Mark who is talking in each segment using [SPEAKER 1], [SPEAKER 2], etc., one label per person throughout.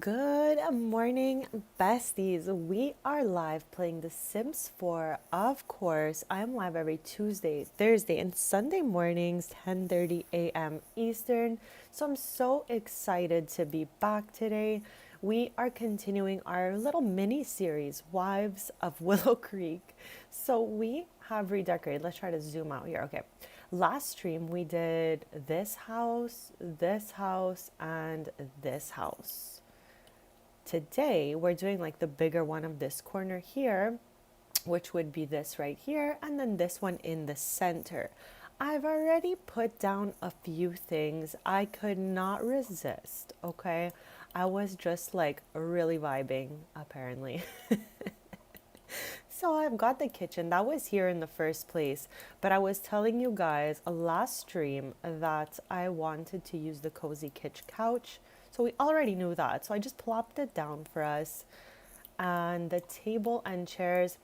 [SPEAKER 1] Good morning, besties. We are live playing The Sims 4. Of course, I'm live every Tuesday, Thursday, and Sunday mornings, 10:30 a.m. Eastern. So I'm so excited to be back today. We are continuing our little mini series, Wives of Willow Creek. So we have redecorated. Let's try to zoom out here. Okay. Last stream we did this house, and this house. Today we're doing like the bigger one of this corner here, which would be this right here, and then this one in the center. I've already put down a few things. I could not resist, okay? I was just like really vibing, apparently. So I've got the kitchen that was here in the first place, but I was telling you guys last stream that I wanted to use the cozy kitchen couch. So we already knew that. So I just plopped it down for us. And the table and chairs,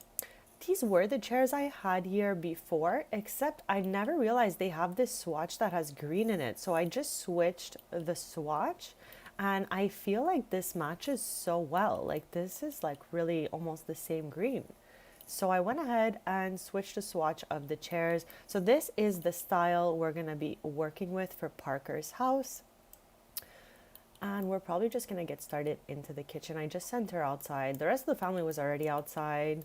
[SPEAKER 1] these were the chairs I had here before, except I never realized they have this swatch that has green in it. So I just switched the swatch and I feel like this matches so well. Like this is like really almost the same green. So I went ahead and switched the swatch of the chairs. So this is the style we're gonna be working with for Parker's house. And we're probably just gonna get started into the kitchen. I just sent her outside. The rest of the family was already outside.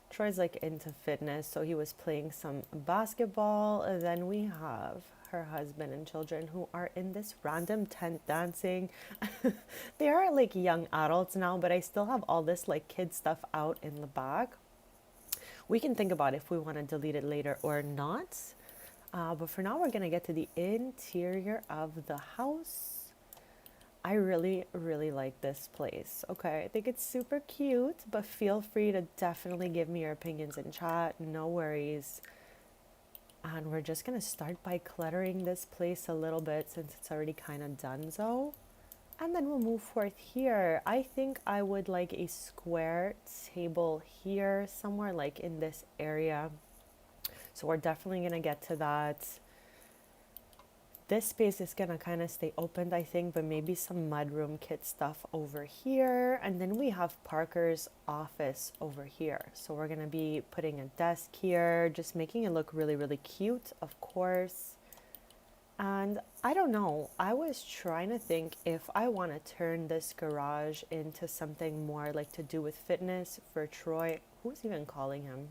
[SPEAKER 1] Troy's like into fitness, so he was playing some basketball. And then we have her husband and children who are in this random tent dancing. They are like young adults now, but I still have all this like kid stuff out in the back. We can think about if we want to delete it later or not. But for now, we're going to get to the interior of the house. I really, really like this place. Okay, I think it's super cute, but feel free to definitely give me your opinions in chat. No worries. And we're just going to start by cluttering this place a little bit since it's already kind of done so. And then we'll move forth here. I think I would like a square table here, somewhere like in this area. So we're definitely going to get to that. This space is going to kind of stay open, I think, but maybe some mudroom kit stuff over here. And then we have Parker's office over here. So we're going to be putting a desk here, just making it look really, really cute, of course. And I don't know, I was trying to think if I want to turn this garage into something more like to do with fitness for Troy. Who's even calling him?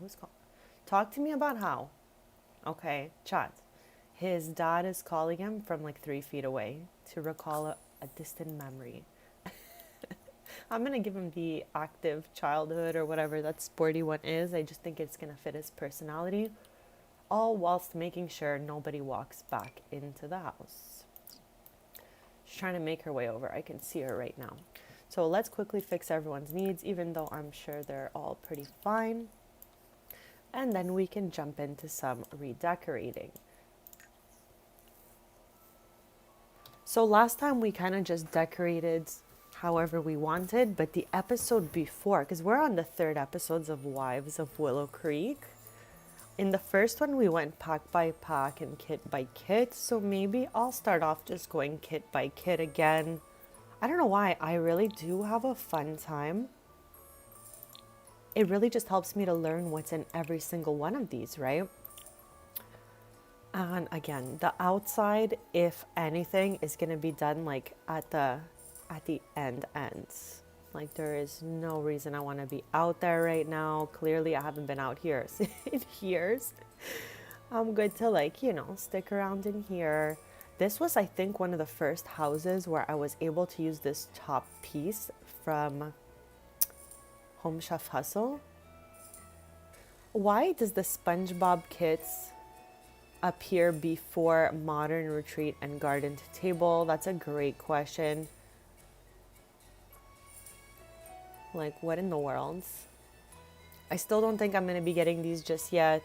[SPEAKER 1] Talk to me about how. Okay, chat. His dad is calling him from like 3 feet away to recall a distant memory. I'm going to give him the active childhood or whatever that sporty one is. I just think it's going to fit his personality, all whilst making sure nobody walks back into the house. She's trying to make her way over. I can see her right now. So let's quickly fix everyone's needs, even though I'm sure they're all pretty fine. And then we can jump into some redecorating. So last time we kind of just decorated however we wanted, but the episode before, because we're on the 3rd episodes of Wives of Willow Creek, In the first one, we went pack by pack and kit by kit. So maybe I'll start off just going kit by kit again. I don't know why. I really do have a fun time. It really just helps me to learn what's in every single one of these, right? And again, the outside, if anything, is gonna be done like at the ends. Like there is no reason I want to be out there right now. Clearly, I haven't been out here in years. I'm good to like, stick around in here. This was, I think, one of the first houses where I was able to use this top piece from Home Chef Hustle. Why does the SpongeBob kits appear before Modern Retreat and Garden to Table? That's a great question. Like, what in the world? I still don't think I'm going to be getting these just yet.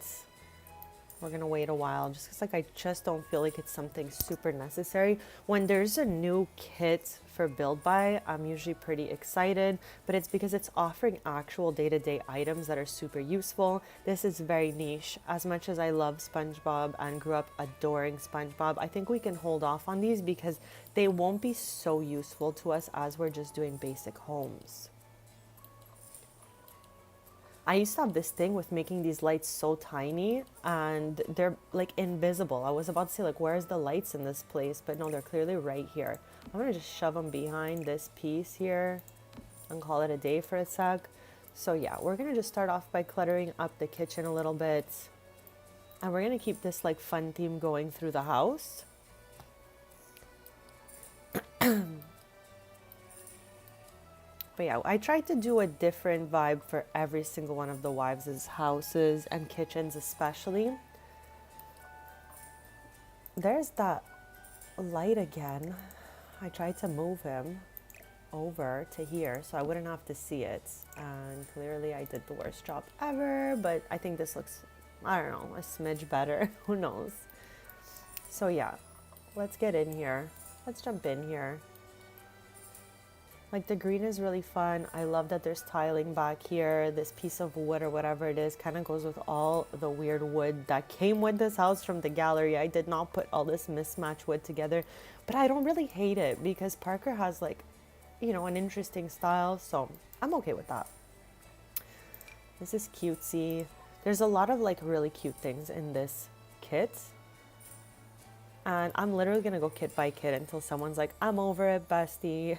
[SPEAKER 1] We're going to wait a while just because, like, I just don't feel like it's something super necessary. When there's a new kit for Build Buy, I'm usually pretty excited, but it's because it's offering actual day-to-day items that are super useful. This is very niche. As much as I love SpongeBob and grew up adoring SpongeBob, I think we can hold off on these because they won't be so useful to us as we're just doing basic homes. I used to have this thing with making these lights so tiny and they're like invisible. I was about to say like, where's the lights in this place? But no, they're clearly right here. I'm gonna just shove them behind this piece here and call it a day for a sec. So yeah, we're gonna just start off by cluttering up the kitchen a little bit. And we're gonna keep this like fun theme going through the house. But yeah, I tried to do a different vibe for every single one of the wives' houses and kitchens especially. There's that light again. I tried to move him over to here so I wouldn't have to see it. And clearly I did the worst job ever, but I think this looks, I don't know, a smidge better. Who knows? So yeah, let's get in here. Let's jump in here. Like the green is really fun. I love that there's tiling back here. This piece of wood or whatever it is kind of goes with all the weird wood that came with this house from the gallery. I did not put all this mismatched wood together, but I don't really hate it because Parker has like, an interesting style. So I'm okay with that. This is cutesy. There's a lot of like really cute things in this kit. And I'm literally going to go kit by kit until someone's like, I'm over it, bestie.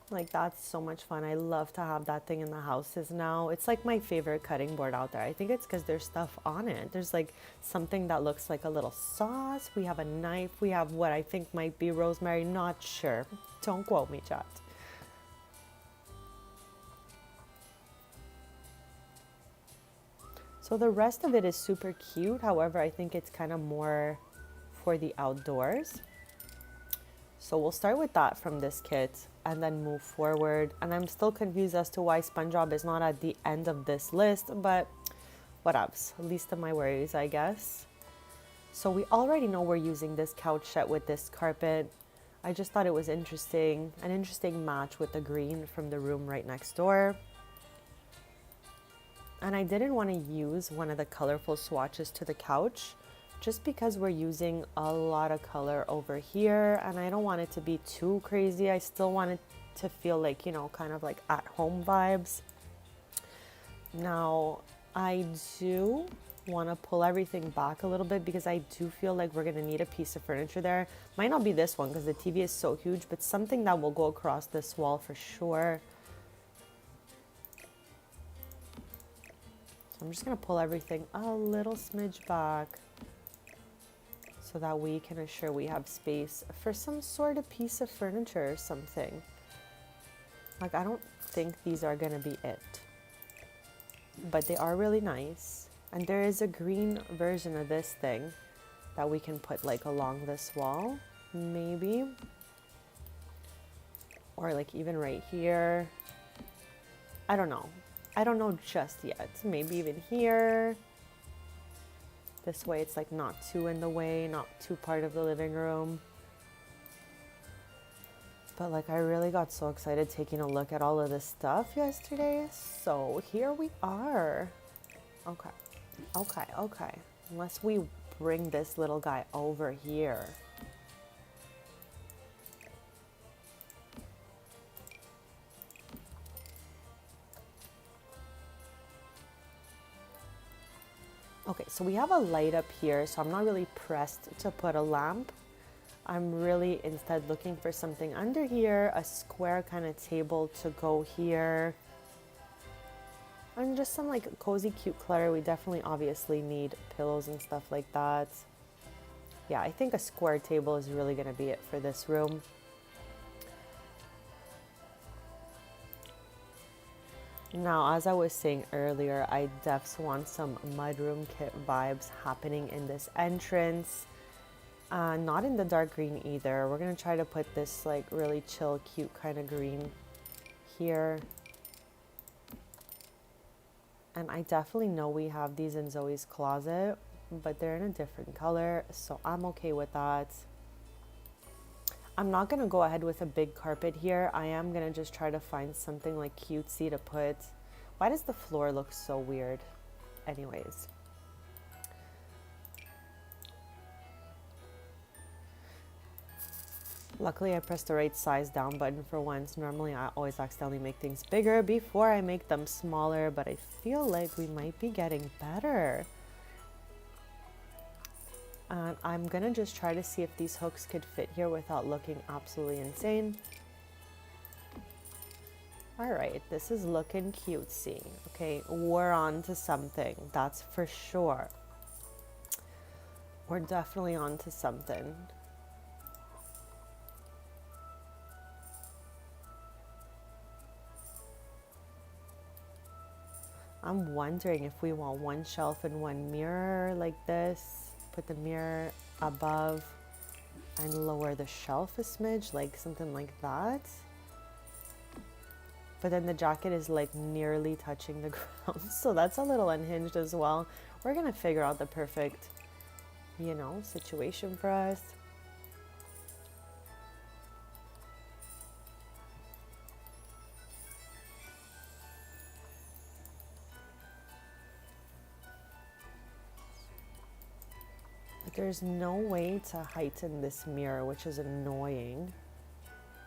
[SPEAKER 1] Like, that's so much fun. I love to have that thing in the houses now. It's like my favorite cutting board out there. I think it's because there's stuff on it. There's like something that looks like a little sauce. We have a knife. We have what I think might be rosemary. Not sure. Don't quote me, chat. So the rest of it is super cute. However, I think it's kind of more for the outdoors. So we'll start with that from this kit and then move forward. And I'm still confused as to why SpongeBob is not at the end of this list, but whatevs. Least of my worries, I guess. So we already know we're using this couch set with this carpet. I just thought it was interesting, an interesting match with the green from the room right next door. And I didn't want to use one of the colorful swatches to the couch just because we're using a lot of color over here and I don't want it to be too crazy. I still want it to feel like, kind of like at home vibes. Now, I do want to pull everything back a little bit because I do feel like we're going to need a piece of furniture there. Might not be this one because the TV is so huge, but something that will go across this wall for sure. So I'm just going to pull everything a little smidge back so that we can ensure we have space for some sort of piece of furniture or something. Like, I don't think these are going to be it, but they are really nice. And there is a green version of this thing that we can put like along this wall, maybe. Or like even right here. I don't know. I don't know just yet. Maybe even here. This way it's like not too in the way, not too part of the living room. But like I really got so excited taking a look at all of this stuff yesterday. So here we are. Okay. Okay, okay. Unless we bring this little guy over here. Okay, so we have a light up here, so I'm not really pressed to put a lamp. I'm really instead looking for something under here, a square kind of table to go here. And just some like cozy, cute clutter. We definitely obviously need pillows and stuff like that. Yeah, I think a square table is really going to be it for this room. Now, as I was saying earlier, I defs want some mudroom kit vibes happening in this entrance. Not in the dark green either. We're going to try to put this like really chill, cute kind of green here. And I definitely know we have these in Zoe's closet, but they're in a different color, so I'm okay with that. I'm not going to go ahead with a big carpet here. I am going to just try to find something like cutesy to put. Why does the floor look so weird? Anyways. Luckily, I pressed the right size down button for once. Normally, I always accidentally make things bigger before I make them smaller, but I feel like we might be getting better. And I'm gonna just try to see if these hooks could fit here without looking absolutely insane. All right, this is looking cutesy. Okay, we're on to something, that's for sure. We're definitely on to something. I'm wondering if we want one shelf and one mirror like this. Put the mirror above and lower the shelf a smidge, like something like that. But then the jacket is like nearly touching the ground, so that's a little unhinged as well. We're gonna figure out the perfect, you know, situation for us. But there's no way to heighten this mirror, which is annoying.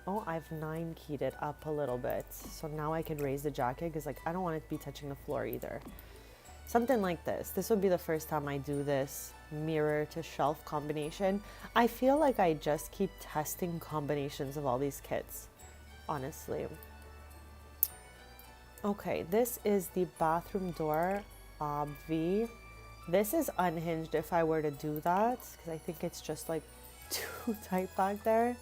[SPEAKER 1] Oh, I've 9 keyed it up a little bit. So now I can raise the jacket because like I don't want it to be touching the floor either. Something like this. This would be the first time I do this mirror to shelf combination. I feel like I just keep testing combinations of all these kits, honestly. Okay, this is the bathroom door, obvi. This is unhinged if I were to do that because I think it's just like too tight back there.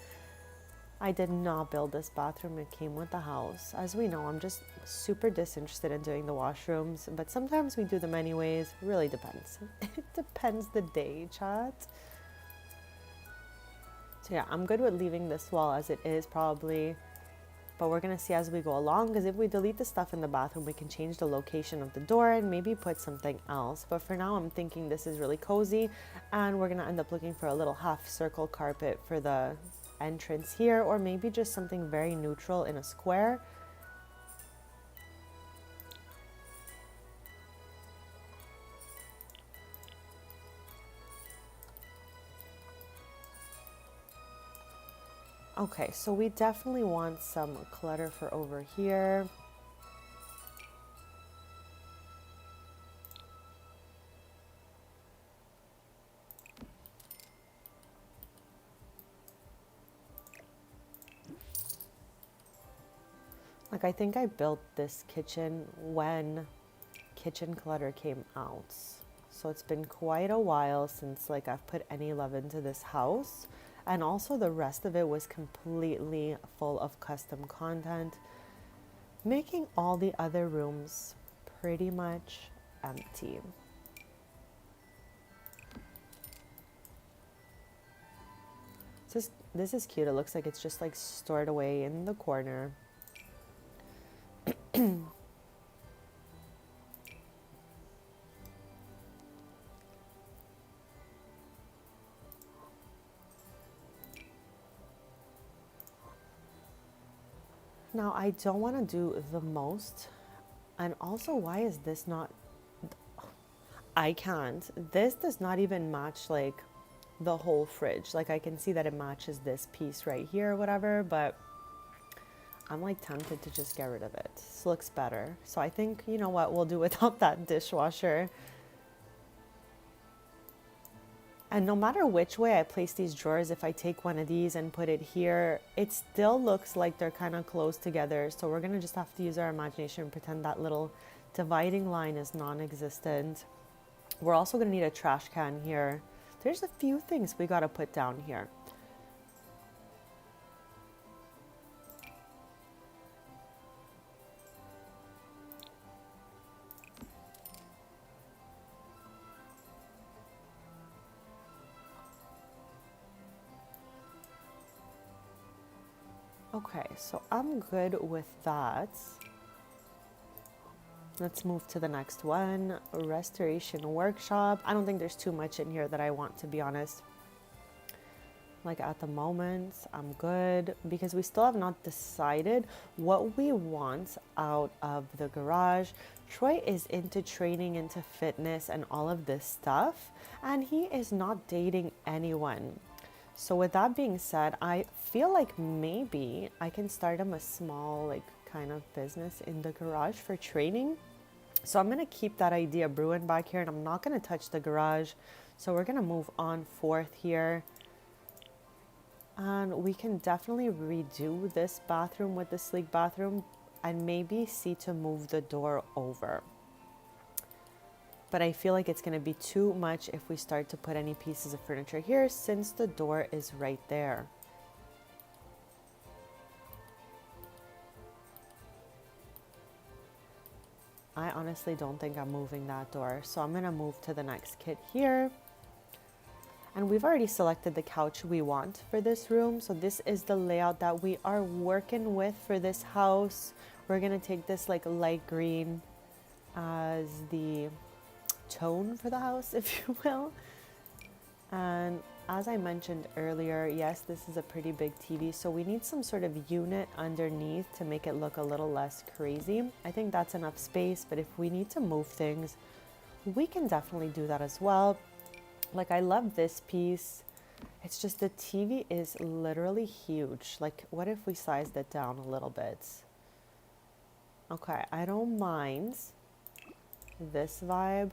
[SPEAKER 1] I did not build this bathroom, it came with the house. As we know, I'm just super disinterested in doing the washrooms, but sometimes we do them anyways. Really depends. It depends the day, chat. So yeah, I'm good with leaving this wall as it is probably, but we're gonna see as we go along because if we delete the stuff in the bathroom, we can change the location of the door and maybe put something else. But for now, I'm thinking this is really cozy and we're gonna end up looking for a little half circle carpet for the entrance here, or maybe just something very neutral in a square. Okay, so we definitely want some clutter for over here. Like I think I built this kitchen when kitchen clutter came out. So it's been quite a while since like I've put any love into this house. And also the rest of it was completely full of custom content, making all the other rooms pretty much empty. This is cute. It looks like it's just like stored away in the corner. Now, I don't want to do the most. And also, why is this not... I can't. This does not even match like the whole fridge. Like I can see that it matches this piece right here or whatever, but I'm like tempted to just get rid of it. This looks better. So I think, you know what, we'll do without that dishwasher. And no matter which way I place these drawers, if I take one of these and put it here, it still looks like they're kind of close together. So we're gonna just have to use our imagination and pretend that little dividing line is non-existent. We're also gonna need a trash can here. There's a few things we gotta put down here. Okay, so I'm good with that. Let's move to the next one. Restoration workshop. I don't think there's too much in here that I want, to be honest. Like at the moment, I'm good because we still have not decided what we want out of the garage. Troy is into training, into fitness and all of this stuff, and he is not dating anyone. So with that being said, I feel like maybe I can start him a small like kind of business in the garage for training. So I'm gonna keep that idea brewing back here and I'm not gonna touch the garage. So we're gonna move on forth here. And we can definitely redo this bathroom with the sleek bathroom and maybe see to move the door over. But I feel like it's going to be too much if we start to put any pieces of furniture here since the door is right there. I honestly don't think I'm moving that door. So I'm going to move to the next kit here. And we've already selected the couch we want for this room. So this is the layout that we are working with for this house. We're going to take this like light green as the tone for the house, if you will. And as I mentioned earlier, yes, this is a pretty big TV, so we need some sort of unit underneath to make it look a little less crazy. I think that's enough space, but if we need to move things, we can definitely do that as well. Like I love this piece. It's just the TV is literally huge. Like what if we sized it down a little bit? Okay, I don't mind this vibe.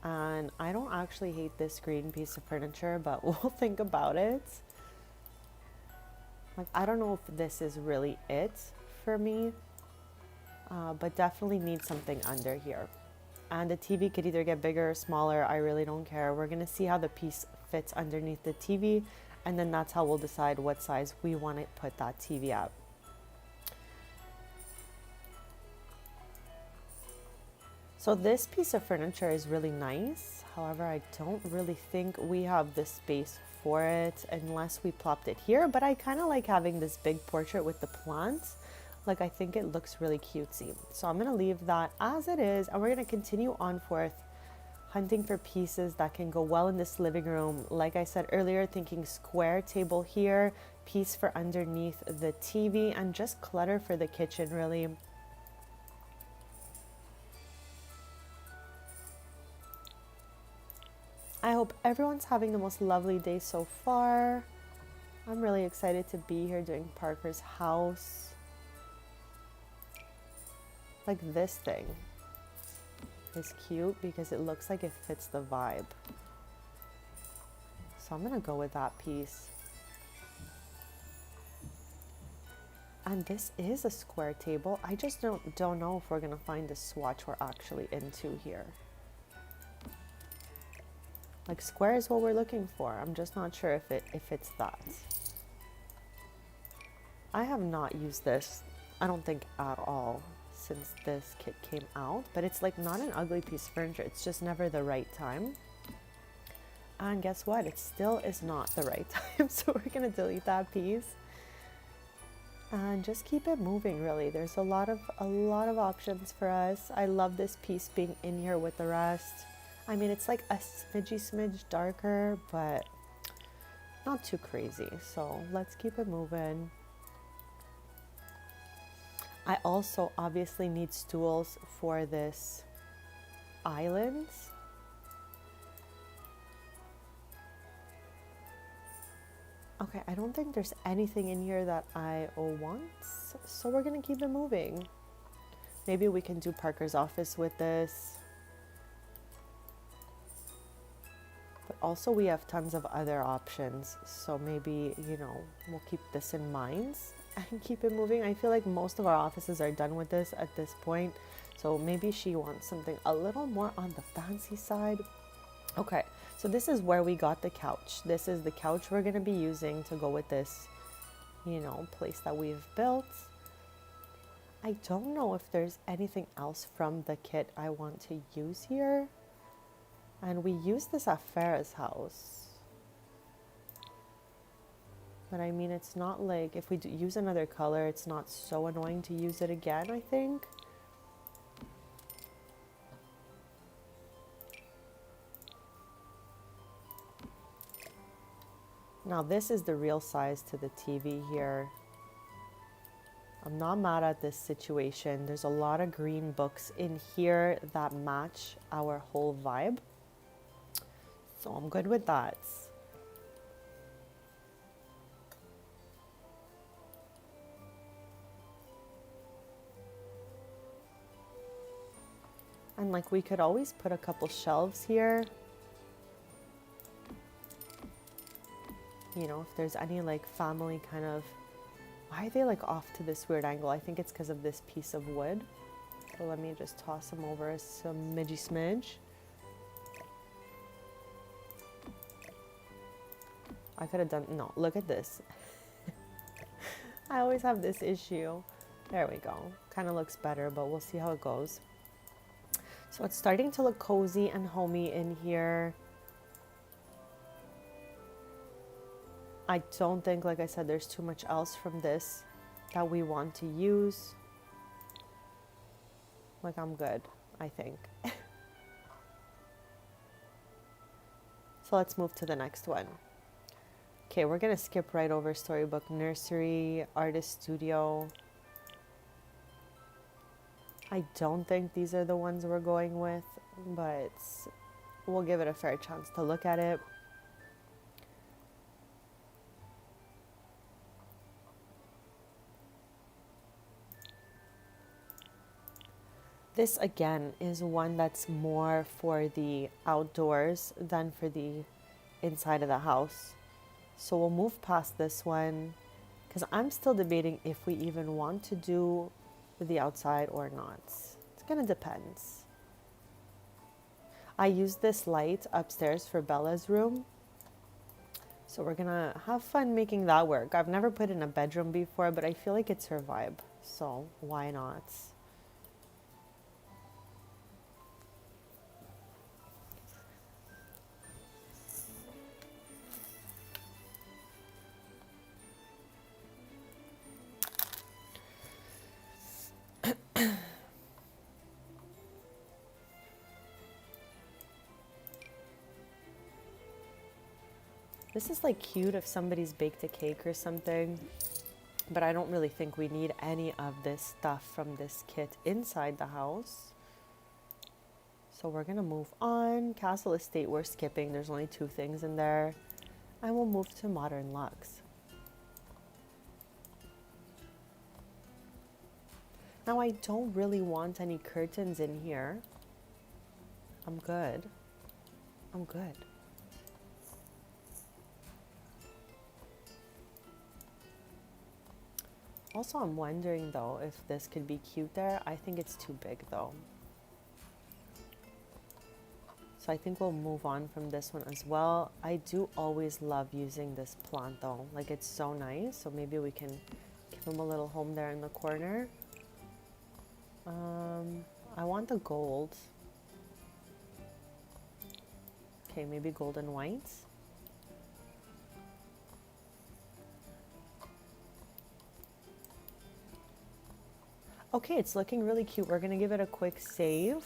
[SPEAKER 1] And I don't actually hate this green piece of furniture, but we'll think about it. Like, I don't know if this is really it for me, but definitely need something under here. And the TV could either get bigger or smaller. I really don't care. We're going to see how the piece fits underneath the TV, and then that's how we'll decide what size we want to put that TV at. So this piece of furniture is really nice. However, I don't really think we have the space for it unless we plopped it here. But I kind of like having this big portrait with the plants. Like I think it looks really cutesy. So I'm going to leave that as it is. And we're going to continue on forth hunting for pieces that can go well in this living room. Like I said earlier, thinking square table here, piece for underneath the TV, and just clutter for the kitchen really. I hope everyone's having the most lovely day so far. I'm really excited to be here doing Parker's house. Like this thing is cute because it looks like it fits the vibe. So I'm gonna go with that piece. And this is a square table. I just don't know if we're gonna find the swatch we're actually into here. Like square is what we're looking for. I'm just not sure if it's that. I have not used this, I don't think at all, since this kit came out. But it's like not an ugly piece of furniture. It's just never the right time. And guess what? It still is not the right time. So we're gonna delete that piece. And just keep it moving really. There's a lot of options for us. I love this piece being in here with the rest. I mean, it's like a smidge darker, but not too crazy. So let's keep it moving. I also obviously need stools for this island. Okay, I don't think there's anything in here that I want, so we're gonna keep it moving. Maybe we can do Parker's office with this. But also we have tons of other options, so maybe, you know, we'll keep this in mind and keep it moving. I feel like most of our offices are done with this at this point, so maybe she wants something a little more on the fancy side. Okay, so this is where we got the couch. This is the couch we're going to be using to go with this, you know, place that we've built. I don't know if there's anything else from the kit I want to use here. And we used this at Farah's house. But I mean, it's not like, if we use another color, it's not so annoying to use it again, I think. Now this is the real size to the TV here. I'm not mad at this situation. There's a lot of green books in here that match our whole vibe. So I'm good with that. And like we could always put a couple shelves here. You know, if there's any like family kind of, why are they like off to this weird angle? I think it's because of this piece of wood. So let me just toss them over some midgy smidge. I could have done, no, look at this. I always have this issue. There we go. Kind of looks better, but we'll see how it goes. So it's starting to look cozy and homey in here. I don't think, like I said, there's too much else from this that we want to use. Like, I'm good, I think. So let's move to the next one. Okay, we're gonna skip right over Storybook Nursery, Artist Studio. I don't think these are the ones we're going with, but we'll give it a fair chance to look at it. This again is one that's more for the outdoors than for the inside of the house. So we'll move past this one because I'm still debating if we even want to do the outside or not. It's gonna depend. I used this light upstairs for Bella's room. So we're gonna have fun making that work. I've never put in a bedroom before, but I feel like it's her vibe. So why not? This is like cute if somebody's baked a cake or something, but I don't really think we need any of this stuff from this kit inside the house. So we're gonna move on. Castle Estate we're skipping, there's only 2 things in there. And we'll move to Modern Luxe. Now I don't really want any curtains in here. I'm good. I'm good. Also, I'm wondering though if this could be cute there. I think it's too big though. So I think we'll move on from this one as well. I do always love using this plant though. Like, it's so nice. So maybe we can give him a little home there in the corner. I want the gold. Okay, maybe gold and white. Okay, it's looking really cute. We're gonna give it a quick save.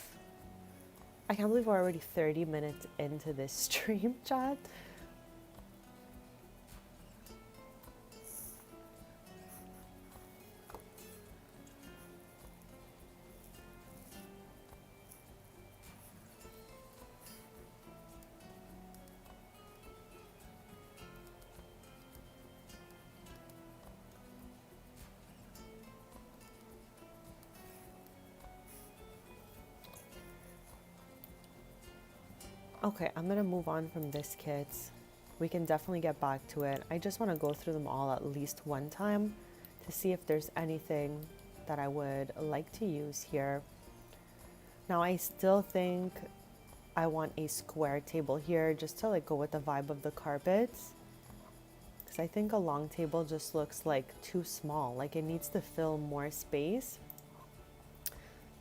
[SPEAKER 1] I can't believe we're already 30 minutes into this stream, chat. Okay, I'm gonna move on from this kit. We can definitely get back to it. I just want to go through them all at least one time to see if there's anything that I would like to use here. Now I still think I want a square table here just to like go with the vibe of the carpets. Because I think a long table just looks like too small. Like it needs to fill more space.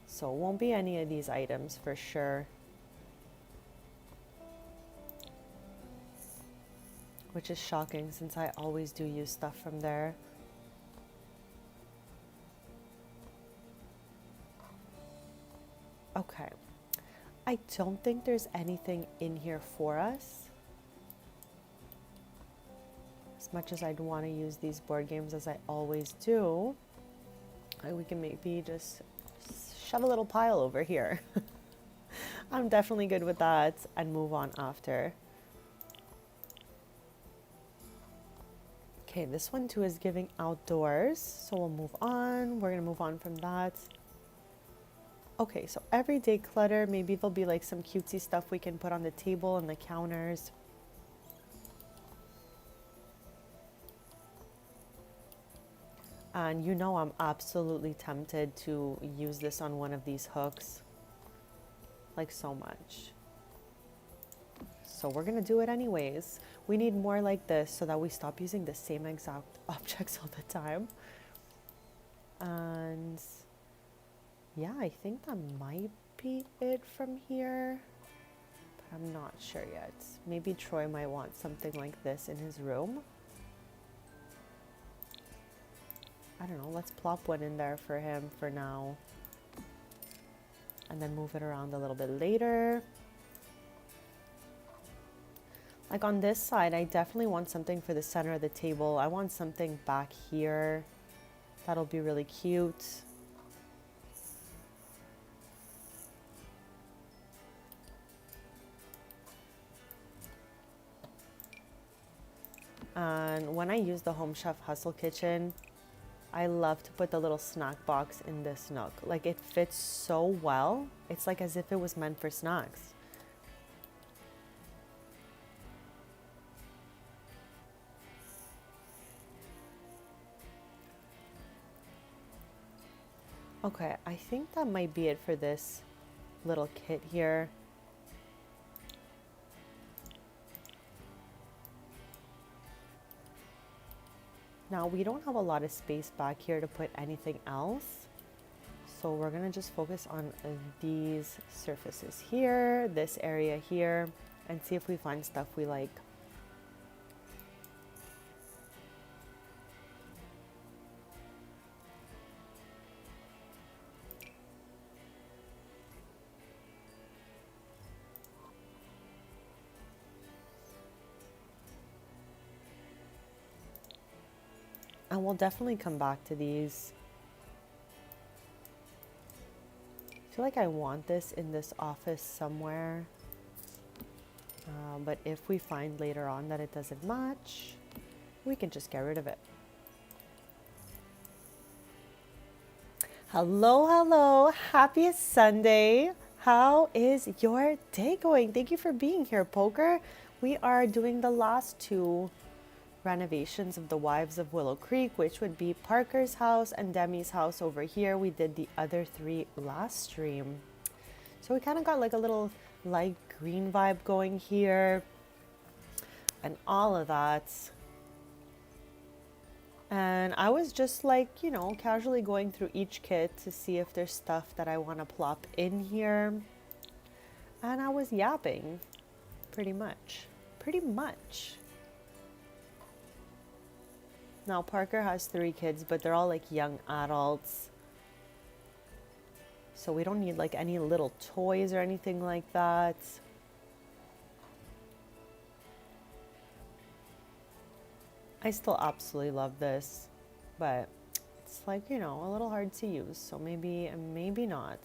[SPEAKER 1] So it won't be any of these items for sure. Which is shocking since I always do use stuff from there. Okay. I don't think there's anything in here for us. As much as I'd want to use these board games as I always do, we can maybe just shove a little pile over here. I'm definitely good with that and move on after. Okay, this one too is giving outdoors, so we'll move on. We're gonna move on from that. Okay, so everyday clutter, maybe there'll be like some cutesy stuff we can put on the table and the counters. And you know I'm absolutely tempted to use this on one of these hooks. Like so much. So we're gonna do it anyways. We need more like this so that we stop using the same exact objects all the time. And yeah, I think that might be it from here, but I'm not sure yet. Maybe Troy might want something like this in his room. I don't know, let's plop one in there for him for now. And then move it around a little bit later. Like on this side, I definitely want something for the center of the table. I want something back here. That'll be really cute. And when I use the Home Chef Hustle Kitchen, I love to put the little snack box in this nook. Like it fits so well. It's like as if it was meant for snacks. Okay, I think that might be it for this little kit here. Now we don't have a lot of space back here to put anything else. So we're gonna just focus on these surfaces here, this area here, and see if we find stuff we like. And we'll definitely come back to these. I feel like I want this in this office somewhere. But if we find later on that it doesn't match, we can just get rid of it. Hello, hello. Happy Sunday. How is your day going? Thank you for being here, Poker. We are doing the last two renovations of the Wives of Willow Creek, which would be Parker's house and Demi's house over here. We did the other three last stream. So we kind of got like a little light green vibe going here and all of that. And I was just like, you know, casually going through each kit to see if there's stuff that I want to plop in here. And I was yapping pretty much. Now, Parker has 3 kids, but they're all like young adults. So we don't need like any little toys or anything like that. I still absolutely love this, but it's like, you know, a little hard to use. So maybe not.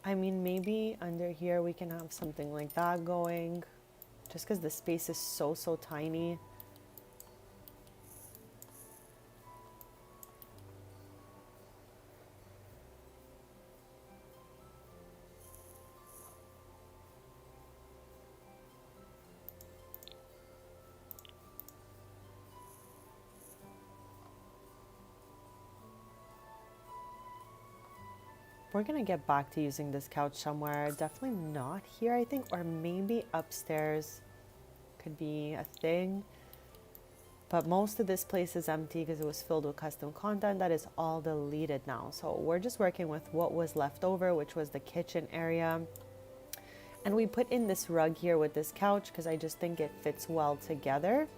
[SPEAKER 1] I mean, maybe under here we can have something like that going, just because the space is so tiny. We're gonna get back to using this couch somewhere. Definitely not here, I think, or maybe upstairs could be a thing. But most of this place is empty because it was filled with custom content that is all deleted now. So we're just working with what was left over, which was the kitchen area. And we put in this rug here with this couch because I just think it fits well together.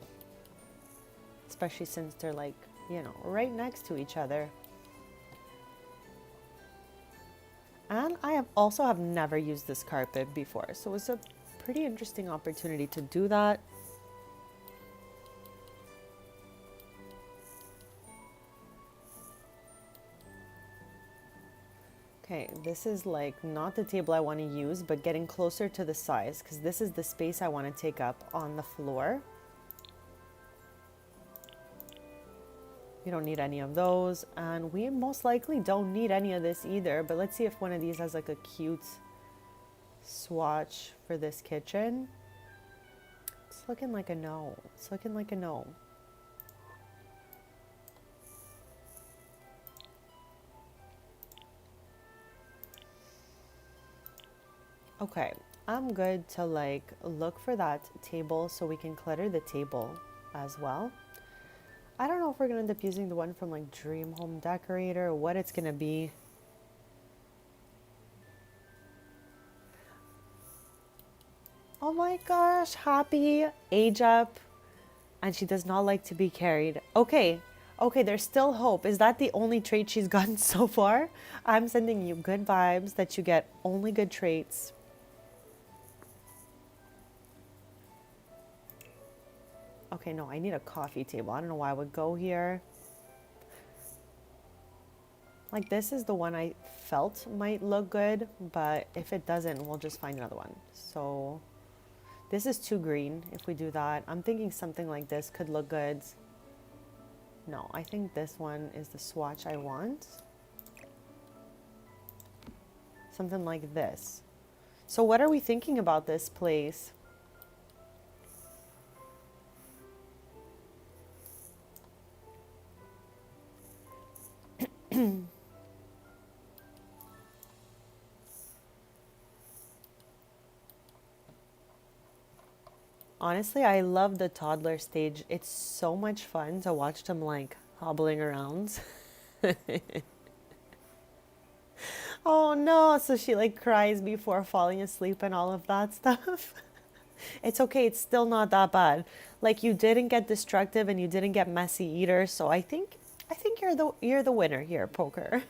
[SPEAKER 1] Especially since they're like, you know, right next to each other. And I have never used this carpet before. So it was a pretty interesting opportunity to do that. Okay, this is like not the table I want to use, but getting closer to the size because this is the space I want to take up on the floor. We don't need any of those, and we most likely don't need any of this either, but let's see if one of these has like a cute swatch for this kitchen. It's looking like a no. It's looking like a no. Okay, I'm good to like look for that table so we can clutter the table as well. I don't know if we're gonna end up using the one from like Dream Home Decorator or what it's gonna be. Oh my gosh, Happy, age up, and she does not like to be carried. Okay, okay, there's still hope. Is that the only trait she's gotten so far? I'm sending you good vibes that you get only good traits. Okay, no, I need a coffee table. I don't know why I would go here. Like this is the one I felt might look good, but if it doesn't, we'll just find another one. So this is too green if we do that. I'm thinking something like this could look good. No, I think this one is the swatch I want. Something like this. So what are we thinking about this place? Honestly, I love the toddler stage. It's so much fun to watch them like hobbling around. Oh no, so she like cries before falling asleep and all of that stuff. It's okay, it's still not that bad. Like you didn't get destructive and you didn't get messy either, so I think you're the winner here, poker.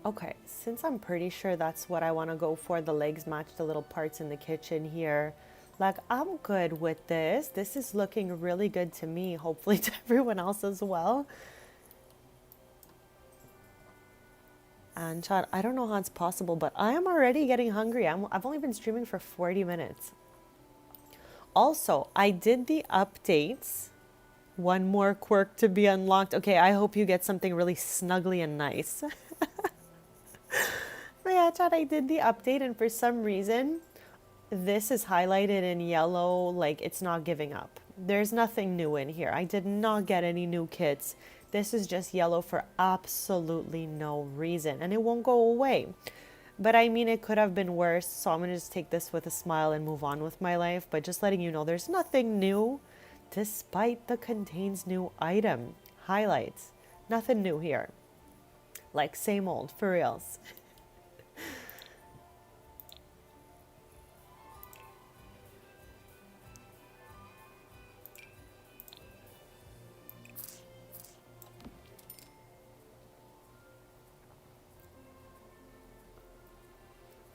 [SPEAKER 1] Okay, since I'm pretty sure that's what I want to go for, the legs match the little parts in the kitchen here. Like, I'm good with this. This is looking really good to me, hopefully to everyone else as well. And Chad, I don't know how it's possible, but I am already getting hungry. I've only been streaming for 40 minutes. Also, I did the updates. One more quirk to be unlocked. Okay, I hope you get something really snuggly and nice. But yeah, Chad, I did the update, and for some reason, this is highlighted in yellow, like it's not giving up. There's nothing new in here. I did not get any new kits. This is just yellow for absolutely no reason, and it won't go away. But I mean, it could have been worse, so I'm gonna just take this with a smile and move on with my life. But just letting you know, there's nothing new, despite the contains new item. Highlights. Nothing new here. Like, same old, for reals.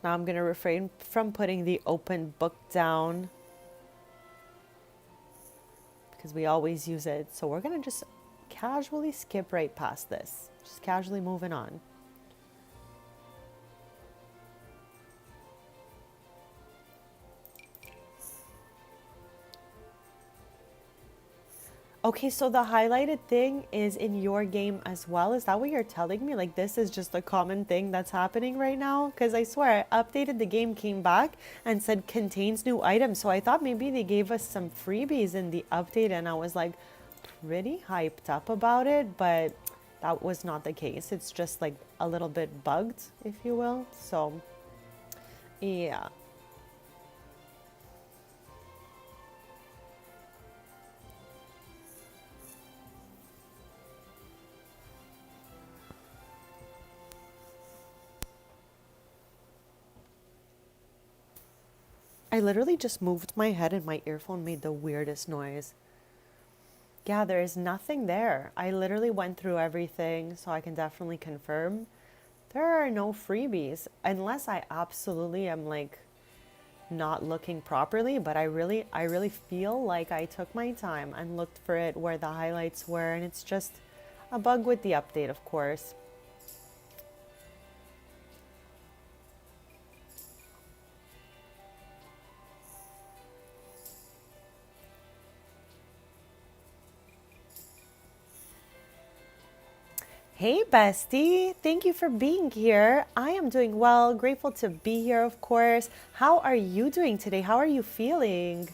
[SPEAKER 1] Now I'm going to refrain from putting the open book down because we always use it. So we're going to just casually skip right past this. Just casually moving on. Okay, so the highlighted thing is in your game as well. Is that what you're telling me? Like this is just a common thing that's happening right now? Because I swear I updated the game, came back and said contains new items. So I thought maybe they gave us some freebies in the update and I was like pretty hyped up about it, but that was not the case. It's just like a little bit bugged, if you will. So yeah. I literally just moved my head and my earphone made the weirdest noise. Yeah, there is nothing there. I literally went through everything, so I can definitely confirm there are no freebies unless I absolutely am like not looking properly, but I really feel like I took my time and looked for it where the highlights were, and it's just a bug with the update, of course. Hey, bestie. Thank you for being here. I am doing well. Grateful to be here, of course. How are you doing today? How are you feeling?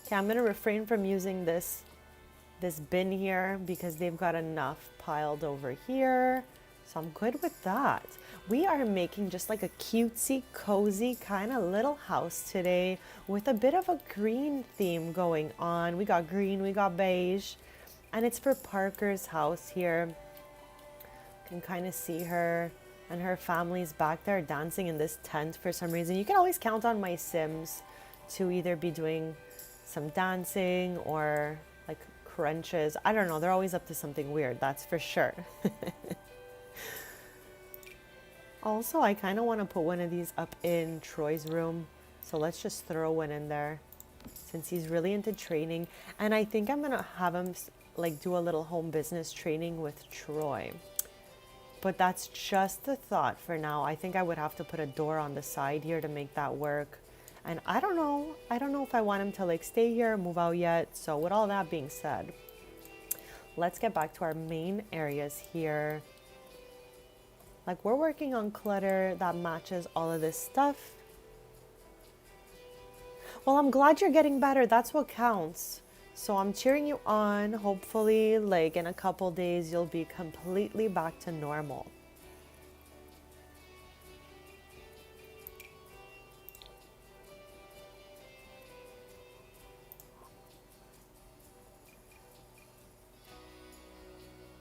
[SPEAKER 1] Okay, I'm going to refrain from using this bin here because they've got enough piled over here. So I'm good with that. We are making just like a cutesy, cozy kind of little house today with a bit of a green theme going on. We got green, we got beige, and it's for Parker's house here. You can kind of see her and her family's back there dancing in this tent for some reason. You can always count on my Sims to either be doing some dancing or like crunches. I don't know. They're always up to something weird, that's for sure. Also, I kind of want to put one of these up in Troy's room. So let's just throw one in there since he's really into training. And I think I'm going to have him like do a little home business training with Troy. But that's just a thought for now. I think I would have to put a door on the side here to make that work. And I don't know. I don't know if I want him to like stay here or move out yet. So with all that being said, let's get back to our main areas here. Like we're working on clutter that matches all of this stuff. Well, I'm glad you're getting better. That's what counts. So I'm cheering you on. Hopefully, like in a couple days, you'll be completely back to normal.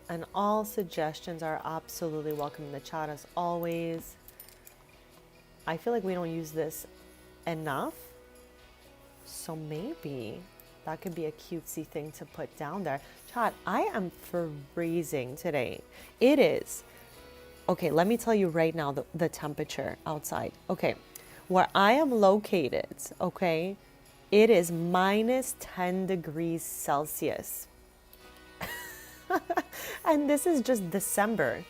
[SPEAKER 1] And all suggestions are absolutely welcome in the chat as always. I feel like we don't use this enough. So maybe that could be a cutesy thing to put down there. Chat, I am freezing today. It is. Okay, let me tell you right now the temperature outside. Okay, where I am located, okay, it is minus 10 degrees Celsius. And this is just December.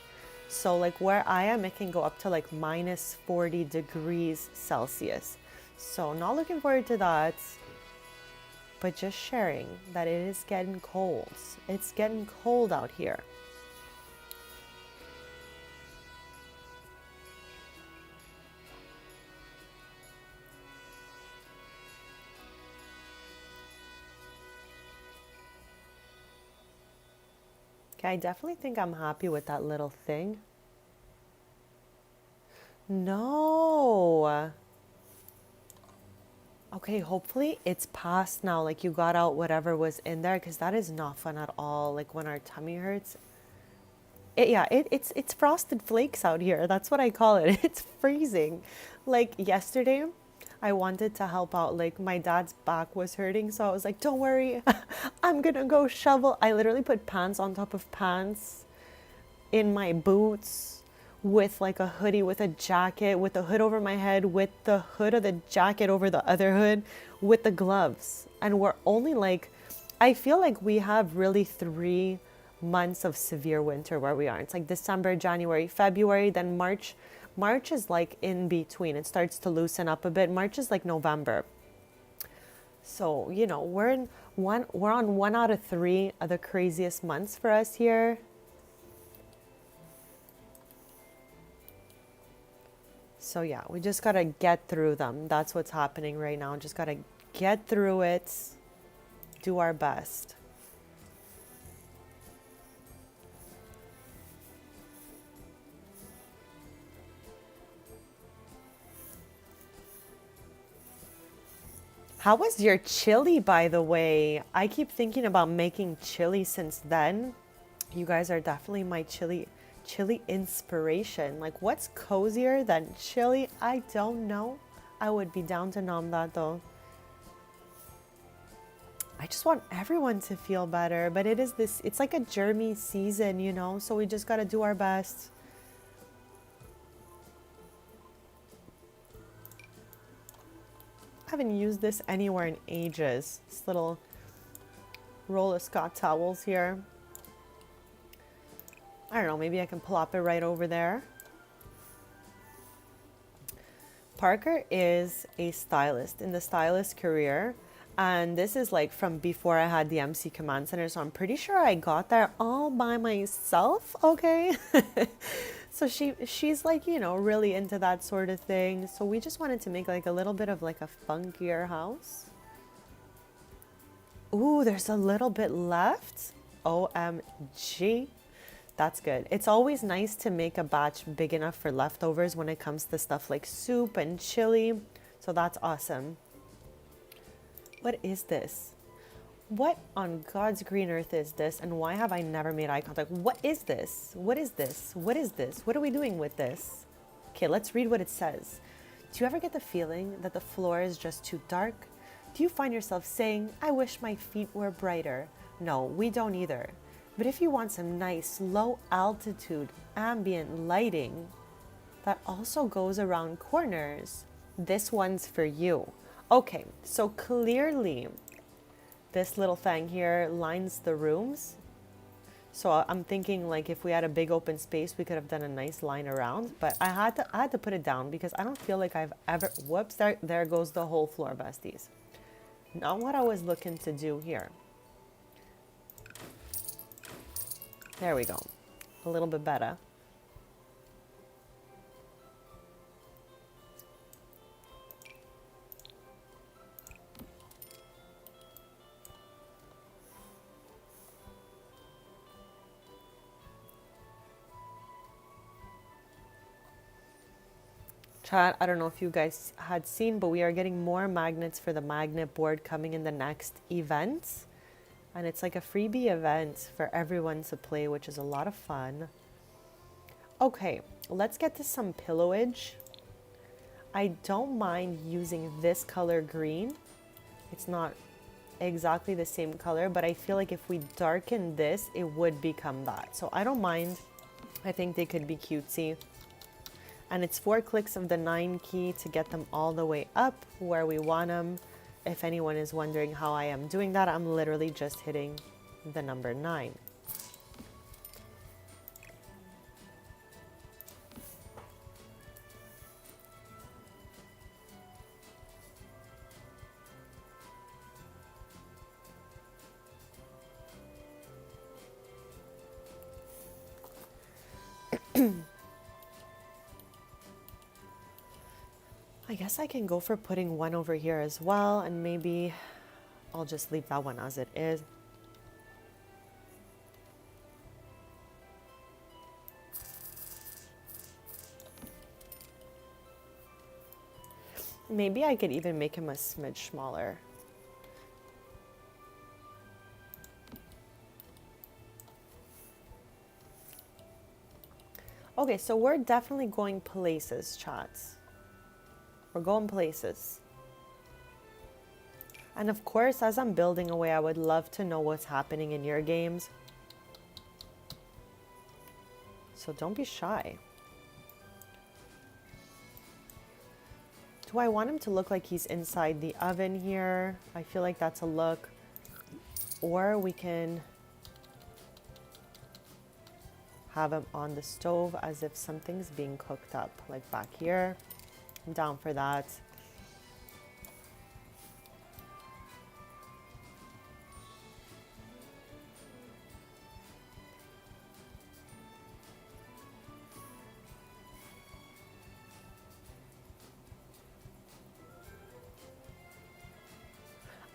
[SPEAKER 1] So like where I am, it can go up to like minus 40 degrees Celsius. So not looking forward to that, but just sharing that it is getting cold. It's getting cold out here. Okay, I definitely think I'm happy with that little thing. No. Okay, hopefully it's past now. Like you got out whatever was in there, because that is not fun at all. Like when our tummy hurts. It's frosted flakes out here. That's what I call it. It's freezing. Like yesterday, I wanted to help out. Like my dad's back was hurting, so I was like, don't worry, I'm gonna go shovel. I literally put pants on top of pants in my boots with like a hoodie with a jacket with the hood over my head with the hood of the jacket over the other hood with the gloves. And we're only like, I feel like we have really 3 months of severe winter where we are. It's like December, January, February, then March. March is like in between. It starts to loosen up a bit. March is like November. So, you know, we're on 1 out of 3 of the craziest months for us here. So yeah, we just gotta get through them. That's what's happening right now. Just gotta get through it, do our best. How was your chili, by the way? I keep thinking about making chili since then. You guys are definitely my chili inspiration. Like, what's cozier than chili? I don't know. I would be down to nom that though. I just want everyone to feel better, but it's like a germy season, you know, so we just got to do our best. I haven't used this anywhere in ages. This little roll of Scott towels here. I don't know, maybe I can plop it right over there. Parker is a stylist in the stylist career. And this is like from before I had the MC Command Center. So I'm pretty sure I got there all by myself, okay? So she's like, you know, really into that sort of thing. So we just wanted to make like a little bit of like a funkier house. Ooh, there's a little bit left. OMG. That's good. It's always nice to make a batch big enough for leftovers when it comes to stuff like soup and chili. So that's awesome. What is this? What on God's green earth is this? And why have I never made eye contact? What is this? What is this? What is this? What are we doing with this? Okay, let's read what it says. Do you ever get the feeling that the floor is just too dark? Do you find yourself saying, I wish my feet were brighter? No, we don't either. But if you want some nice low altitude ambient lighting that also goes around corners, this one's for you. Okay, so clearly this little thing here lines the rooms. So I'm thinking like if we had a big open space, we could have done a nice line around, but I had to put it down because I don't feel like I've ever, whoops, there goes the whole floor, besties. Not what I was looking to do here. There we go. A little bit better. Chat, I don't know if you guys had seen, but we are getting more magnets for the magnet board coming in the next event. And it's like a freebie event for everyone to play, which is a lot of fun. Okay, let's get to some pillowage. I don't mind using this color green. It's not exactly the same color, but I feel like if we darken this, it would become that. So I don't mind. I think they could be cutesy. And it's 4 clicks of the 9 key to get them all the way up where we want them. If anyone is wondering how I am doing that, I'm literally just hitting the number 9. I guess I can go for putting one over here as well, and maybe I'll just leave that one as it is. Maybe I could even make him a smidge smaller. Okay, so we're definitely going places, chats. We're going places. And of course, as I'm building away, I would love to know what's happening in your games. So don't be shy. Do I want him to look like he's inside the oven here? I feel like that's a look. Or we can have him on the stove as if something's being cooked up, like back here. I'm down for that.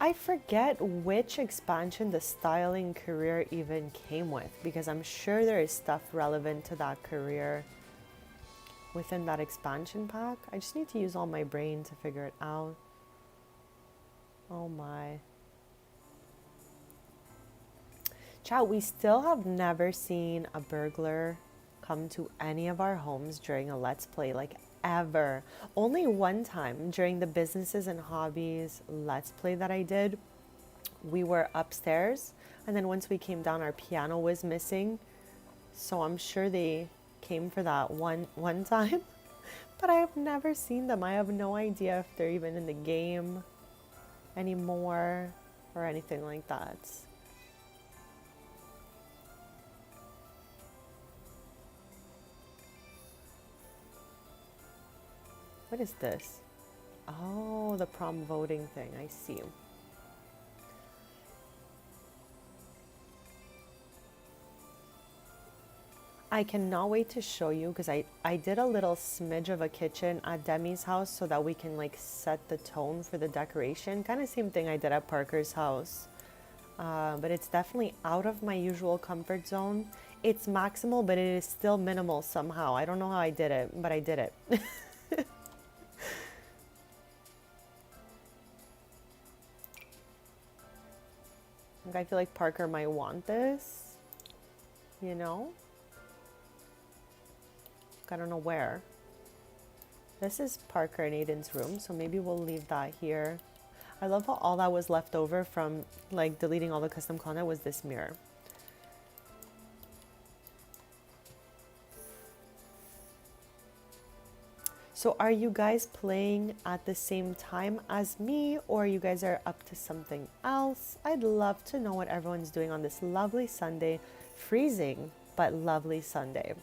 [SPEAKER 1] I forget which expansion the styling career even came with, because I'm sure there is stuff relevant to that career within that expansion pack. I just need to use all my brain to figure it out. Oh my. Chat, we still have never seen a burglar come to any of our homes during a Let's Play, like ever. Only one time during the businesses and hobbies Let's Play that I did, we were upstairs, and then once we came down, our piano was missing. So I'm sure they came for that one time, but I have never seen them. I have no idea if they're even in the game anymore or anything like that. What is this? Oh, the prom voting thing. I see. I cannot wait to show you, because I did a little smidge of a kitchen at Demi's house so that we can like set the tone for the decoration. Kind of same thing I did at Parker's house. But it's definitely out of my usual comfort zone. It's maximal, but it is still minimal somehow. I don't know how I did it, but I did it. Like, I feel like Parker might want this, you know? I don't know where. This is Parker and Aiden's room, so maybe we'll leave that here. I love how all that was left over from like deleting all the custom content was this mirror. So are you guys playing at the same time as me, or you guys are up to something else? I'd love to know what everyone's doing on this lovely Sunday, freezing, but lovely Sunday.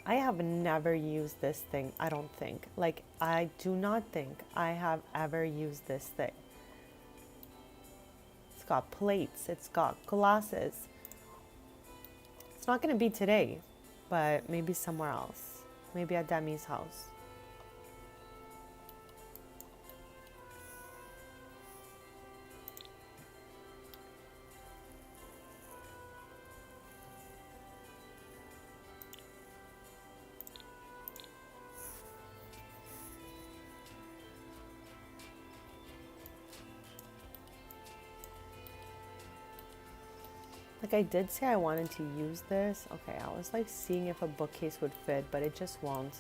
[SPEAKER 1] I have never used this thing, I don't think. Like, I do not think I have ever used this thing. It's got plates, it's got glasses. It's not gonna be today, but maybe somewhere else. Maybe at Demi's house. Like, I did say I wanted to use this. Okay, I was like seeing if a bookcase would fit, but it just won't.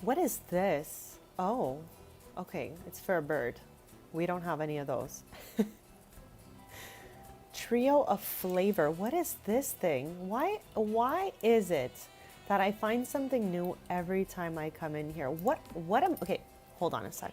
[SPEAKER 1] What is this? Oh, okay, it's for a bird. We don't have any of those. Trio of flavor. What is this thing? Why is it that I find something new every time I come in here? Okay, hold on a sec.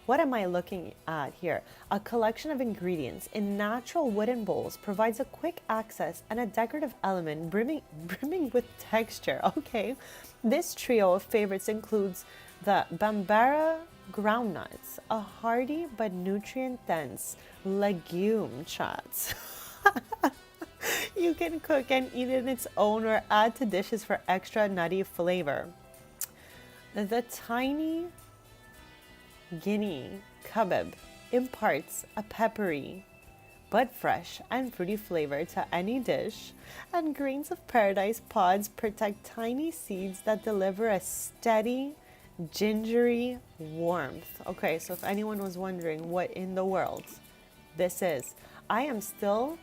[SPEAKER 1] What am I looking at here? A collection of ingredients in natural wooden bowls provides a quick access and a decorative element brimming with texture. Okay, this trio of favorites includes the Bambara groundnuts, a hearty but nutrient-dense legume, chats. You can cook and eat it in its own or add to dishes for extra nutty flavor. The tiny guinea kebab imparts a peppery but fresh and fruity flavor to any dish, and grains of paradise pods protect tiny seeds that deliver a steady, gingery warmth. Okay, so if anyone was wondering what in the world this is, I am still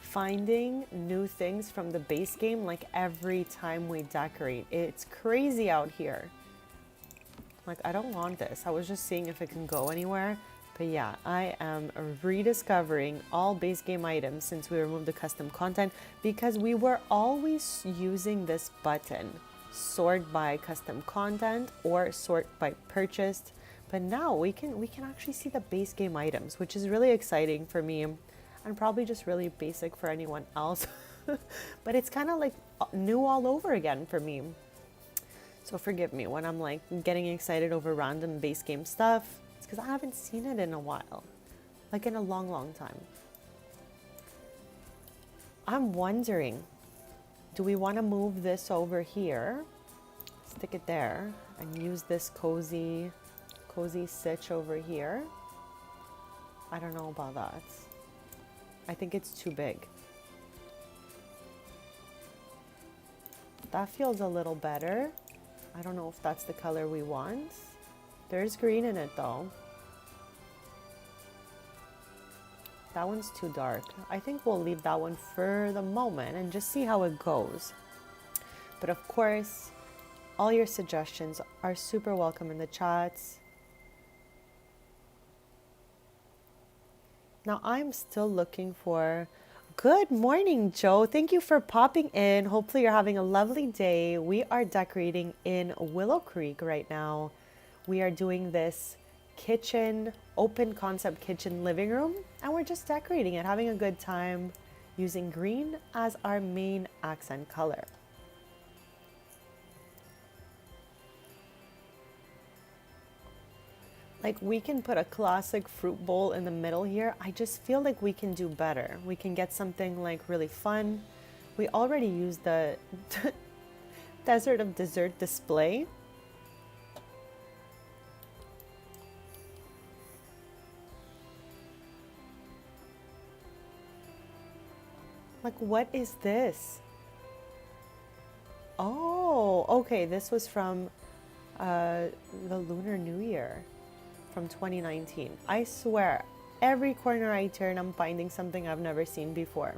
[SPEAKER 1] finding new things from the base game like every time we decorate. It's crazy out here. Like, I don't want this. I was just seeing if it can go anywhere. But yeah, I am rediscovering all base game items since we removed the custom content, because we were always using this button, sort by custom content or sort by purchased. But now we can actually see the base game items, which is really exciting for me and probably just really basic for anyone else. But it's kind of like new all over again for me. So forgive me when I'm like getting excited over random base game stuff. It's because I haven't seen it in a while, like in a long, long time. I'm wondering, do we want to move this over here, stick it there, and use this cozy sitch over here? I don't know about that. I think it's too big. That feels a little better. I don't know if that's the color we want. There's green in it though. That one's too dark. I think we'll leave that one for the moment and just see how it goes. But of course, all your suggestions are super welcome in the chats. Now I'm still looking for... Good morning, Joe. Thank you for popping in. Hopefully you're having a lovely day. We are decorating in Willow Creek right now. We are doing this kitchen, open concept kitchen living room, and we're just decorating it, having a good time, using green as our main accent color. Like, we can put a classic fruit bowl in the middle here. I just feel like we can do better. We can get something like really fun. We already used the Desert of Dessert display. Like, what is this? Oh, okay. This was from the Lunar New Year from 2019. I swear, every corner I turn, I'm finding something I've never seen before.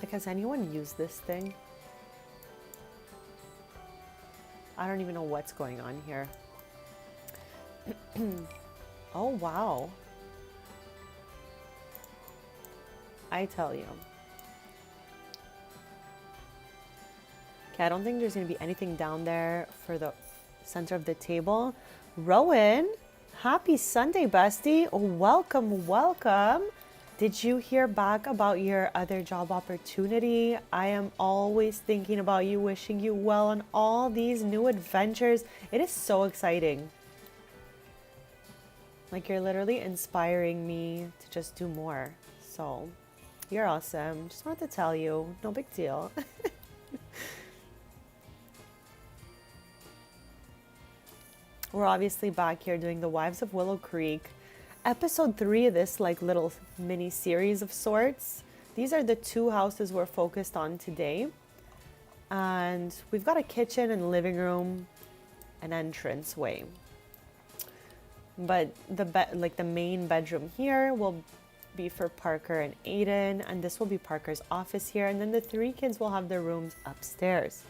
[SPEAKER 1] Like, has anyone used this thing? I don't even know what's going on here. Oh, wow. I tell you. Okay, I don't think there's going to be anything down there for the center of the table. Rowan, happy Sunday, bestie. Oh, welcome, welcome. Did you hear back about your other job opportunity? I am always thinking about you, wishing you well on all these new adventures. It is so exciting. Like, you're literally inspiring me to just do more. So, you're awesome. Just wanted to tell you, no big deal. We're obviously back here doing the Wives of Willow Creek. Episode 3 of this like little mini series of sorts. These are the 2 houses we're focused on today. And we've got a kitchen and living room, an entranceway. But the main bedroom here will be for Parker and Aiden, and this will be Parker's office here, and then the 3 kids will have their rooms upstairs.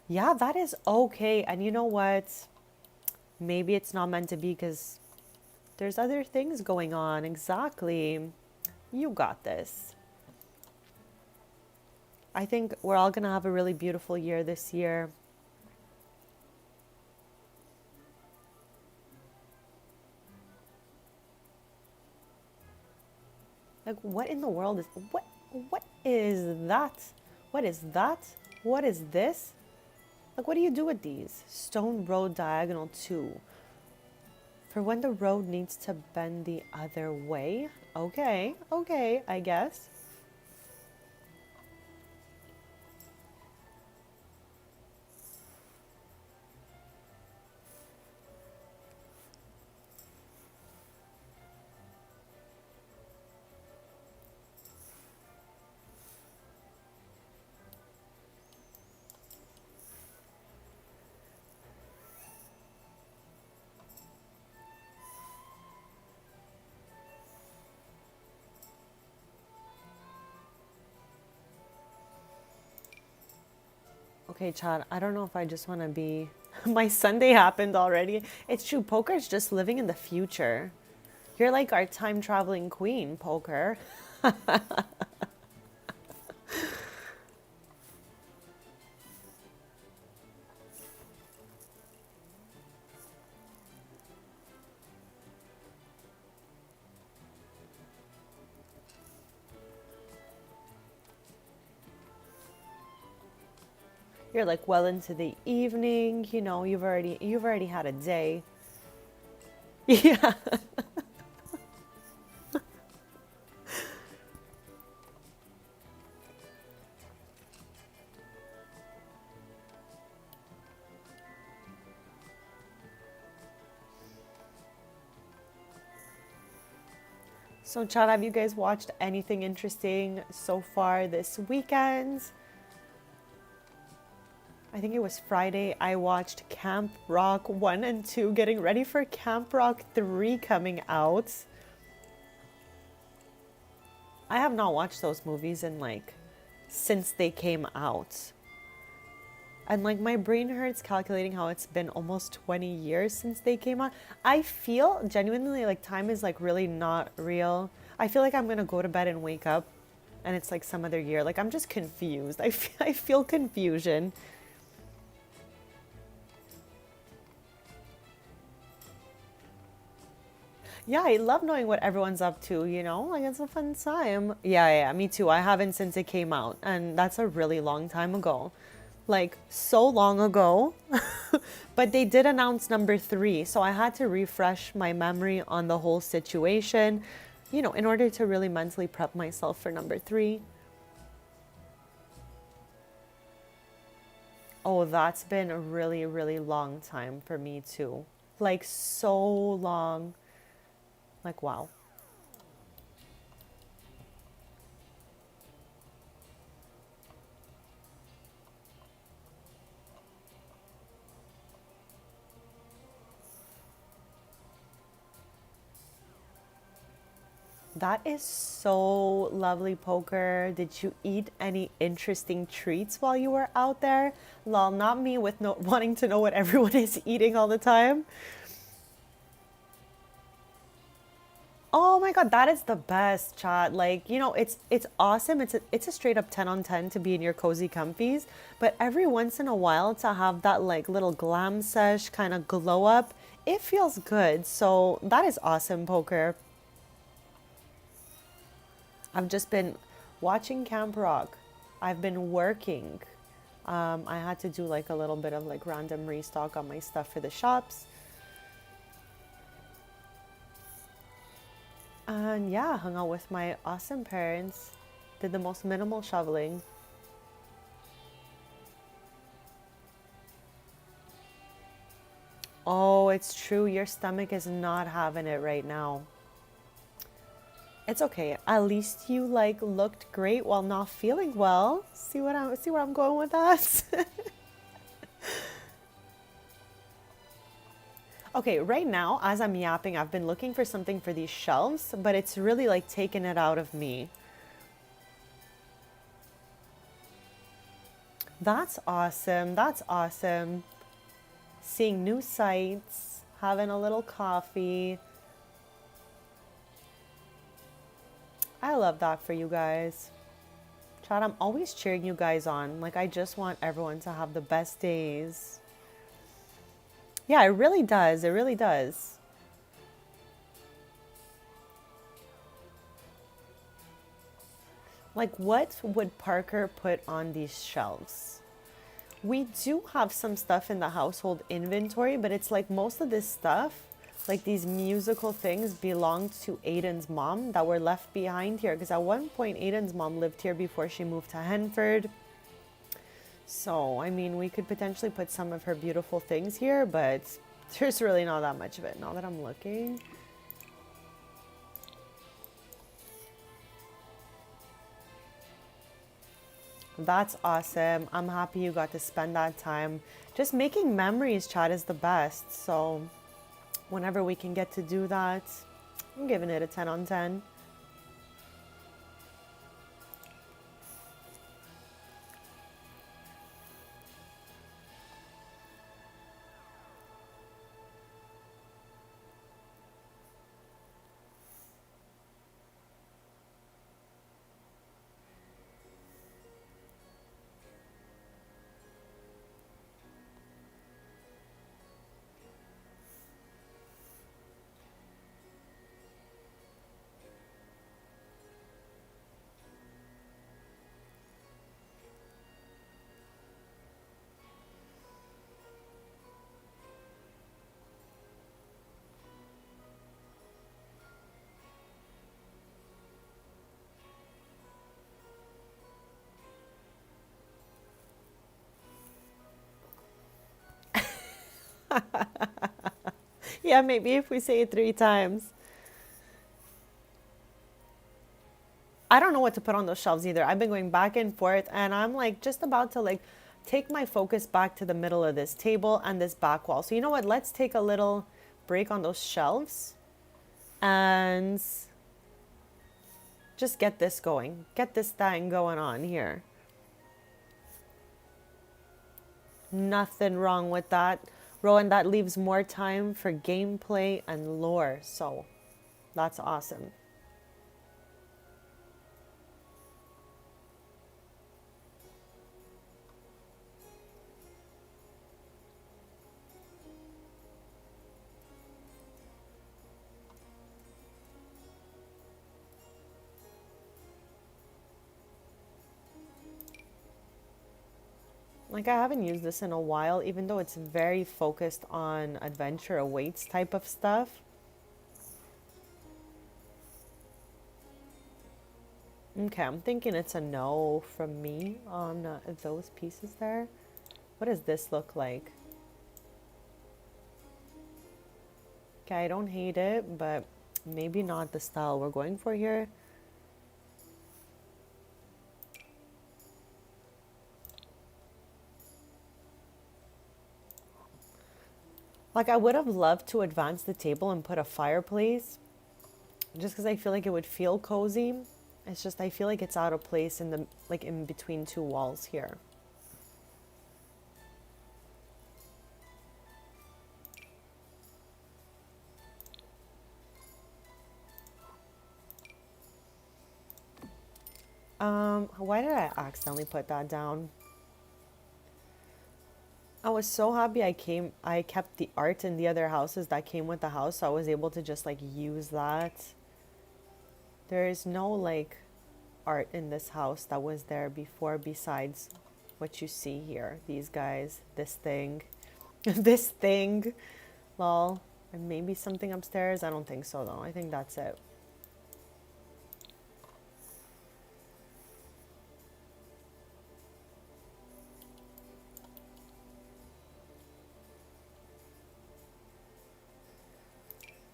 [SPEAKER 1] Yeah, that is okay. And you know what? Maybe it's not meant to be because there's other things going on. Exactly. You got this. I think we're all going to have a really beautiful year this year. Like, what in the world is what is that? What is that? What is this? Like, what do you do with these? Stone Road Diagonal 2. For when the road needs to bend the other way. Okay, okay, I guess. Okay, Chad, I don't know if I just want to be. My Sunday happened already. It's true, poker's just living in the future. You're like our time traveling queen, poker. You're like well into the evening, you know, you've already had a day. Yeah. So, Chad, have you guys watched anything interesting so far this weekend? I think it was Friday. I watched Camp Rock 1 and 2, getting ready for Camp Rock 3 coming out. I have not watched those movies in like since they came out. And like my brain hurts calculating how it's been almost 20 years since they came out. I feel genuinely like time is like really not real. I feel like I'm going to go to bed and wake up and it's like some other year. Like I'm just confused. I feel confusion. Yeah, I love knowing what everyone's up to, you know? Like it's a fun time. Yeah, yeah, me too. I haven't since it came out, and that's a really long time ago. Like so long ago. But they did announce number 3, so I had to refresh my memory on the whole situation, you know, in order to really mentally prep myself for number 3. Oh, that's been a really, really long time for me too. Like so long. Like wow. That is so lovely, Poker. Did you eat any interesting treats while you were out there? Lol, not me with no wanting to know what everyone is eating all the time. Oh my god, that is the best, chat. Like, you know, it's awesome. It's a straight up 10 on 10 to be in your cozy comfies, but every once in a while to have that like little glam sesh kind of glow up, it feels good. So, that is awesome, Poker. I've just been watching Camp Rock. I've been working. I had to do like a little bit of like random restock on my stuff for the shops. And yeah, hung out with my awesome parents. Did the most minimal shoveling. Oh, it's true. Your stomach is not having it right now. It's okay. At least you like looked great while not feeling well. See where I'm going with that? Okay, right now, as I'm yapping, I've been looking for something for these shelves, but it's really like taken it out of me. That's awesome. That's awesome. Seeing new sights, having a little coffee. I love that for you guys. Chad, I'm always cheering you guys on. Like, I just want everyone to have the best days. Yeah, it really does. It really does. Like, what would Parker put on these shelves? We do have some stuff in the household inventory, but it's like most of this stuff, like these musical things, belonged to Aiden's mom that were left behind here. Because at one point, Aiden's mom lived here before she moved to Henford. So, I mean, we could potentially put some of her beautiful things here, but there's really not that much of it now that I'm looking. That's awesome. I'm happy you got to spend that time. Just making memories, Chad, is the best. So, whenever we can get to do that, I'm giving it a 10 on 10. Yeah, maybe if we say it 3 times. I don't know what to put on those shelves either. I've been going back and forth, and I'm like just about to like take my focus back to the middle of this table and this back wall. So you know what? Let's take a little break on those shelves and just get this going. Get this thing going on here. Nothing wrong with that. Rowan, that leaves more time for gameplay and lore. So that's awesome. Like, I haven't used this in a while, even though it's very focused on adventure awaits type of stuff. Okay, I'm thinking it's a no from me on those pieces there. What does this look like? Okay, I don't hate it, but maybe not the style we're going for here. Like, I would have loved to advance the table and put a fireplace, just because I feel like it would feel cozy. It's just I feel like it's out of place in the like in between two walls here. Why did I accidentally put that down? I was so happy I kept the art in the other houses that came with the house, so I was able to just like use that. There is no like art in this house that was there before besides what you see here. These guys, this thing, this thing, lol. And maybe something upstairs. I don't think so though. I think that's it.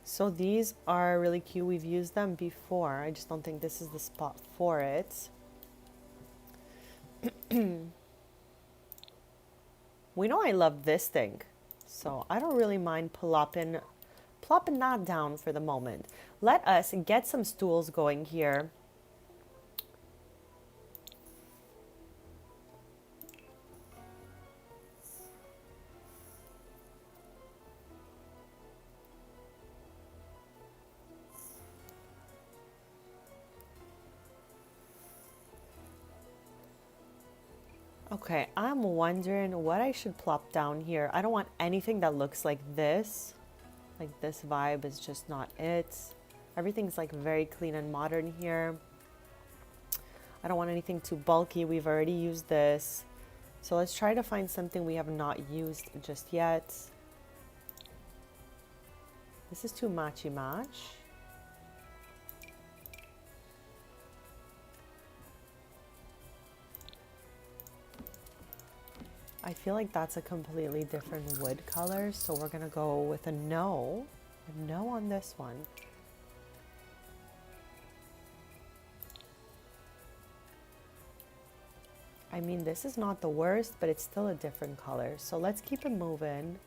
[SPEAKER 1] So these are really cute. We've used them before. I just don't think this is the spot for it. We know I love this thing, so I don't really mind plopping that down for the moment. Let us get some stools going here. Okay, I'm wondering what I should plop down here. I don't want anything that looks like this. Like this vibe is just not it. Everything's like very clean and modern here. I don't want anything too bulky. We've already used this. So let's try to find something we have not used just yet. This is too matchy match. I feel like that's a completely different wood color, so we're gonna go with a no on this one. I mean, this is not the worst, but it's still a different color. So let's keep it moving.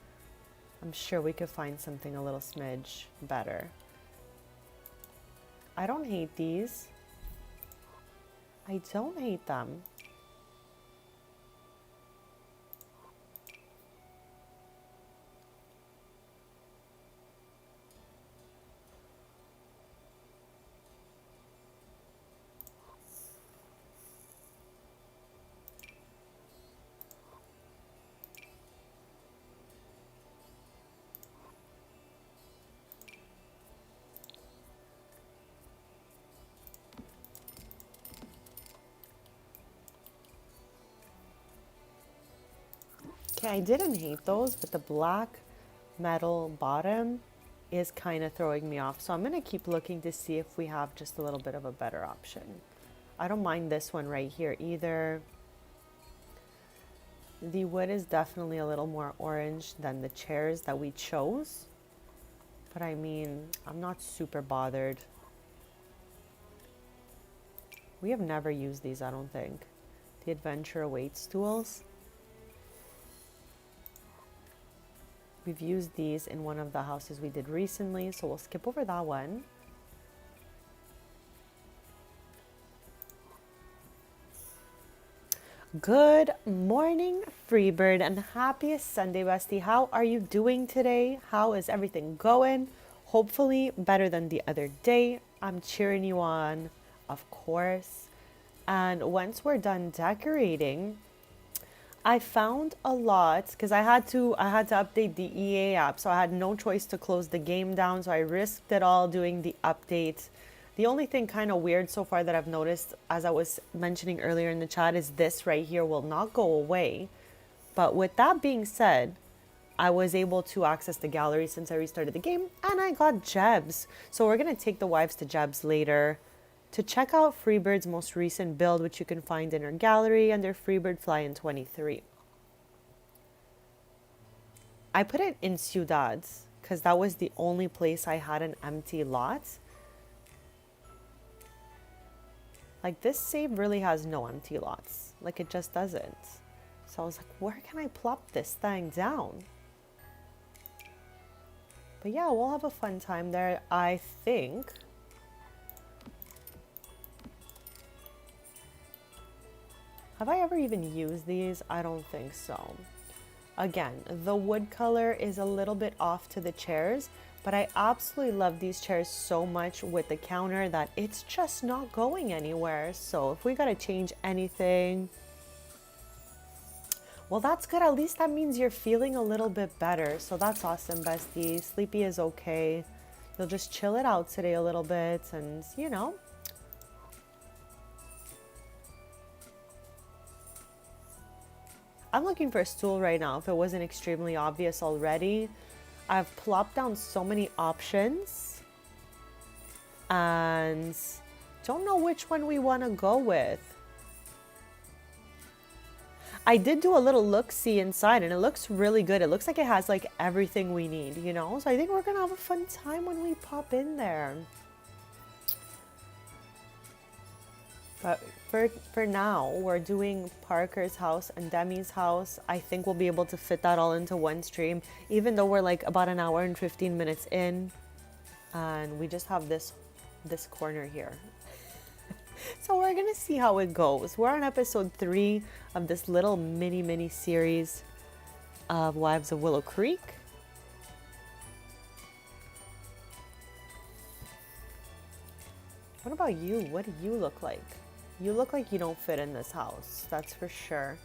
[SPEAKER 1] I'm sure we could find something a little smidge better. I don't hate these. I don't hate them. Okay, I didn't hate those, but the black metal bottom is kind of throwing me off. So I'm going to keep looking to see if we have just a little bit of a better option. I don't mind this one right here either. The wood is definitely a little more orange than the chairs that we chose. But I mean, I'm not super bothered. We have never used these, I don't think. The Adventure Awaits stools. We've used these in one of the houses we did recently, so we'll skip over that one. Good morning, Freebird, and happiest Sunday, bestie. How are you doing today? How is everything going? Hopefully better than the other day. I'm cheering you on, of course. And once we're done decorating, I found a lot because I had to update the EA app, so I had no choice to close the game down, so I risked it all doing the update. The only thing kind of weird so far that I've noticed, as I was mentioning earlier in the chat, is this right here will not go away. But with that being said, I was able to access the gallery since I restarted the game, and I got Jebs. So we're going to take the wives to Jebs later to check out Freebird's most recent build, which you can find in her gallery under Freebird Fly in 23. I put it in Ciudad's because that was the only place I had an empty lot. Like, this save really has no empty lots. Like, it just doesn't. So I was like, where can I plop this thing down? But yeah, we'll have a fun time there, I think. Have I ever even used these? I don't think so. Again, the wood color is a little bit off to the chairs, but I absolutely love these chairs so much with the counter that it's just not going anywhere. So if we gotta change anything, well, that's good. At least that means you're feeling a little bit better. So that's awesome, bestie. Sleepy is okay. You'll just chill it out today a little bit and, you know. I'm looking for a stool right now if it wasn't extremely obvious already. I've plopped down so many options and don't know which one we want to go with. I did do a little look-see inside and it looks really good. It looks like it has like everything we need, you know? So I think we're going to have a fun time when we pop in there. But for now, we're doing Parker's house and Demi's house. I think we'll be able to fit that all into one stream, even though we're like about an hour and 15 minutes in. And we just have this corner here. So we're going to see how it goes. We're on episode 3 of this little mini series of Wives of Willow Creek. What about you? What do you look like? You look like you don't fit in this house, that's for sure.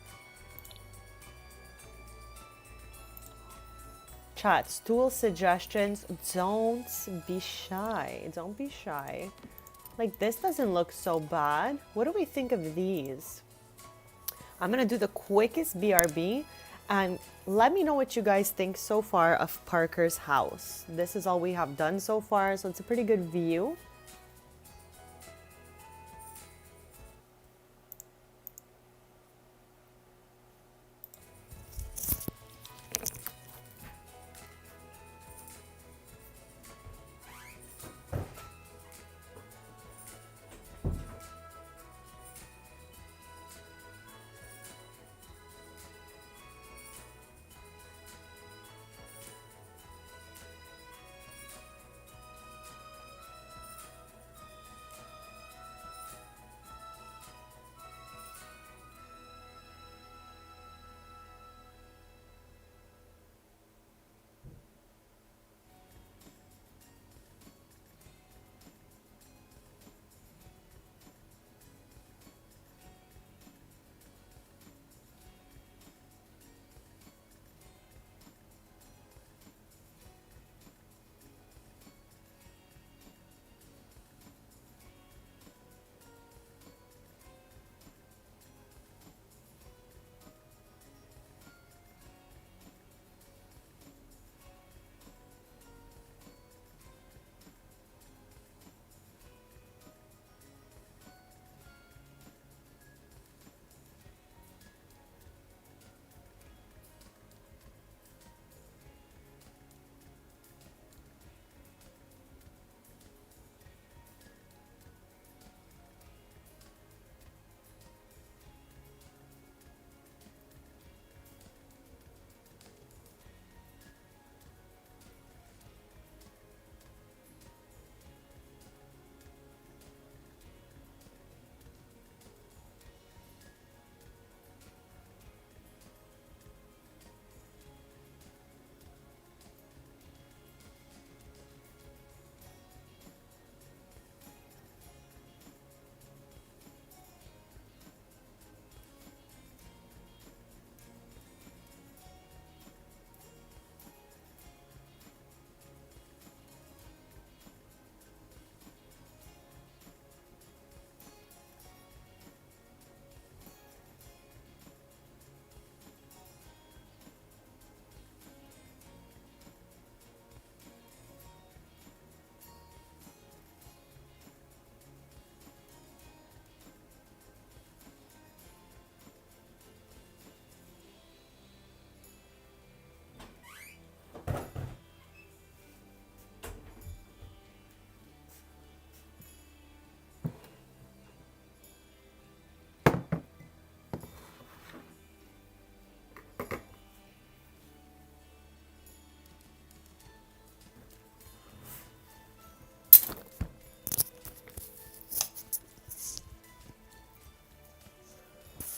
[SPEAKER 1] Chat, stool suggestions. Don't be shy. Don't be shy. Like, this doesn't look so bad. What do we think of these? I'm gonna do the quickest BRB and let me know what you guys think so far of Parker's house. This is all we have done so far, so it's a pretty good view.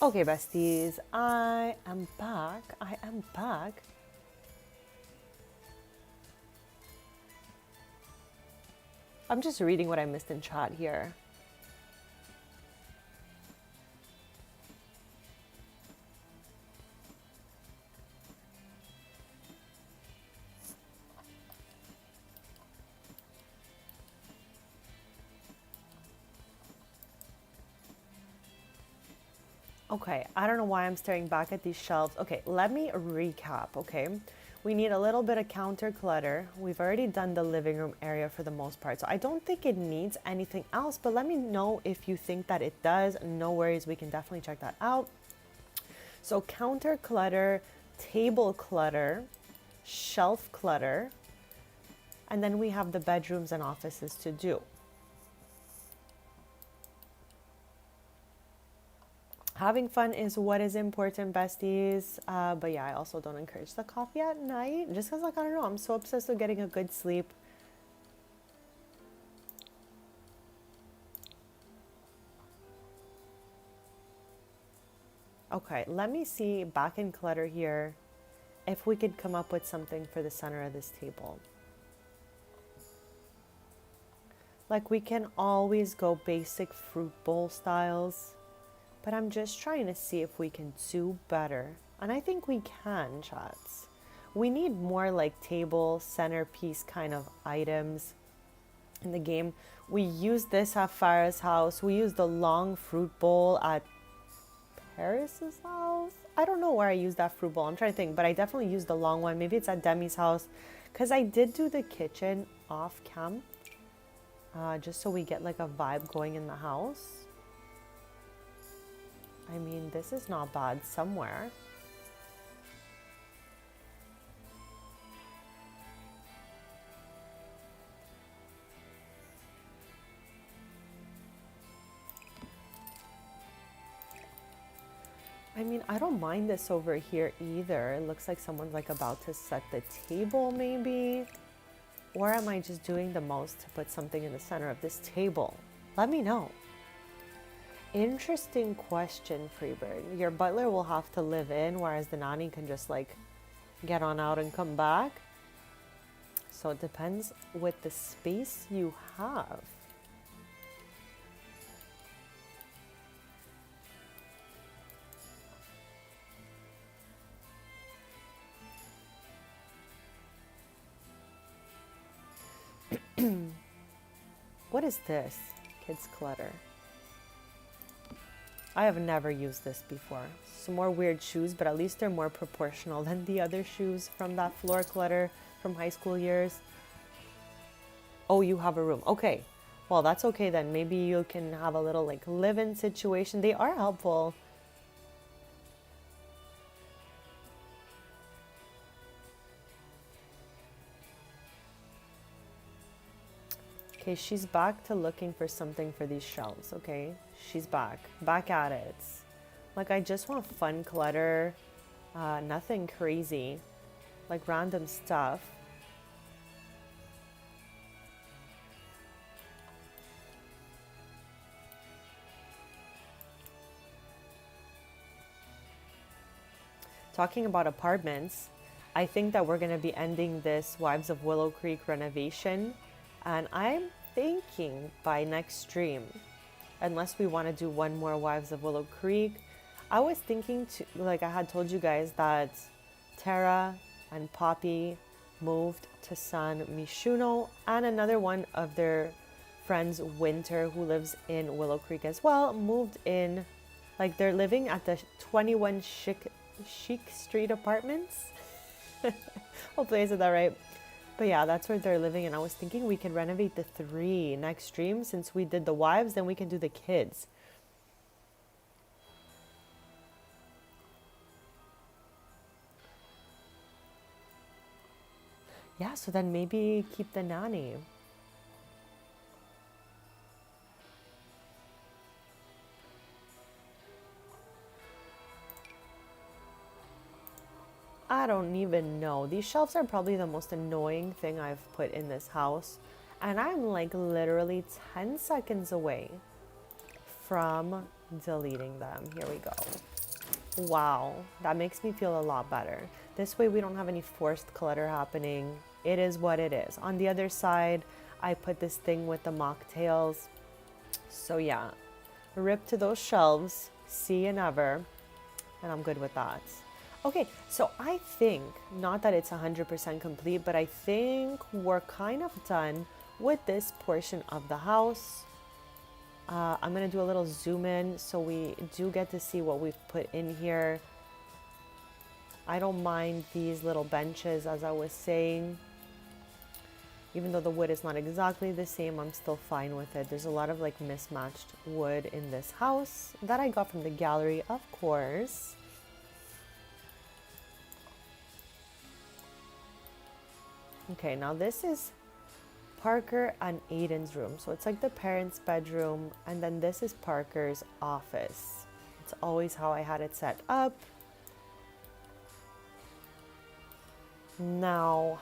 [SPEAKER 1] Okay, besties, I am back. I am back. I'm just reading what I missed in chat here. Okay, I don't know why I'm staring back at these shelves. Okay, let me recap, okay? We need a little bit of counter clutter. We've already done the living room area for the most part, so I don't think it needs anything else, but let me know if you think that it does. No worries, we can definitely check that out. So counter clutter, table clutter, shelf clutter, and then we have the bedrooms and offices to do. Having fun is what is important, besties. But yeah, I also don't encourage the coffee at night just because, like, I don't know, I'm so obsessed with getting a good sleep. Okay, let me see back in clutter here if we could come up with something for the center of this table. Like, we can always go basic fruit bowl styles, but I'm just trying to see if we can do better. And I think we can, chats. We need more like table centerpiece kind of items in the game. We used this at Farah's house. We used the long fruit bowl at Paris's house. I don't know where I used that fruit bowl. I'm trying to think, but I definitely used the long one. Maybe it's at Demi's house, because I did do the kitchen off cam, just so we get like a vibe going in the house. I mean, this is not bad somewhere. I mean, I don't mind this over here either. It looks like someone's like about to set the table maybe. Or am I just doing the most to put something in the center of this table? Let me know. Interesting question, Freebird. Your butler will have to live in, whereas the nanny can just like get on out and come back. So it depends with the space you have. What is this? Kids clutter. I have never used this before. Some more weird shoes, but at least they're more proportional than the other shoes from that floor clutter from high school years. Oh, you have a room. Okay. Well, that's okay then. Maybe you can have a little like live-in situation. They are helpful. Okay, she's back to looking for something for these shelves, okay? She's back at it. Like, I just want fun clutter, nothing crazy, like random stuff. Talking about apartments, I think that we're gonna be ending this Wives of Willow Creek renovation, and I'm thinking by next stream, unless we want to do one more Wives of Willow Creek. I was thinking to, like I had told you guys, that Tara and Poppy moved to San Mishuno, and another one of their friends, Winter, who lives in Willow Creek as well, moved in. Like, they're living at the 21 Chic Street apartments. Hopefully I said that right. But yeah, that's where they're living, and I was thinking we can renovate the 3 next stream. Since we did the wives, then we can do the kids. Yeah, so then maybe keep the nanny. I don't even know. These shelves are probably the most annoying thing I've put in this house. And I'm like literally 10 seconds away from deleting them. Here we go. Wow, that makes me feel a lot better. This way we don't have any forced clutter happening. It is what it is. On the other side, I put this thing with the mocktails. So yeah, rip to those shelves. See you never. And I'm good with that. Okay, so I think, not that it's 100% complete, but I think we're kind of done with this portion of the house. I'm going to do a little zoom in so we do get to see what we've put in here. I don't mind these little benches, as I was saying. Even though the wood is not exactly the same, I'm still fine with it. There's a lot of like mismatched wood in this house that I got from the gallery, of course. Okay, now this is Parker and Aiden's room. So it's like the parents' bedroom, and then this is Parker's office. It's always how I had it set up. Now,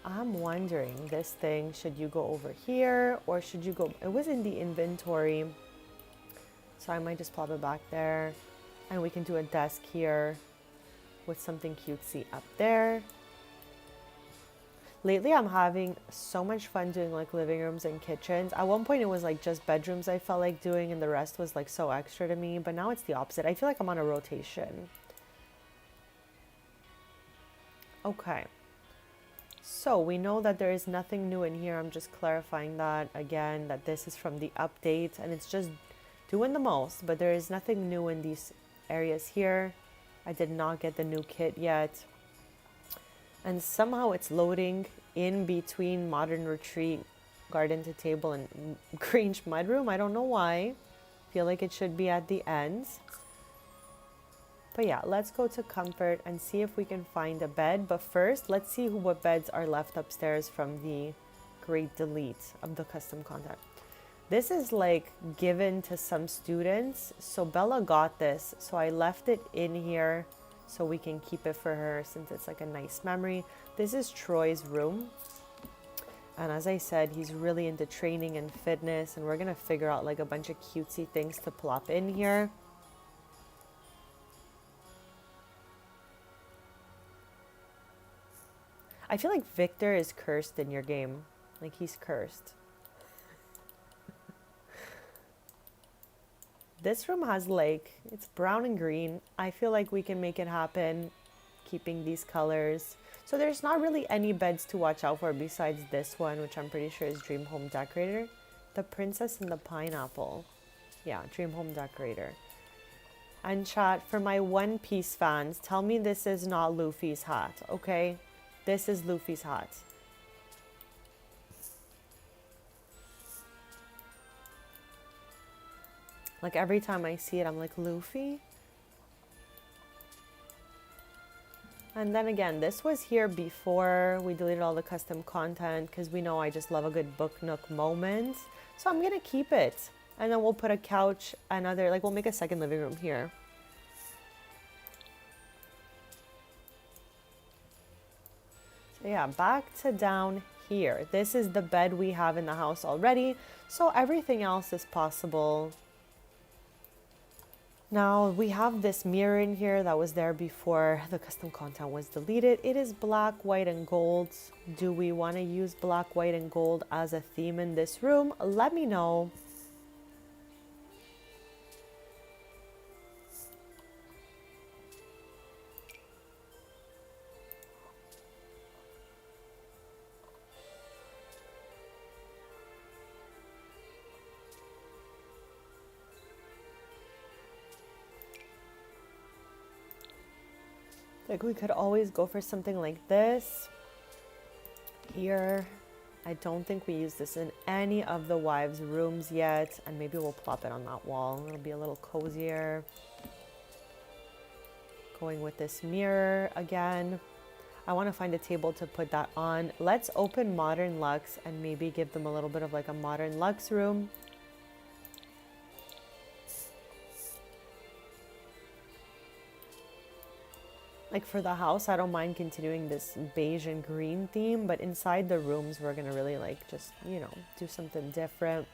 [SPEAKER 1] I'm wondering, this thing, should you go over here or should you go, it was in the inventory. So I might just plop it back there, and we can do a desk here with something cutesy up there. Lately, I'm having so much fun doing like living rooms and kitchens. At one point, it was like just bedrooms I felt like doing, and the rest was like so extra to me. But now it's the opposite. I feel like I'm on a rotation. Okay. So we know that there is nothing new in here. I'm just clarifying that again, that this is from the update and it's just doing the most, but there is nothing new in these areas here. I did not get the new kit yet. And somehow it's loading in between Modern Retreat, Garden to Table, and Grange Mudroom. I don't know why. Feel like it should be at the end. But yeah, let's go to Comfort and see if we can find a bed. But first, let's see what beds are left upstairs from the Great Delete of the custom content. This is like given to some students. So Bella got this. So I left it in here so we can keep it for her since it's like a nice memory. This is Troy's room. And as I said, he's really into training and fitness. And we're going to figure out like a bunch of cutesy things to plop in here. I feel like Victor is cursed in your game. Like he's cursed. This room has like, it's brown and green. I feel like we can make it happen keeping these colors. So there's not really any beds to watch out for besides this one, which I'm pretty sure is Dream Home Decorator. The Princess and the Pineapple. Yeah, Dream Home Decorator. And chat, for my One Piece fans, tell me this is not Luffy's hat, okay? This is Luffy's hat. Like every time I see it, I'm like, Luffy? And then again, this was here before we deleted all the custom content because we know I just love a good book nook moment. So I'm gonna keep it. And then we'll put a couch, we'll make a second living room here. So yeah, back to down here. This is the bed we have in the house already. So everything else is possible. Now we have this mirror in here that was there before the custom content was deleted. It is black, white, and gold. Do we want to use black, white, and gold as a theme in this room? Let me know. Like we could always go for something like this. Here, I don't think we use this in any of the wives' rooms yet. And maybe we'll plop it on that wall. It'll be a little cozier. Going with this mirror again. I want to find a table to put that on. Let's open Modern Luxe and maybe give them a little bit of like a Modern Luxe room. Like for the house, I don't mind continuing this beige and green theme, but inside the rooms, we're gonna really like just, you know, do something different.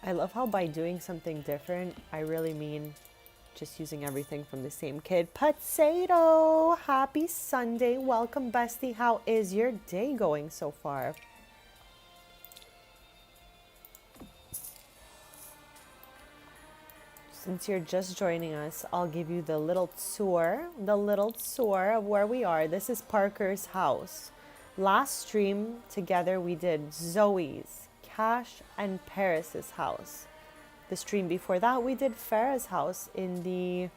[SPEAKER 1] I love how by doing something different, I really mean just using everything from the same kid. Potato, happy Sunday. Welcome, bestie. How is your day going so far? Since you're just joining us, I'll give you the little tour of where we are. This is Parker's house. Last stream together, we did Zoe's, Cash, and Paris's house. The stream before that, we did Farah's house in the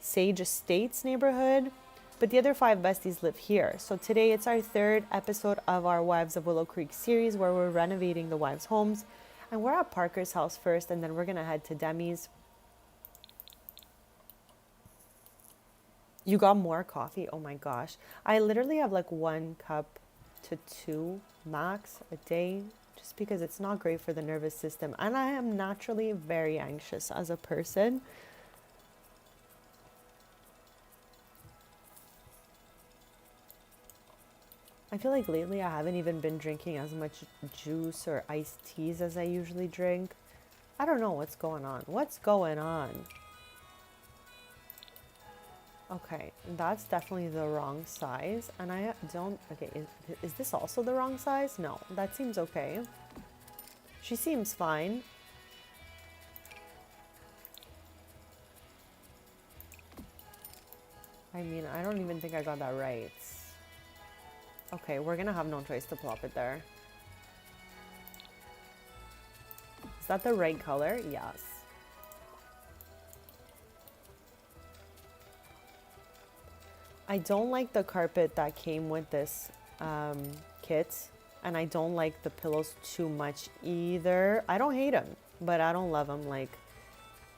[SPEAKER 1] Sage Estates neighborhood, but the other 5 besties live here. So today it's our 3rd episode of our Wives of Willow Creek series where we're renovating the wives' homes. And we're at Parker's house first, and then we're gonna head to Demi's. You got more coffee? Oh my gosh. I literally have like 1 cup to 2 max a day, just because it's not great for the nervous system. And I am naturally very anxious as a person. I feel like lately I haven't even been drinking as much juice or iced teas as I usually drink. I don't know what's going on. What's going on? Okay, that's definitely the wrong size. And I don't, okay, is this also the wrong size? No, that seems okay. She seems fine. I mean, I don't even think I got that right. Okay, we're gonna have no choice to plop it there. Is that the right color? Yes. I don't like the carpet that came with this kit, and I don't like the pillows too much either. I don't hate them, but I don't love them. Like,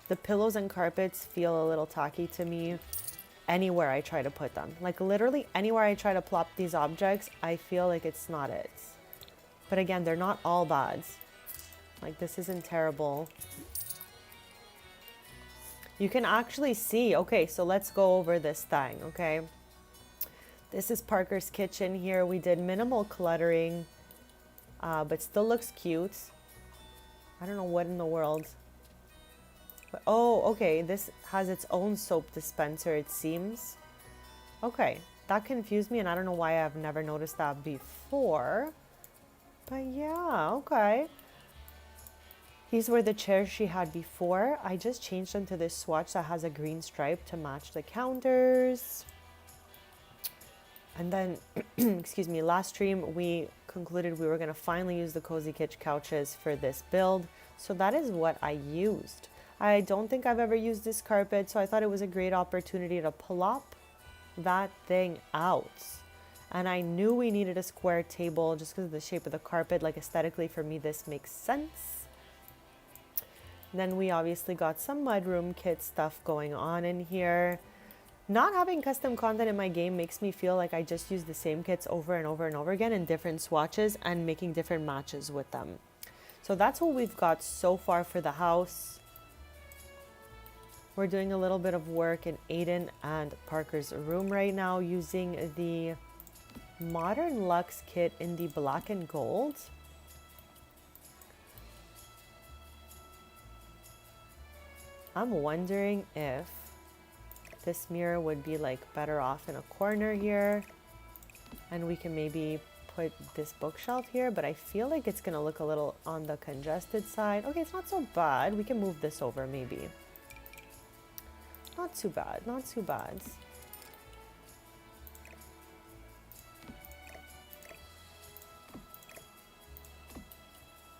[SPEAKER 1] the pillows and carpets feel a little tacky to me anywhere I try to put them. Like, literally anywhere I try to plop these objects, I feel like it's not it. But again, they're not all bad. Like, this isn't terrible. You can actually see, okay, so let's go over this thing, okay? This is Parker's kitchen here. We did minimal cluttering, but still looks cute. I don't know what in the world. But, oh, okay, this has its own soap dispenser, it seems. Okay, that confused me, and I don't know why I've never noticed that before. But yeah, okay. These were the chairs she had before. I just changed them to this swatch that has a green stripe to match the counters. And then, excuse me, last stream we concluded we were going to finally use the Cozy Kitsch couches for this build. So that is what I used. I don't think I've ever used this carpet, so I thought it was a great opportunity to plop that thing out. And I knew we needed a square table just because of the shape of the carpet. Like, aesthetically, for me, this makes sense. Then we obviously got some mudroom kit stuff going on in here. Not having custom content in my game makes me feel like I just use the same kits over and over and over again in different swatches and making different matches with them. So that's what we've got so far for the house. We're doing a little bit of work in Aiden and Parker's room right now using the Modern Luxe kit in the black and gold. I'm wondering if this mirror would be like better off in a corner here, and we can maybe put this bookshelf here, but I feel like it's gonna look a little on the congested side. Okay, it's not so bad. We can move this over maybe. Not too bad, not too bad.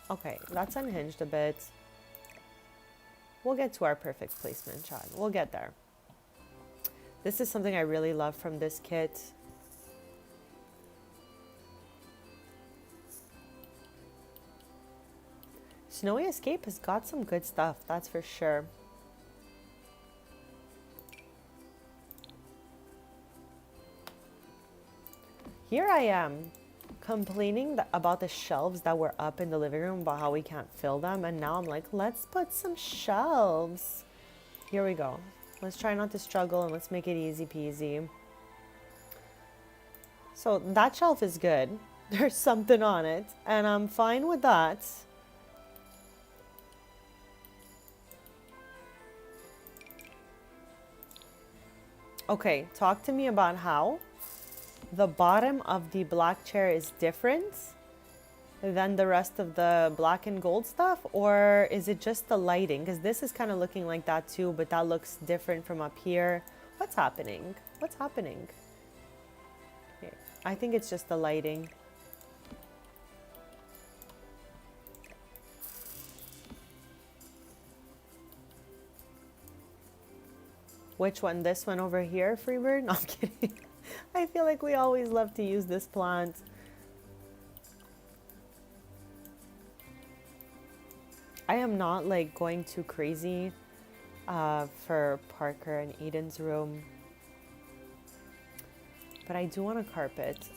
[SPEAKER 1] Okay, that's unhinged a bit. We'll get to our perfect placement, Chad. We'll get there. This is something I really love from this kit. Snowy Escape has got some good stuff, that's for sure. Here I am complaining about the shelves that were up in the living room, about how we can't fill them, and now I'm like, let's put some shelves. Here we go. Let's try not to struggle and let's make it easy peasy. So that shelf is good. There's something on it, and I'm fine with that. Okay, talk to me about how the bottom of the black chair is different than the rest of the black and gold stuff, or is it just the lighting? Because this is kind of looking like that too, but that looks different from up here. What's happening? What's happening? Okay. I think it's just the lighting. Which one? This one over here, Freebird? No, I'm kidding. I feel like we always love to use this plant. I am not like going too crazy for Parker and Aiden's room, but I do want a carpet.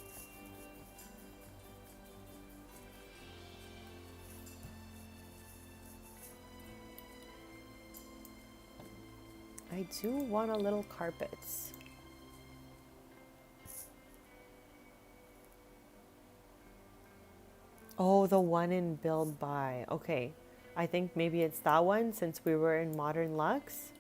[SPEAKER 1] I do want a little carpets. Oh, the one in Build By. Okay. I think maybe it's that one since we were in Modern Luxe.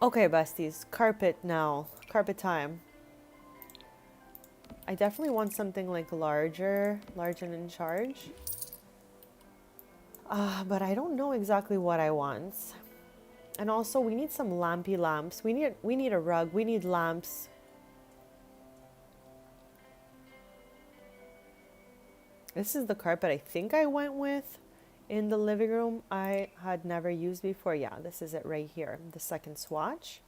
[SPEAKER 1] Okay, besties, carpet now. Carpet time. I definitely want something like large and in charge. But I don't know exactly what I want. And also we need some lampy lamps. We need a rug. We need lamps. This is the carpet I think I went with in the living room. I had never used before. Yeah, this is it right here. The second swatch.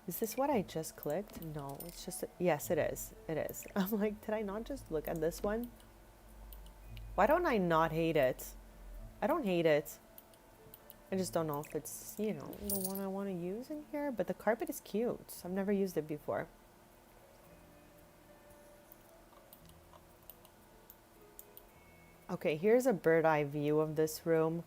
[SPEAKER 1] Is this what I just clicked? No, it's just, yes, it is. It is. I'm like, did I not just look at this one? Why don't I not hate it? I don't hate it. I just don't know if it's, you know, the one I want to use in here. But the carpet is cute. I've never used it before. Okay, here's a bird eye view of this room.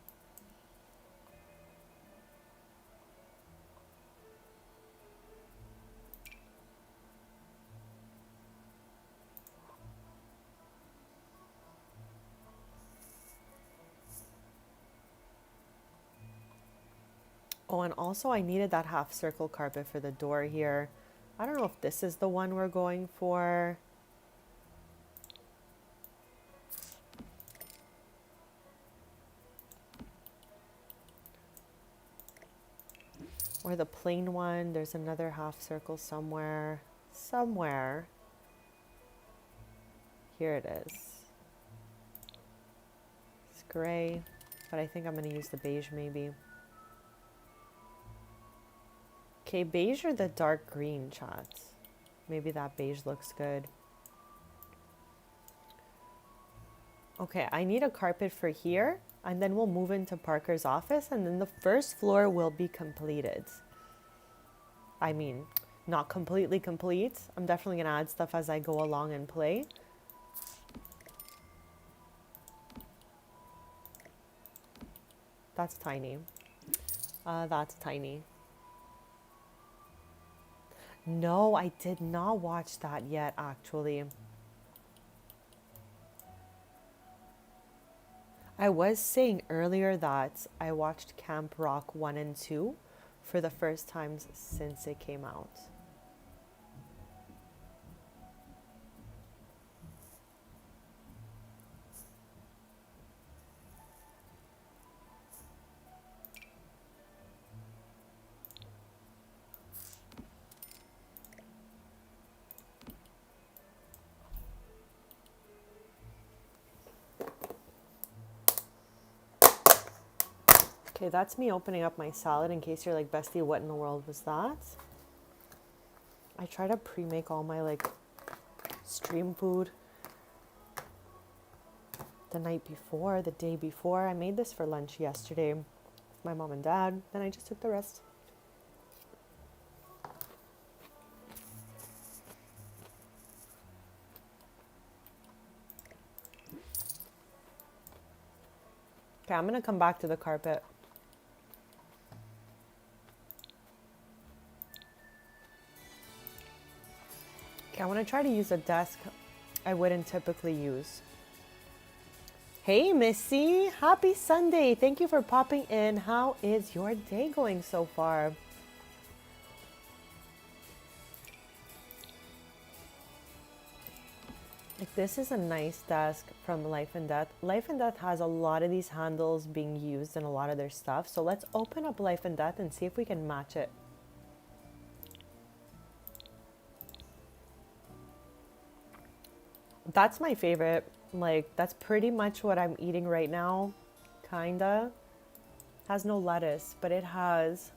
[SPEAKER 1] Oh, and also I needed that half circle carpet for the door here. I don't know if this is the one we're going for. Or the plain one. There's another half circle somewhere. Somewhere. Here it is. It's gray, but I think I'm going to use the beige maybe. Okay, beige or the dark green, chat? Maybe that beige looks good. Okay, I need a carpet for here, and then we'll move into Parker's office, and then the first floor will be completed. I mean, not completely complete. I'm definitely going to add stuff as I go along and play. That's tiny. That's tiny. No, I did not watch that yet, actually. I was saying earlier that I watched Camp Rock 1 and 2 for the first times since it came out. Okay, that's me opening up my salad in case you're like, Bestie, what in the world was that? I try to pre-make all my like stream food the night before, the day before. I made this for lunch yesterday with my mom and dad, then I just took the rest. Okay, I'm gonna come back to the carpet. Okay, I want to try to use a desk I wouldn't typically use. Hey, Missy. Happy Sunday. Thank you for popping in. How is your day going so far? Like, this is a nice desk from Life and Death. Life and Death has a lot of these handles being used in a lot of their stuff. So let's open up Life and Death and see if we can match it. That's my favorite. Like, that's pretty much what I'm eating right now. Kinda. Has no lettuce, but it has...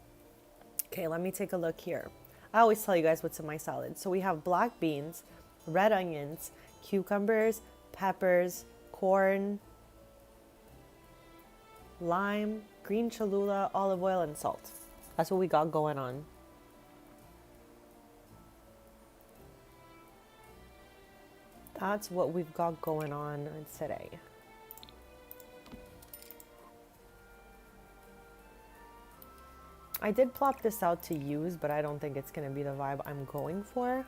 [SPEAKER 1] Okay, let me take a look here. I always tell you guys what's in my salad. So we have black beans, red onions, cucumbers, peppers, corn, lime, green cholula, olive oil, and salt. That's what we got going on. That's what we've got going on today. I did plop this out to use, but I don't think it's going to be the vibe I'm going for.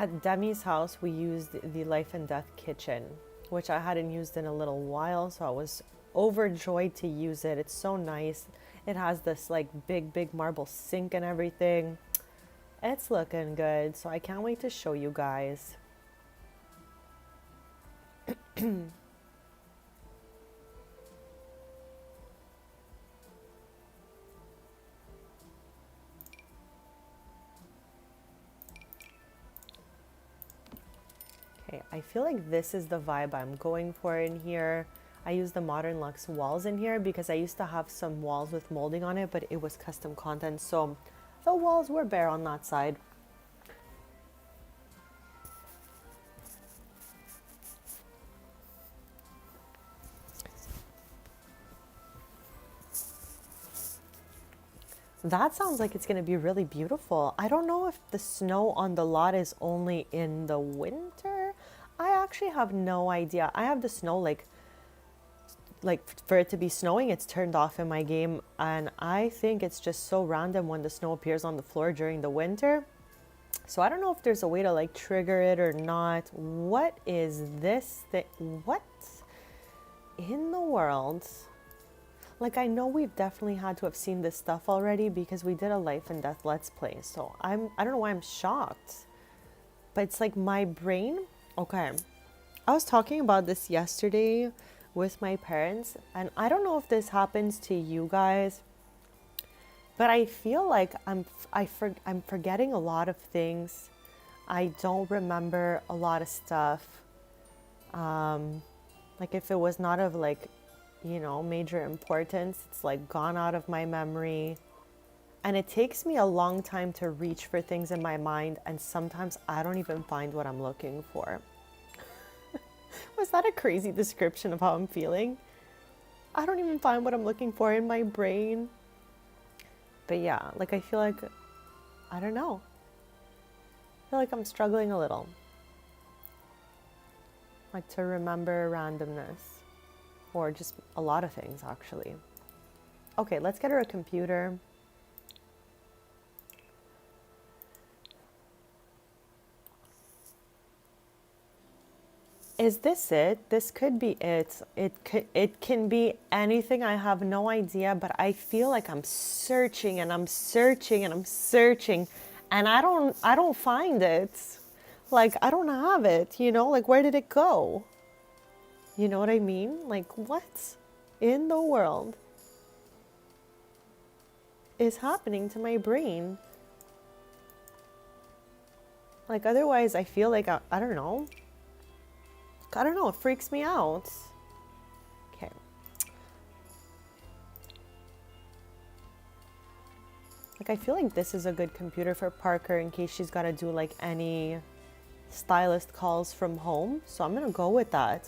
[SPEAKER 1] At Demi's house, we used the Life and Death kitchen, which I hadn't used in a little while, so I was overjoyed to use it. It's so nice. It has this like big marble sink and everything. It's looking good, so I can't wait to show you guys. Okay, I feel like this is the vibe I'm going for in here. I use the Modern Luxe walls in here because I used to have some walls with molding on it, but it was custom content, so the walls were bare on that side. That sounds like it's going to be really beautiful. I don't know if the snow on the lot is only in the winter. I actually have no idea. I have the snow like for it to be snowing, it's turned off in my game, and I think it's just so random when the snow appears on the floor during the winter. So I don't know if there's a way to like trigger it or not. What is this thing? What in the world? Like, I know we've definitely had to have seen this stuff already because we did a Life and Death Let's Play. So I don't know why I'm shocked. But it's like my brain. Okay. I was talking about this yesterday with my parents, and I don't know if this happens to you guys, but I feel like I'm forgetting a lot of things. I don't remember a lot of stuff. Like if it was not of like, you know, major importance, it's like gone out of my memory. And it takes me a long time to reach for things in my mind, and sometimes I don't even find what I'm looking for. Was that a crazy description of how I'm feeling? I don't even find what I'm looking for in my brain. But yeah, like I feel like, I don't know. I feel like I'm struggling a little. Like to remember randomness. Or just a lot of things, actually. Okay, let's get her a computer. Is this it? This could be it. It can be anything. I have no idea, but I feel like I'm searching and I'm searching and I'm searching, and I don't find it. Like I don't have it, you know? Like where did it go? You know what I mean? Like, what in the world is happening to my brain? Like, otherwise, I feel like, I don't know. I don't know, it freaks me out. Okay. Like, I feel like this is a good computer for Parker in case she's got to do, like, any stylist calls from home. So I'm going to go with that.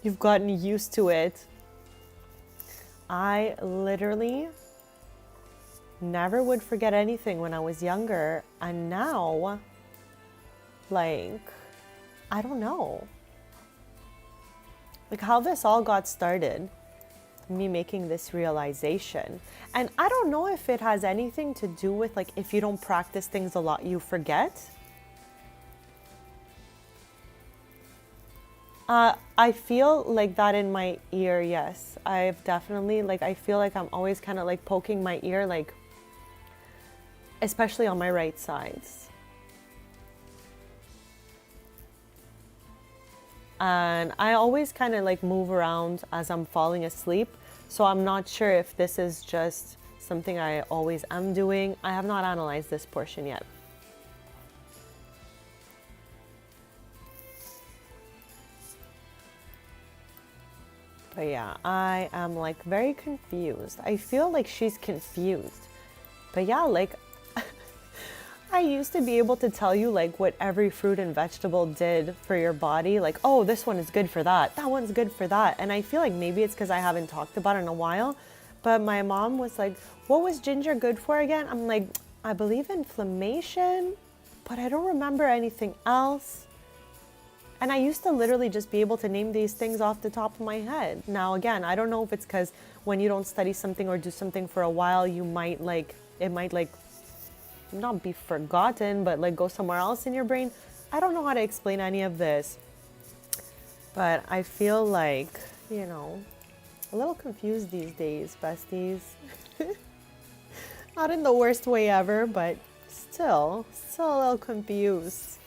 [SPEAKER 1] You've gotten used to it. I literally never would forget anything when I was younger. And now, like, I don't know. Like how this all got started. Me making this realization. And I don't know if it has anything to do with like if you don't practice things a lot, you forget. I feel like that in my ear, yes. I've definitely, like, I feel like I'm always kind of like poking my ear, like, especially on my right sides. And I always kind of like move around as I'm falling asleep. So I'm not sure if this is just something I always am doing. I have not analyzed this portion yet. But yeah, I am like very confused. I feel like she's confused. But yeah, like I used to be able to tell you like what every fruit and vegetable did for your body. Like, oh, this one is good for that. That one's good for that. And I feel like maybe it's because I haven't talked about it in a while. But my mom was like, what was ginger good for again? I'm like, I believe inflammation, but I don't remember anything else. And I used to literally just be able to name these things off the top of my head. Now, again, I don't know if it's because when you don't study something or do something for a while, you might like, it might like not be forgotten, but like go somewhere else in your brain. I don't know how to explain any of this, but I feel like, you know, a little confused these days, besties. Not in the worst way ever, but still a little confused.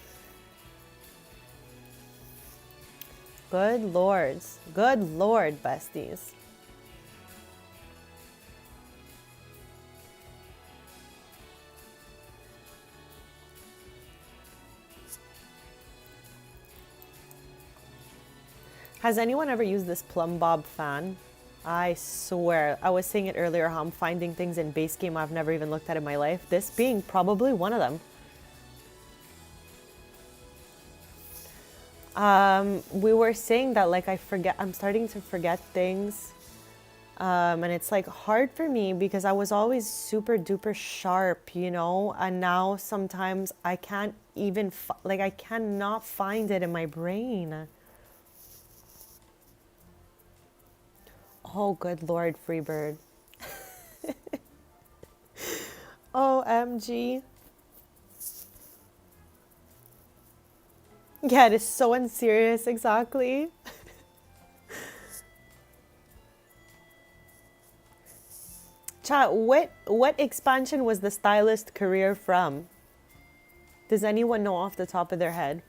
[SPEAKER 1] Good lords. Good lord, besties. Has anyone ever used this plumb bob fan? I swear, I was saying it earlier how I'm finding things in base game I've never even looked at in my life. This being probably one of them. We were saying that like I'm starting to forget things. And it's like hard for me because I was always super duper sharp, you know, and now sometimes I can't even, like I cannot find it in my brain. Oh, good Lord, Freebird. OMG. Yeah, it is so unserious, exactly. Chat, what expansion was the stylist career from? Does anyone know off the top of their head?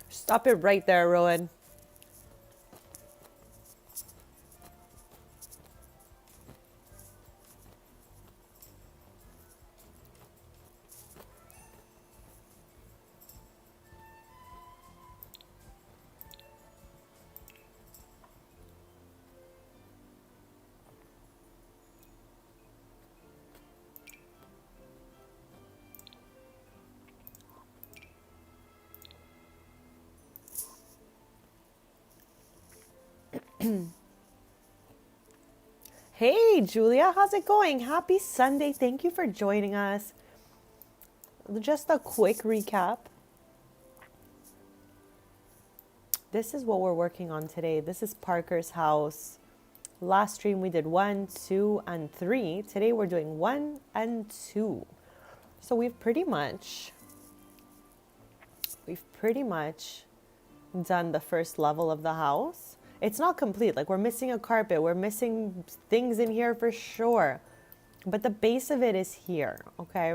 [SPEAKER 1] Stop it right there, Rowan. Hey, Julia, how's it going? Happy Sunday. Thank you for joining us. Just a quick recap. This is what we're working on today. This is Parker's house. Last stream we did 1, 2, and 3. Today we're doing 1 and 2. So we've pretty much done the first level of the house. It's not complete. Like we're missing a carpet. We're missing things in here for sure. But the base of it is here, okay?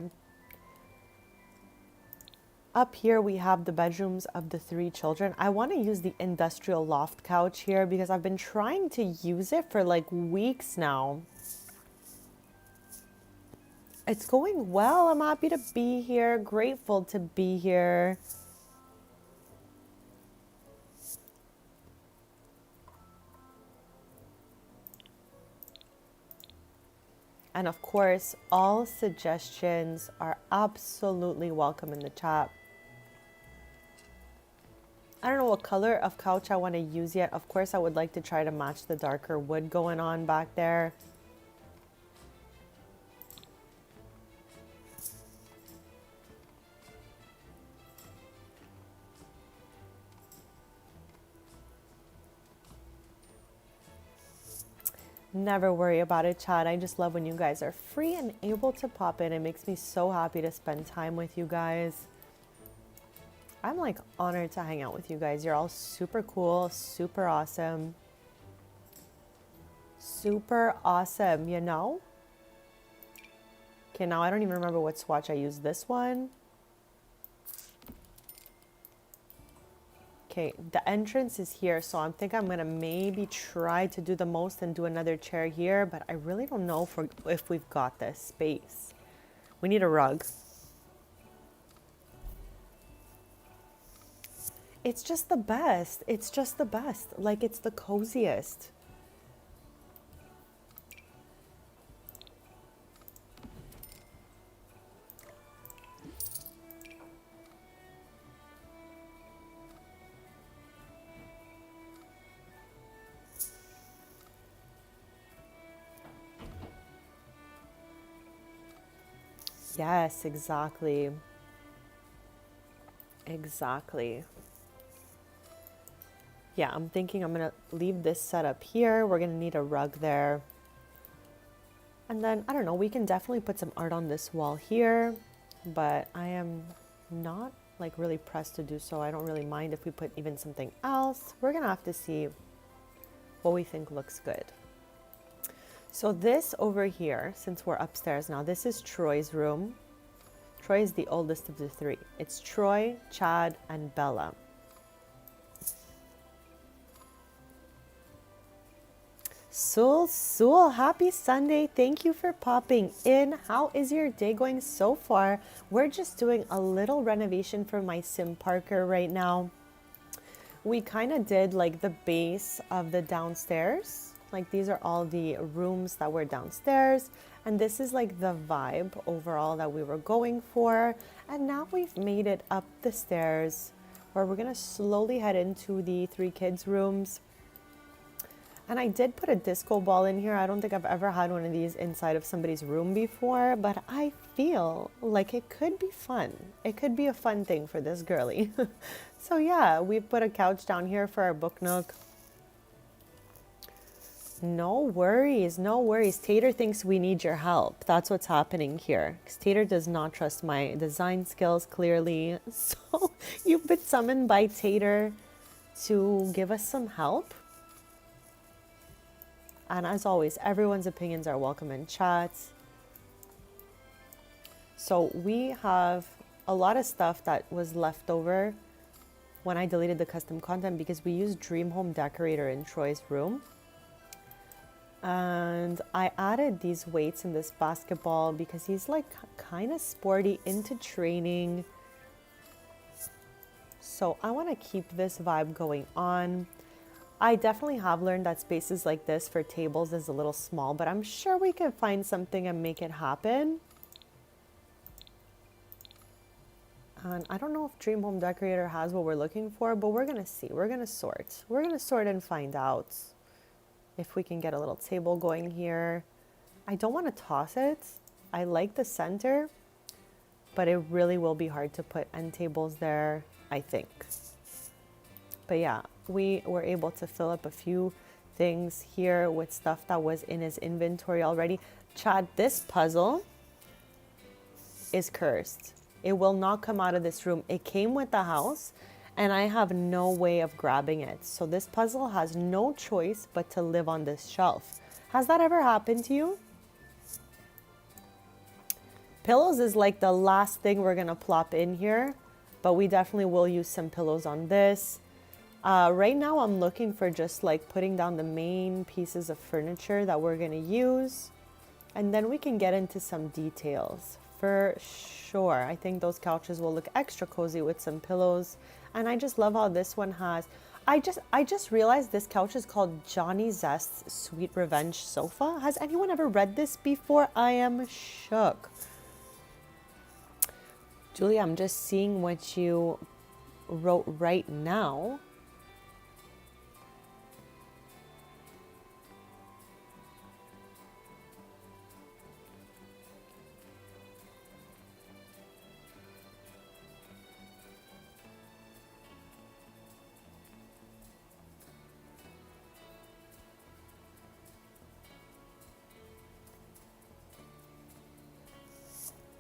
[SPEAKER 1] Up here we have the bedrooms of the 3 children. I want to use the industrial loft couch here because I've been trying to use it for like weeks now. It's going well. I'm happy to be here. Grateful to be here. And of course, all suggestions are absolutely welcome in the chat. I don't know what color of couch I want to use yet. Of course, I would like to try to match the darker wood going on back there. Never worry about it, chat. I just love when you guys are free and able to pop in. It makes me so happy to spend time with you guys. I'm like honored to hang out with you guys. You're all super cool, super awesome. Super awesome, you know? Okay, now I don't even remember what swatch I used. This one. Okay, the entrance is here, so I think I'm gonna maybe try to do the most and do another chair here, but I really don't know if we've got this space. We need a rug. It's just the best. It's just the best. Like, it's the coziest. Yes, exactly. Exactly. Yeah, I'm thinking I'm gonna leave this set up here. We're gonna need a rug there. And then, I don't know, we can definitely put some art on this wall here, but I am not like really pressed to do so. I don't really mind if we put even something else. We're gonna have to see what we think looks good. So this over here, since we're upstairs now, this is Troy's room. Troy is the oldest of the three. It's Troy, Chad, and Bella. Sul, happy Sunday. Thank you for popping in. How is your day going so far? We're just doing a little renovation for my sim Parker right now. We kind of did like the base of the downstairs. Like these are all the rooms that were downstairs. And this is like the vibe overall that we were going for. And now we've made it up the stairs where we're gonna slowly head into the three kids' rooms. And I did put a disco ball in here. I don't think I've ever had one of these inside of somebody's room before, but I feel like it could be fun. It could be a fun thing for this girly. So yeah, we put a couch down here for our book nook. No worries, no worries. Tater thinks we need your help. That's what's happening here. 'Cause Tater does not trust my design skills, clearly. So you've been summoned by Tater to give us some help. And as always, everyone's opinions are welcome in chats. So we have a lot of stuff that was left over when I deleted the custom content because we used Dream Home Decorator in Troy's room. And I added these weights in this basketball because he's like kind of sporty, into training. So I want to keep this vibe going on. I definitely have learned that spaces like this for tables is a little small, but I'm sure we can find something and make it happen. And I don't know if Dream Home Decorator has what we're looking for, but we're gonna see. We're gonna sort. We're gonna sort and find out if we can get a little table going here. I don't want to toss it. I like the center, but it really will be hard to put end tables there, I think. But yeah, we were able to fill up a few things here with stuff that was in his inventory already. Chad, this puzzle is cursed. It will not come out of this room. It came with the house and I have no way of grabbing it. So this puzzle has no choice but to live on this shelf. Has that ever happened to you? Pillows is like the last thing we're gonna plop in here, but we definitely will use some pillows on this. Right now I'm looking for just like putting down the main pieces of furniture that we're gonna use, and then we can get into some details for sure. I think those couches will look extra cozy with some pillows, and I just love how this one has, I just realized this couch is called Johnny Zest's Sweet Revenge Sofa. Has anyone ever read this before? I am shook. Julia, I'm just seeing what you wrote right now.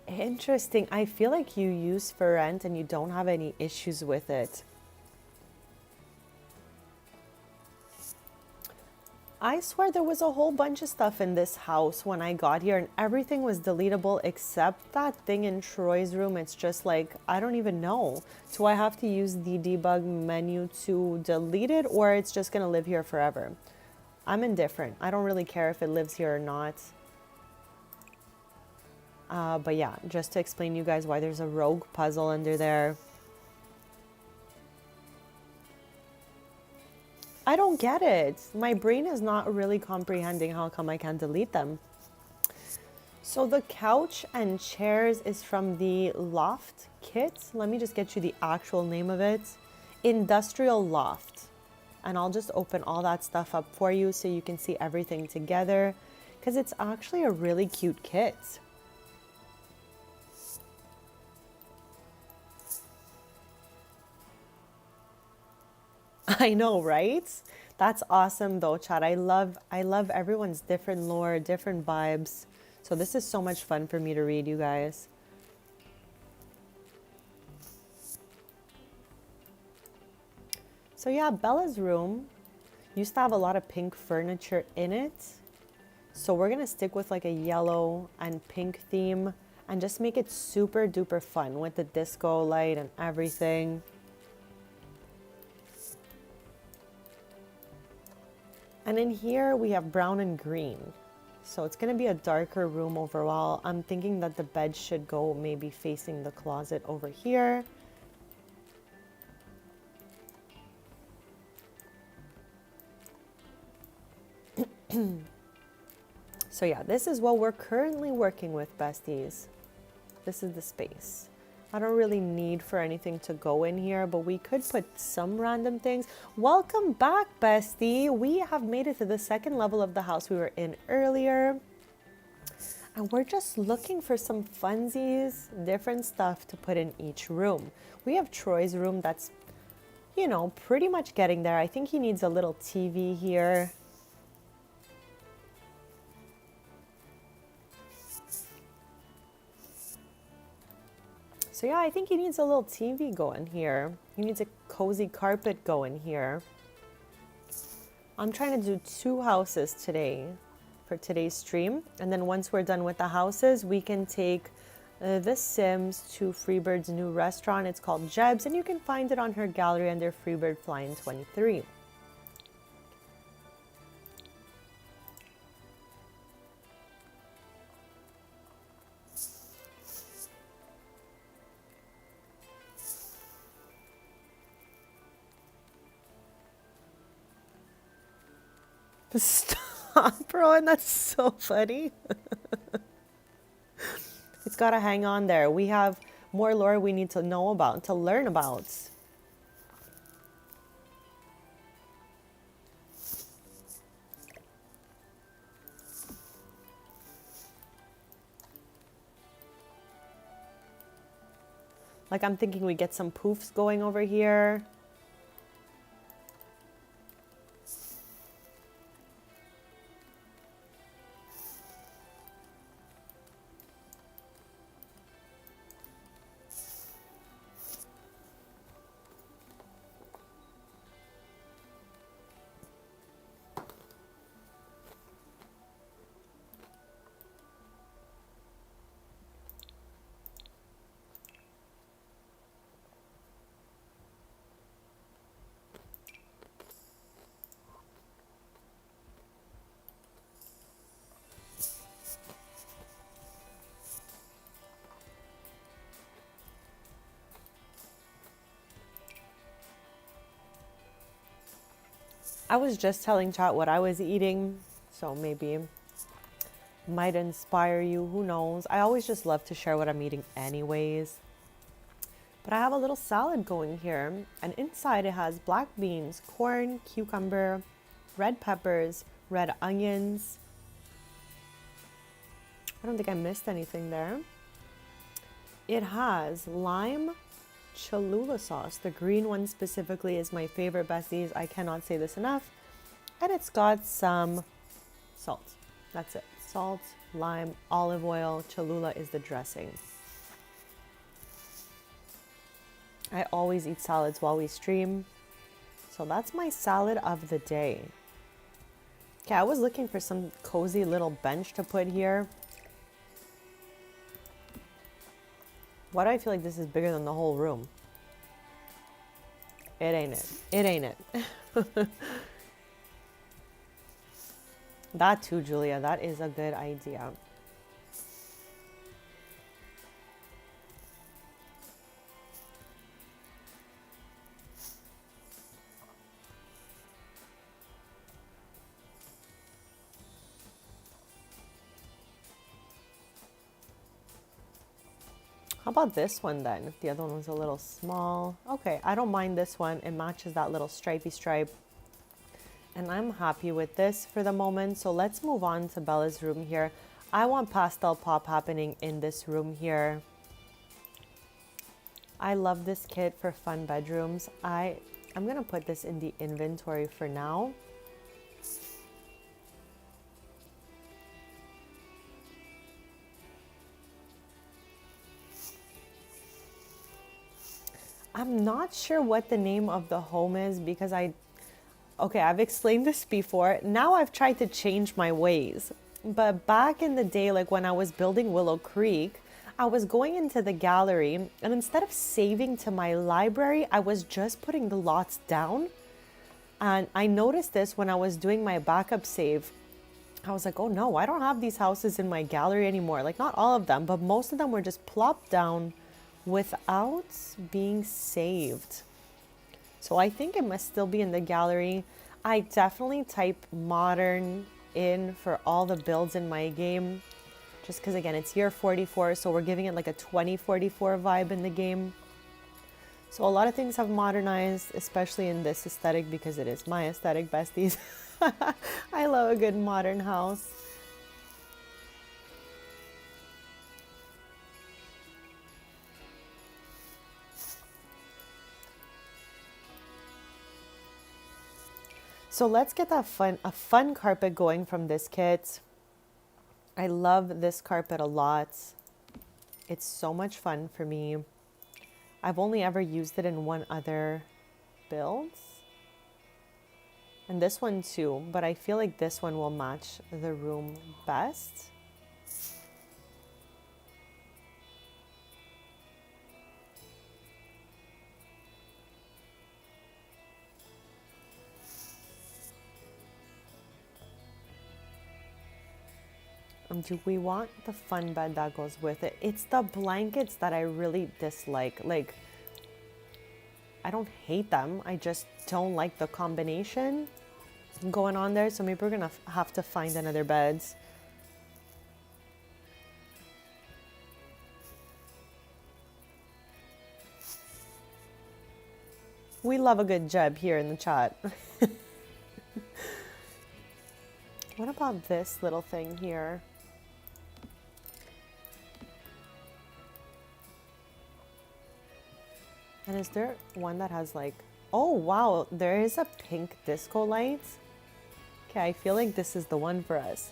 [SPEAKER 1] Interesting. I feel like you use for rent and you don't have any issues with it. I swear there was a whole bunch of stuff in this house when I got here and everything was deletable except that thing in Troy's room. It's just like, I don't even know. Do I have to use the debug menu to delete it, or it's just going to live here forever? I'm indifferent. I don't really care if it lives here or not. But yeah, just to explain to you guys why there's a rogue puzzle under there. I don't get it. My brain is not really comprehending how come I can't delete them. So the couch and chairs is from the Loft kit. Let me just get you the actual name of it. Industrial Loft. And I'll just open all that stuff up for you so you can see everything together, because it's actually a really cute kit. I know, right? That's awesome though, Chad. I love everyone's different lore, different vibes. So this is so much fun for me to read, you guys. So yeah, Bella's room used to have a lot of pink furniture in it. So we're gonna stick with like a yellow and pink theme and just make it super duper fun with the disco light and everything. And in here we have brown and green. So it's gonna be a darker room overall. I'm thinking that the bed should go maybe facing the closet over here. So yeah, this is what we're currently working with, besties. This is the space. I don't really need for anything to go in here, but we could put some random things. Welcome back, bestie. We have made it to the second level of the house we were in earlier. And we're just looking for some funsies, different stuff to put in each room. We have Troy's room that's, you know, pretty much getting there. I think he needs a little TV here. So yeah, I think he needs a little TV going here. He needs a cozy carpet going here. I'm trying to do 2 houses today for today's stream. And then once we're done with the houses, we can take the Sims to Freebird's new restaurant. It's called Jeb's, and you can find it on her gallery under Freebird Flying 23. Stop, bro, and that's so funny. It's gotta hang on there. We have more lore we need to know about, to learn about. Like I'm thinking we get some poofs going over here. I was just telling chat what I was eating, so maybe might inspire you, who knows. I always just love to share what I'm eating anyways. But I have a little salad going here, and inside it has black beans, corn, cucumber, red peppers, red onions. I don't think I missed anything there. It has lime Cholula sauce. The green one specifically is my favorite, besties. I cannot say this enough. And it's got some salt. That's it. Salt, lime, olive oil. Cholula is the dressing. I always eat salads while we stream. So that's my salad of the day. Okay, I was looking for some cozy little bench to put here. Why do I feel like this is bigger than the whole room? It ain't it. It ain't it. That too, Julia. That is a good idea. How about this one then? If the other one was a little small. Okay, I don't mind this one. It matches that little stripy stripe. And I'm happy with this for the moment. So let's move on to Bella's room here. I want pastel pop happening in this room here. I love this kit for fun bedrooms. I I'm gonna put this in the inventory for now. I'm not sure what the name of the home is because okay, I've explained this before. Now I've tried to change my ways. But back in the day, like when I was building Willow Creek, I was going into the gallery and instead of saving to my library, I was just putting the lots down. And I noticed this when I was doing my backup save. I was like, oh no, I don't have these houses in my gallery anymore. Like, not all of them, but most of them were just plopped down without being saved. So I think it must still be in the gallery. I definitely type modern in for all the builds in my game. Just because, again, it's year 44, so we're giving it like a 2044 vibe in the game. So a lot of things have modernized, especially in this aesthetic because it is my aesthetic, besties. I love a good modern house. So let's get a fun carpet going from this kit. I love this carpet a lot. It's so much fun for me. I've only ever used it in one other build. And this one too, but I feel like this one will match the room best. Do we want the fun bed that goes with it? It's the blankets that I really dislike. Like, I don't hate them. I just don't like the combination going on there. So maybe we're going to have to find another beds. We love a good Jeb here in the chat. What about this little thing here? And is there one that has like, oh wow, there is a pink disco light. Okay, I feel like this is the one for us.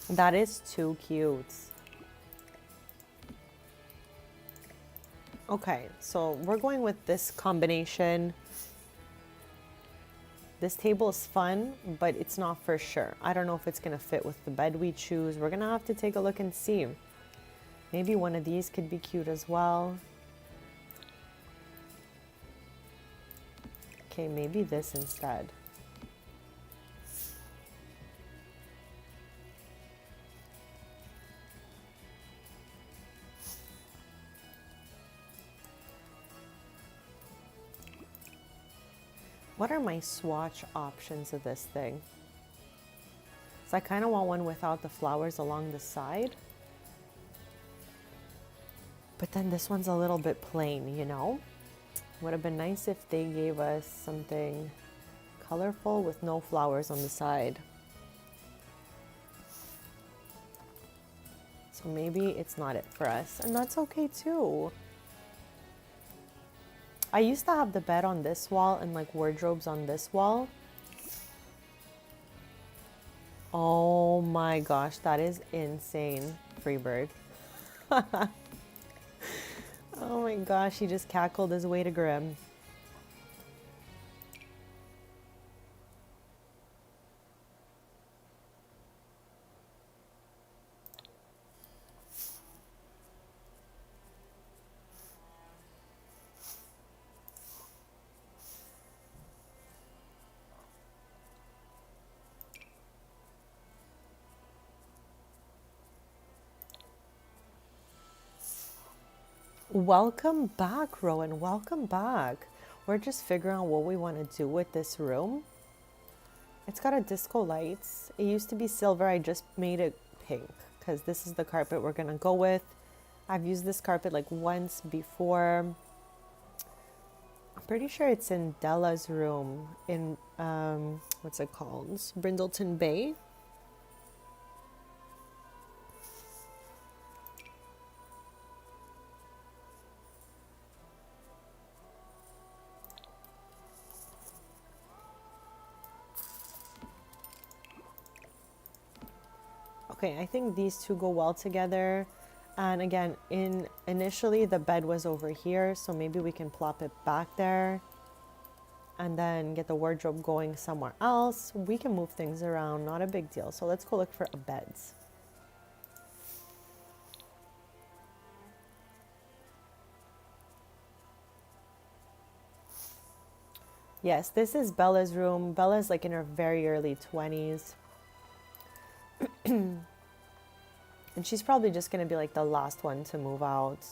[SPEAKER 1] That is too cute. Okay, so we're going with this combination. This table is fun, but it's not for sure. I don't know if it's gonna fit with the bed we choose. We're gonna have to take a look and see. Maybe one of these could be cute as well. Okay, maybe this instead. What are my swatch options of this thing? So I kind of want one without the flowers along the side. But then this one's a little bit plain, you know? Would have been nice if they gave us something colorful with no flowers on the side. So maybe it's not it for us, and that's okay too. I used to have the bed on this wall and like wardrobes on this wall. Oh my gosh, that is insane, Freebird. Oh my gosh, he just cackled his way to Grim. Welcome back, Rowan. Welcome back. We're just figuring out what we want to do with this room. It's got a disco lights. It used to be silver. I just made it pink because this is the carpet we're going to go with. I've used this carpet like once before, Pretty sure it's in Della's room in, what's it called? Brindleton Bay. Okay, I think these two go well together. And again, initially the bed was over here, so maybe we can plop it back there and then get the wardrobe going somewhere else. We can move things around, not a big deal. So let's go look for beds. Yes, this is Bella's room. Bella's like in her very early 20s. And she's probably just going to be like the last one to move out.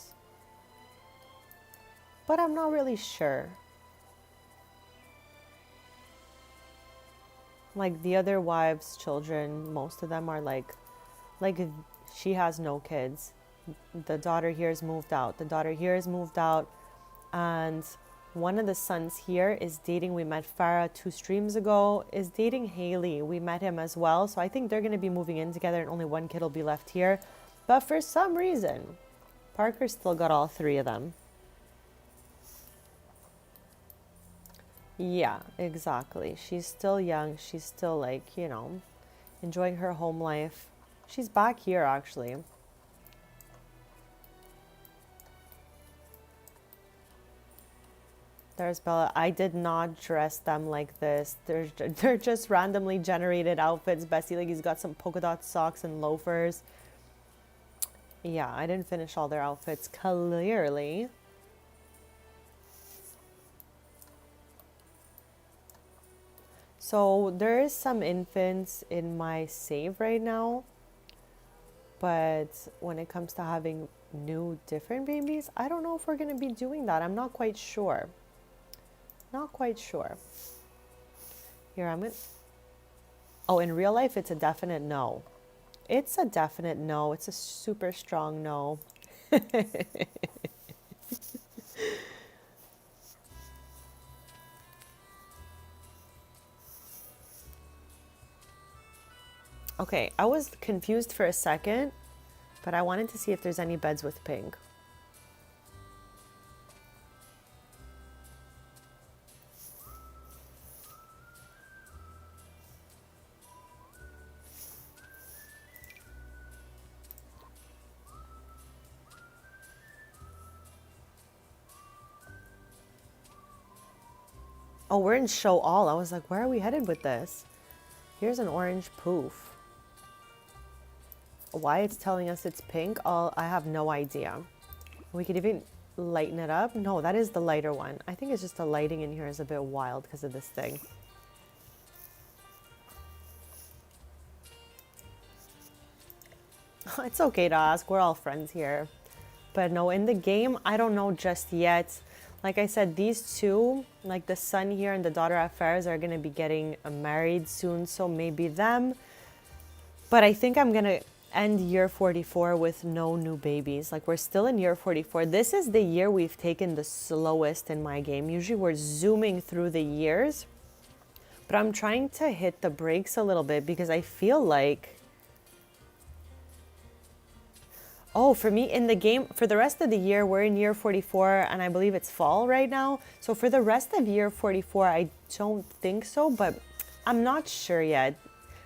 [SPEAKER 1] But I'm not really sure. Like the other wives' children, most of them are like she has no kids. The daughter here is moved out. The daughter here is moved out. And one of the sons here is dating, we met Farah 2 streams ago, is dating Haley. We met him as well. So I think they're going to be moving in together and only one kid will be left here. But for some reason, Parker's still got all 3 of them. Yeah, exactly. She's still young. She's still like, you know, enjoying her home life. She's back here actually. There's Bella. I did not dress them like this. They're just randomly generated outfits. Bessie, like he's got some polka dot socks and loafers. Yeah, I didn't finish all their outfits, clearly. So there is some infants in my save right now. But when it comes to having new different babies, I don't know if we're going to be doing that. I'm not quite sure. Not quite sure. Here, I'm in. Oh, in real life, it's a definite no. It's a definite no. It's a super strong no. Okay, I was confused for a second, but I wanted to see if there's any beds with pink. Oh, we're in show all. I was like, where are we headed with this? Here's an orange poof. Why it's telling us it's pink, I have no idea. We could even lighten it up. No, that is the lighter one. I think it's just the lighting in here is a bit wild because of this thing. It's okay to ask. We're all friends here. But no, in the game, I don't know just yet. Like I said, these two, like the son here and the daughter at Farah's, are going to be getting married soon. So maybe them. But I think I'm going to end year 44 with no new babies. Like we're still in year 44. This is the year we've taken the slowest in my game. Usually we're zooming through the years. But I'm trying to hit the brakes a little bit because I feel like... Oh, for me in the game, for the rest of the year, we're in year 44 and I believe it's fall right now. So for the rest of year 44, I don't think so, but I'm not sure yet.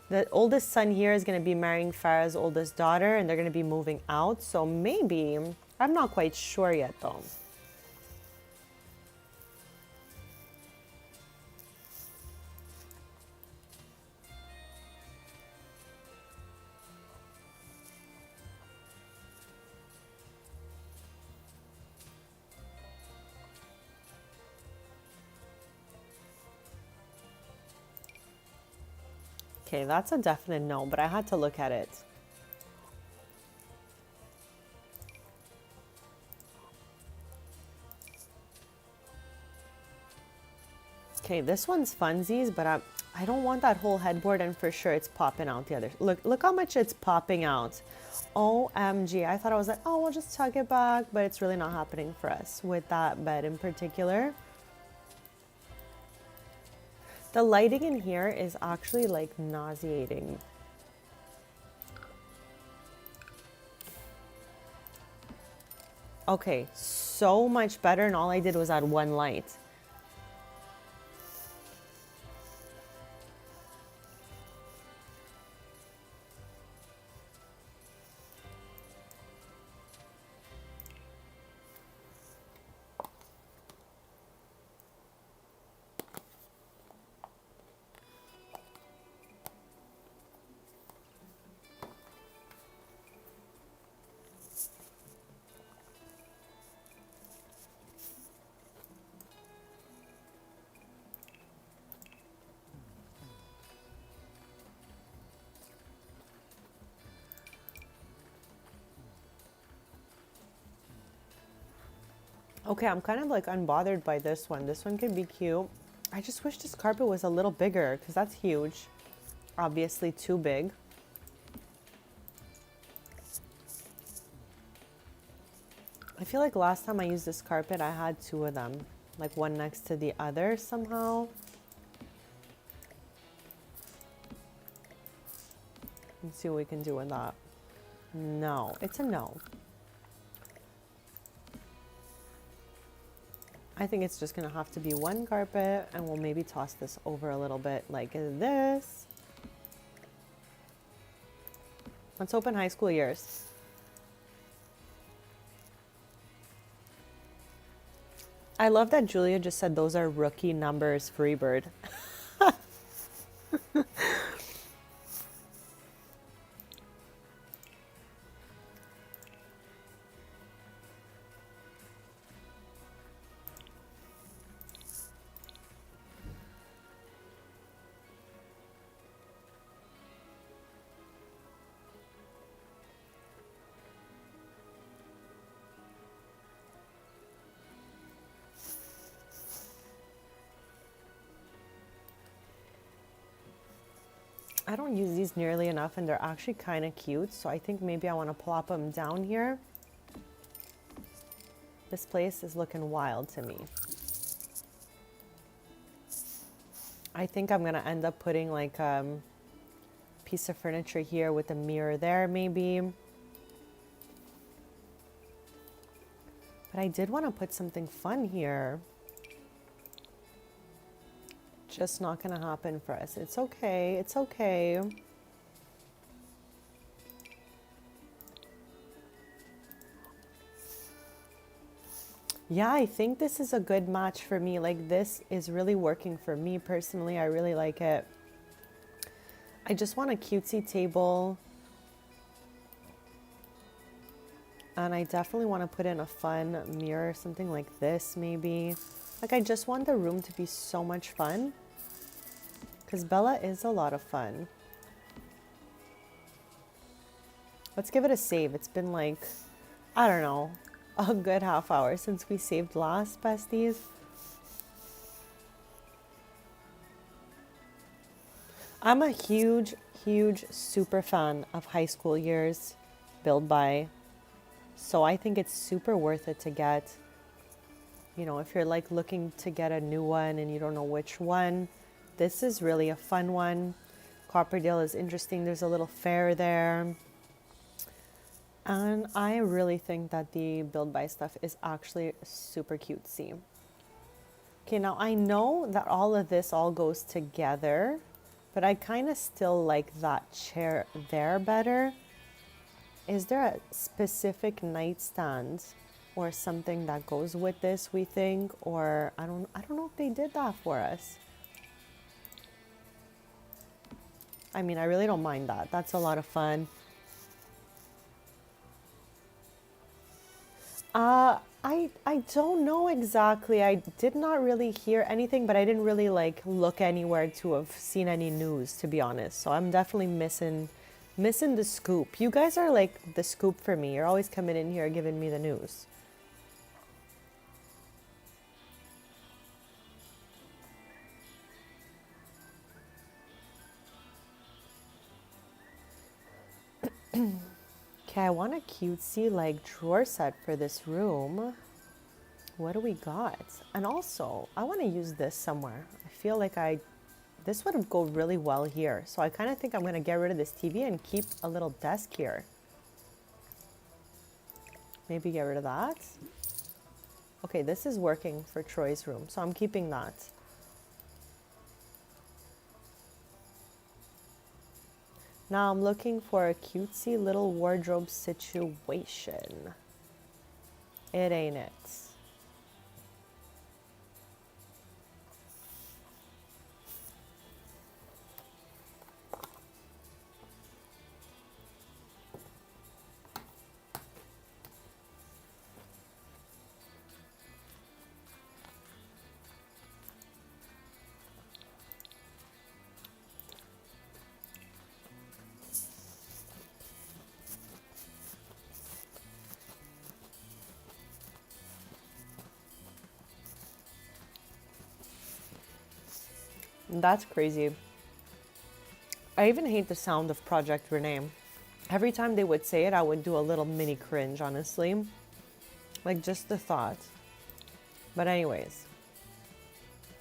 [SPEAKER 1] The oldest son here is going to be marrying Farah's oldest daughter and they're going to be moving out. So maybe, I'm not quite sure yet though. Okay, that's a definite no, but I had to look at it. Okay, this one's funsies, but I don't want that whole headboard, and for sure it's popping out the other. Look how much it's popping out. OMG, I thought I was like, oh, we'll just tuck it back, but it's really not happening for us with that bed in particular. The lighting in here is actually like nauseating. Okay, so much better, and all I did was add one light. Okay, I'm kind of like unbothered by this one. This one can be cute. I just wish this carpet was a little bigger because that's huge. Obviously too big. I feel like last time I used this carpet, I had two of them, like one next to the other somehow. Let's see what we can do with that. No, it's a no. I think it's just gonna have to be one carpet, and we'll maybe toss this over a little bit like this. Let's open high school years. I love that Julia just said those are rookie numbers, Freebird. I don't use these nearly enough, and they're actually kind of cute, so I think maybe I want to plop them down here. This place is looking wild to me. I think I'm going to end up putting like a piece of furniture here with a mirror there maybe. But I did want to put something fun here. Just not gonna happen for us. It's okay, it's okay. Yeah, I think this is a good match for me. Like, this is really working for me personally. I really like it. I just want a cutesy table. And I definitely want to put in a fun mirror, something like this maybe. Like, I just want the room to be so much fun. Because Bella is a lot of fun. Let's give it a save. It's been like, I don't know, a good half hour since we saved last, besties. I'm a huge, huge super fan of high school years build by. So I think it's super worth it to get. You know, if you're like looking to get a new one and you don't know which one, this is really a fun one. Copperdale is interesting. There's a little fair there. And I really think that the build by stuff is actually super cutesy. Okay, now I know that all of this all goes together, but I kind of still like that chair there better. Is there a specific nightstand or something that goes with this, we think? Or I don't know if they did that for us. I mean, I really don't mind that. That's a lot of fun. I don't know exactly. I did not really hear anything, but I didn't really like look anywhere to have seen any news, to be honest. So I'm definitely missing the scoop. You guys are like the scoop for me. You're always coming in here giving me the news. Okay, I want a cutesy like drawer set for this room. What do we got? And also, I want to use this somewhere. I feel like I This would go really well here. So I kind of think I'm going to get rid of this TV and keep a little desk here. Maybe get rid of that. Okay, this is working for Troy's room, so I'm keeping that. Now I'm looking for a cutesy little wardrobe situation. It ain't it. That's crazy. I even hate the sound of Project Rename. Every time they would say it, I would do a little mini cringe, honestly. Like just the thought. But anyways,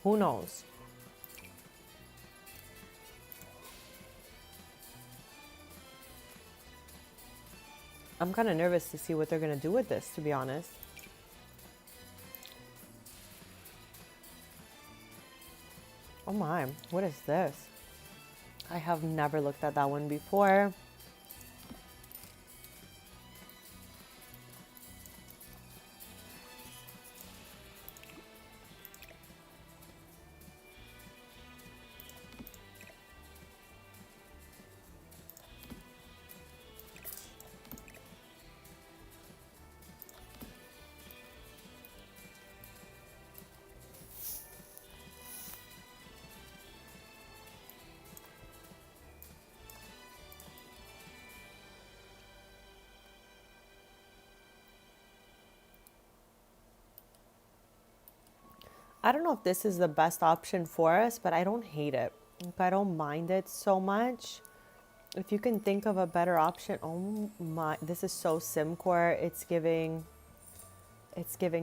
[SPEAKER 1] who knows? I'm kind of nervous to see what they're going to do with this, to be honest. Oh my, what is this? I have never looked at that one before. I don't know if this is the best option for us, but I don't hate it. Like, I don't mind it so much. If you can think of a better option, oh my, this is so Simcore. It's giving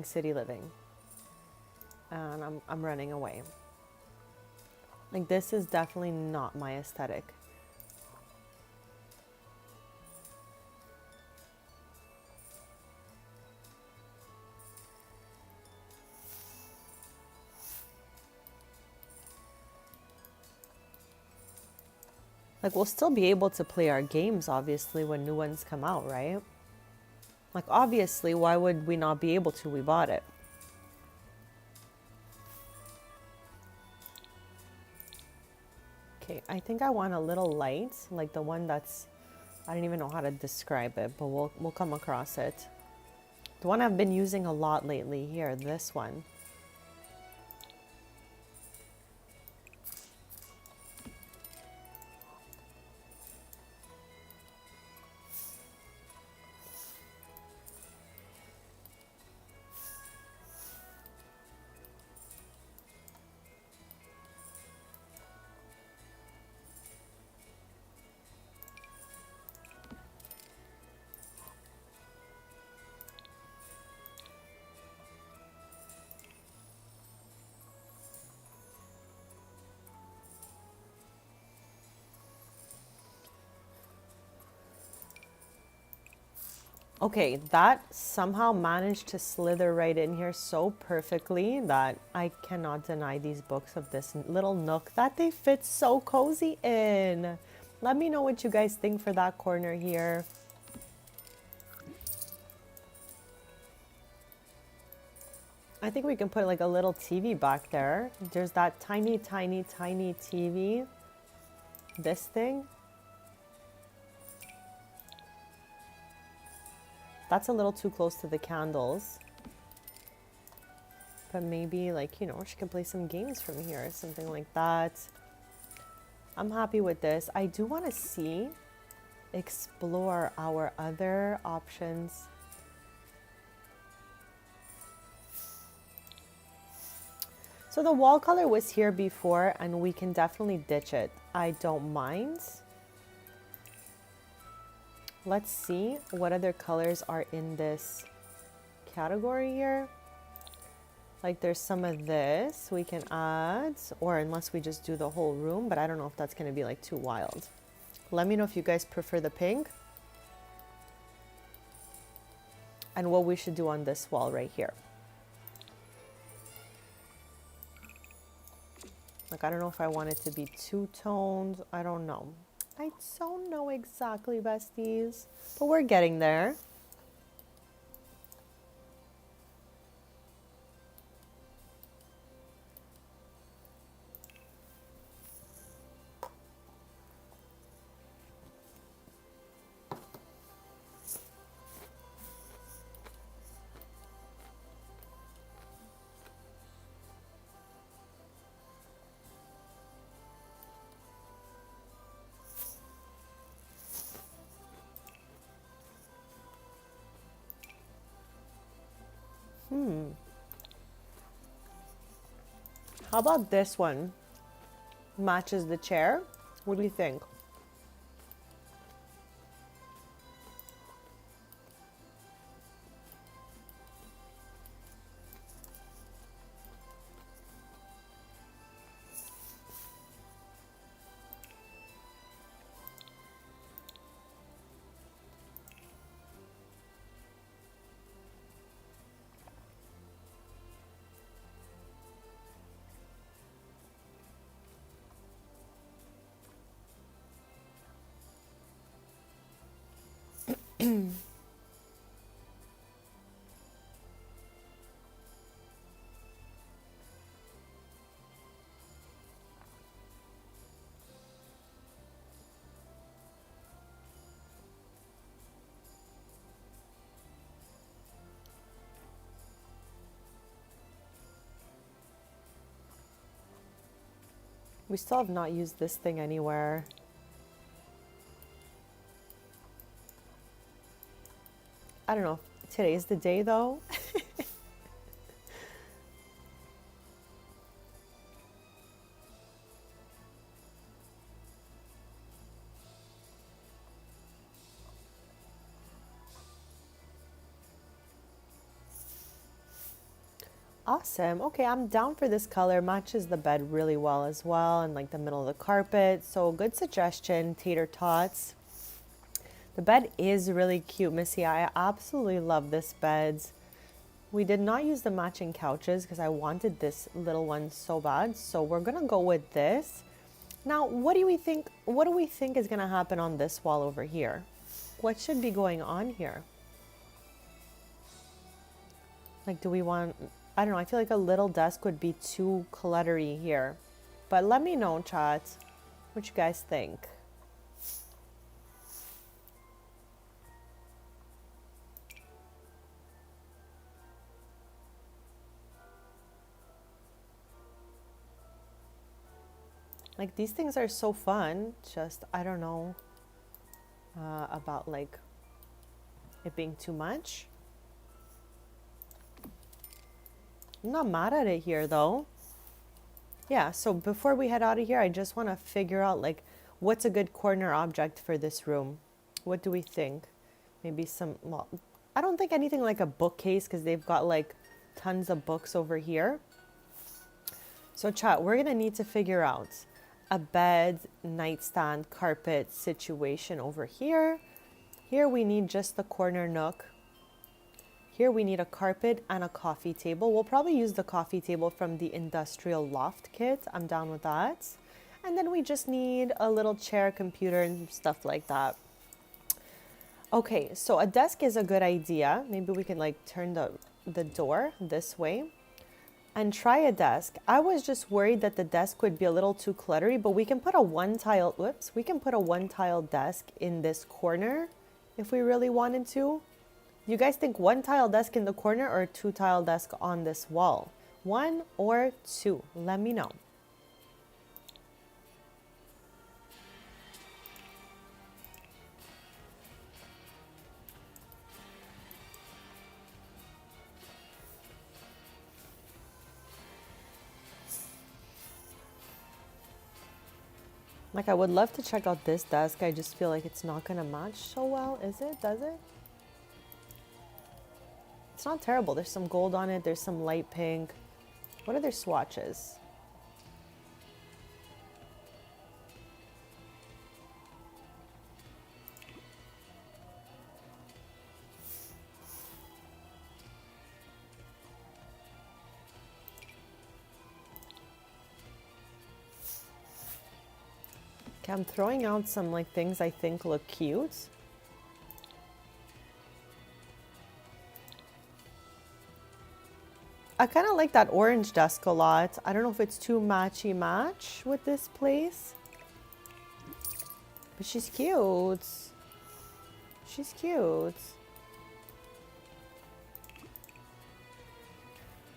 [SPEAKER 1] city living. And I'm running away. Like this is definitely not my aesthetic. Like we'll still be able to play our games obviously when new ones come out, right? Like obviously, why would we not be able to? We bought it. Okay, I think I want a little light, like the one that's, I don't even know how to describe it, but we'll come across it. The one I've been using a lot lately here, this one. Okay, that somehow managed to slither right in here so perfectly that I cannot deny these books of this little nook that they fit so cozy in. Let me know what you guys think for that corner here. I think we can put like a little TV back there. There's that tiny, tiny, tiny TV. This thing. That's a little too close to the candles. But maybe like, you know, she can play some games from here, something like that. I'm happy with this. I do want to explore our other options. So the wall color was here before and we can definitely ditch it. I don't mind. Let's see what other colors are in this category here. Like there's some of this we can add, or unless we just do the whole room, but I don't know if that's gonna be like too wild. Let me know if you guys prefer the pink and what we should do on this wall right here. Like, I don't know if I want it to be two-toned. I don't know. I don't know exactly, besties, but we're getting there. How about this one? Matches the chair. What do you think? We still have not used this thing anywhere. I don't know. Today's the day though. Awesome. Okay, I'm down for this color. Matches the bed really well as well, and like the middle of the carpet. So good suggestion, tater tots. The bed is really cute, Missy. I absolutely love this bed. We did not use the matching couches because I wanted this little one so bad. So we're gonna go with this. Now, what do we think? What do we think is gonna happen on this wall over here? What should be going on here? Like, do we want? I don't know. I feel like a little desk would be too cluttery here. But let me know, chat, what you guys think. Like, these things are so fun. Just, I don't know about like it being too much. I'm not mad at it here though. Yeah, so before we head out of here, I just want to figure out like what's a good corner object for this room. What do we think? Maybe some, well, I don't think anything like a bookcase because they've got like tons of books over here. So chat, we're gonna need to figure out a bed, nightstand, carpet situation over here. Here we need just the corner nook. Here we need a carpet and a coffee table. We'll probably use the coffee table from the industrial loft kit. I'm down with that. And then we just need a little chair, computer, and stuff like that. Okay, so a desk is a good idea. Maybe we can like turn the door this way and try a desk. I was just worried that the desk would be a little too cluttery, but we can put a we can put a one tile desk in this corner if we really wanted to. You guys think one tile desk in the corner or a two tile desk on this wall? One or two? Let me know. Like, I would love to check out this desk. I just feel like it's not gonna match so well, is it? Does it? It's not terrible. There's some gold on it. There's some light pink. What are their swatches? Okay, I'm throwing out some like things I think look cute. I kind of like that orange desk a lot. I don't know if it's too matchy match with this place. But she's cute. She's cute.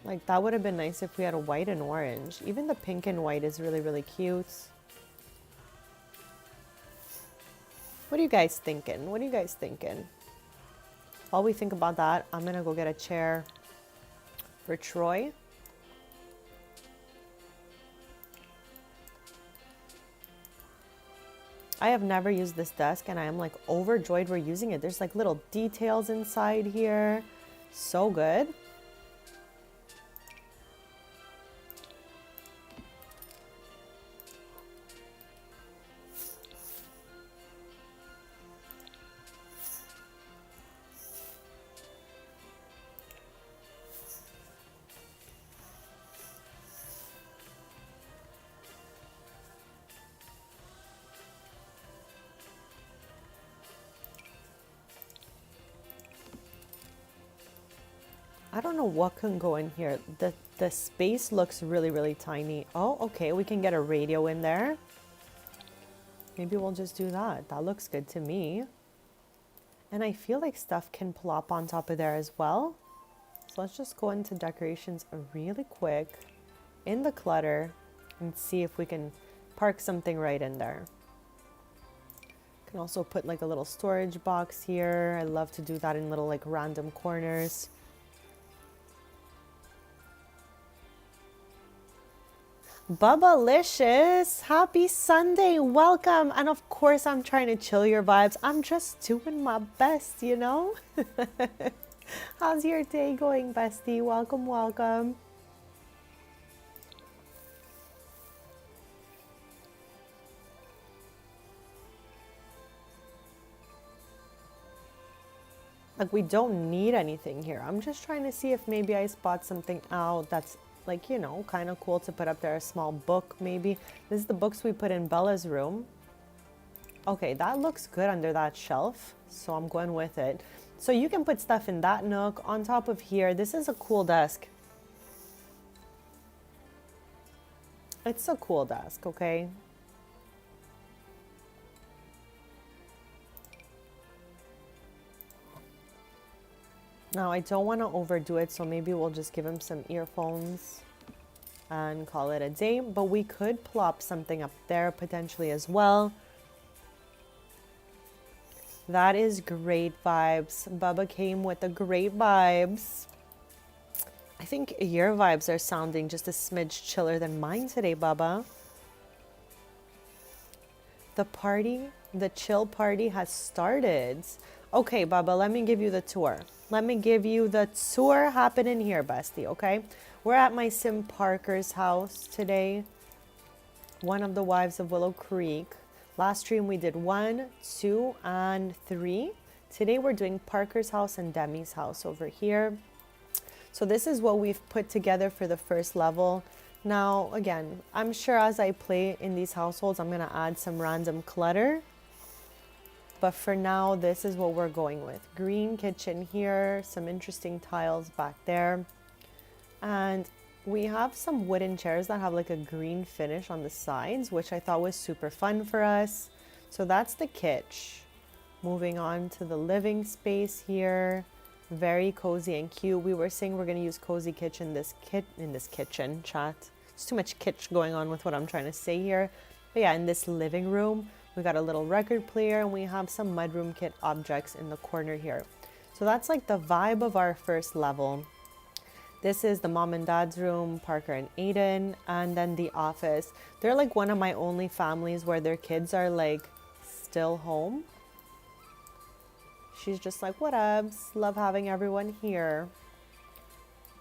[SPEAKER 1] Like that would have been nice if we had a white and orange. Even the pink and white is really, really cute. What are you guys thinking? What are you guys thinking? While we think about that, I'm gonna go get a chair for Troy. I have never used this desk and I am like overjoyed we're using it. There's like little details inside here. So good. I don't know what can go in here. The space looks really, really tiny. Oh, okay, we can get a radio in there. Maybe we'll just do that. That looks good to me. And I feel like stuff can plop on top of there as well. So let's just go into decorations really quick in the clutter and see if we can park something right in there. Can also put like a little storage box here. I love to do that in little like random corners. Bubbalicious, happy Sunday, welcome. And of course I'm trying to chill your vibes. I'm just doing my best, you know. How's your day going, bestie? Welcome, welcome. Like we don't need anything here. I'm just trying to see if maybe I spot something out that's like, you know, kind of cool to put up there. A small book maybe. This is the books we put in Bella's room. Okay, that looks good under that shelf, so I'm going with it. So you can put stuff in that nook on top of here. This is a cool desk. It's a cool desk, okay? Now, I don't want to overdo it, so maybe we'll just give him some earphones and call it a day. But we could plop something up there potentially as well. That is great vibes. Bubba came with the great vibes. I think your vibes are sounding just a smidge chiller than mine today, Bubba. The party, the chill party has started. Okay, Bubba, let me give you the tour. Let me give you the tour happening here, bestie, okay? We're at my Sim Parker's house today. One of the wives of Willow Creek. Last stream we did 1, 2, and 3. Today we're doing Parker's house and Demi's house over here. So this is what we've put together for the first level. Now, again, I'm sure as I play in these households, I'm gonna add some random clutter. But for now, this is what we're going with. Green kitchen here, some interesting tiles back there. And we have some wooden chairs that have like a green finish on the sides, which I thought was super fun for us. So that's the kitsch. Moving on to the living space here. Very cozy and cute. We were saying we're gonna use cozy kitchen in this kitchen chat. There's too much kitsch going on with what I'm trying to say here. But yeah, in this living room, we got a little record player and we have some mudroom kit objects in the corner here. So that's like the vibe of our first level. This is the mom and dad's room, Parker and Aiden, and then the office. They're like one of my only families where their kids are like still home. She's just like, what ups? Love having everyone here.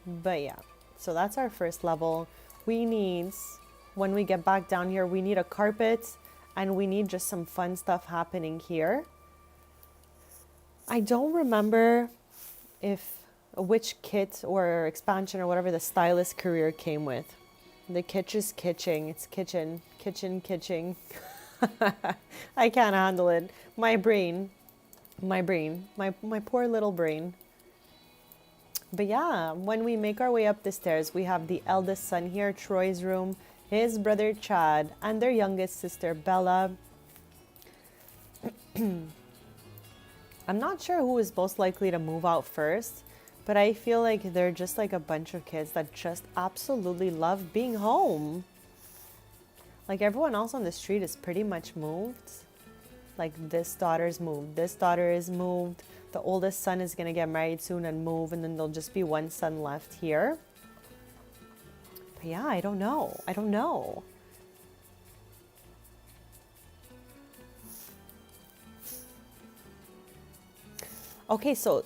[SPEAKER 1] But yeah, So that's our first level. We need, when we get back down here, we need a carpet and we need just some fun stuff happening here. I don't remember which kit or expansion or whatever the stylist career came with. The kitsch is kitching. It's kitching. I can't handle it. My poor little brain. But yeah, when we make our way up the stairs, we have the eldest son here, Troy's room, his brother Chad, and their youngest sister Bella. I'm not sure who is most likely to move out first, but I feel like they're just like a bunch of kids that just absolutely love being home. Like everyone else on the street is pretty much moved. Like this daughter's moved, this daughter is moved, the oldest son is gonna get married soon and move, and then there'll just be one son left here. But yeah, I don't know. Okay, so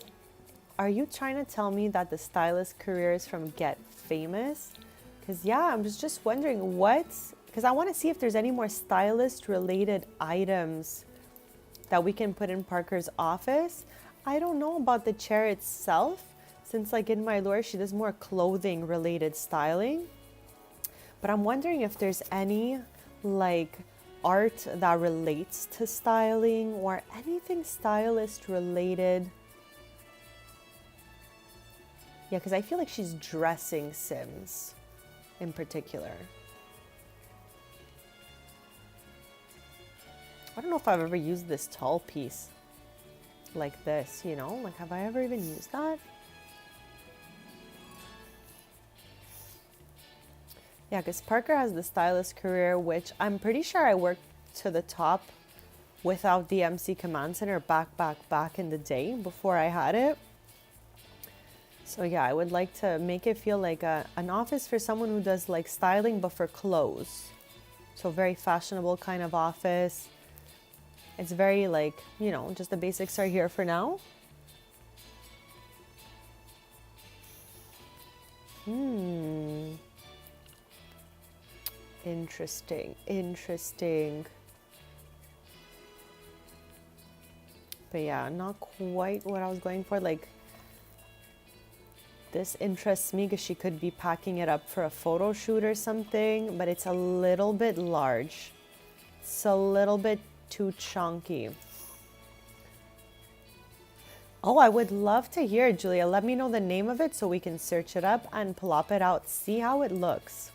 [SPEAKER 1] are you trying to tell me that the stylist career is from Get Famous? Because yeah, I'm just wondering because I want to see if there's any more stylist related items that we can put in Parker's office. I don't know about the chair itself, since like in my lore, she does more clothing related styling. But I'm wondering if there's any like art that relates to styling or anything stylist related. Yeah, because I feel like she's dressing Sims in particular. I don't know if I've ever used this tall piece like this, you know? Like, have I ever even used that? Yeah, because Parker has the stylist career, which I'm pretty sure I worked to the top without the MC Command Center back in the day before I had it. So yeah, I would like to make it feel like an office for someone who does like styling, but for clothes. So very fashionable kind of office. It's very like, you know, just the basics are here for now. Interesting. But yeah, not quite what I was going for. Like, this interests me because she could be packing it up for a photo shoot or something, but it's a little bit large. It's a little bit too chunky. Oh, I would love to hear, Julia. Let me know the name of it so we can search it up and plop it out, see how it looks.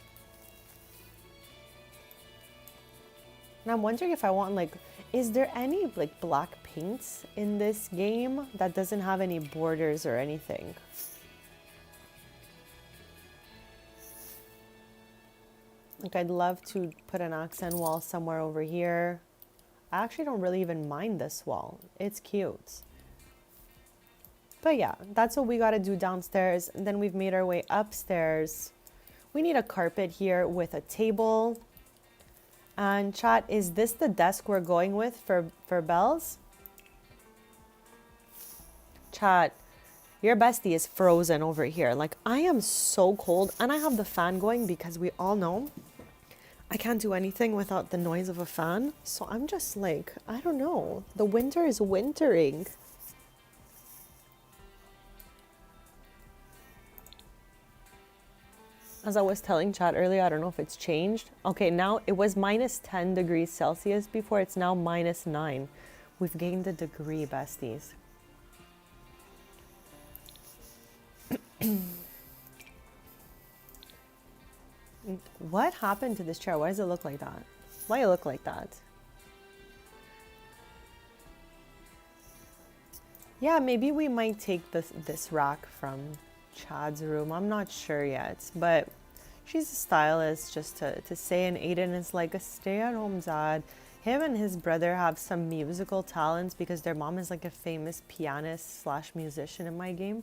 [SPEAKER 1] And I'm wondering if I want like, is there any like black paints in this game that doesn't have any borders or anything? Like, I'd love to put an accent wall somewhere over here. I actually don't really even mind this wall. It's cute. But yeah, that's what we got to do downstairs. And then we've made our way upstairs. We need a carpet here with a table. And chat, is this the desk we're going with for Bells? Chat, your bestie is frozen over here. Like, I am so cold, and I have the fan going because we all know I can't do anything without the noise of a fan. So I'm just like, I don't know. The winter is wintering. As I was telling chat earlier, I don't know if it's changed. Okay, now it was minus 10 degrees Celsius before. It's now minus 9. We've gained a degree, besties. What happened to this chair? Why does it look like that? Why it look like that? Yeah, maybe we might take this rack from Chad's room. I'm not sure yet, but she's a stylist, just to say, and Aiden is like a stay-at-home dad. Him and his brother have some musical talents because their mom is like a famous pianist / musician in my game.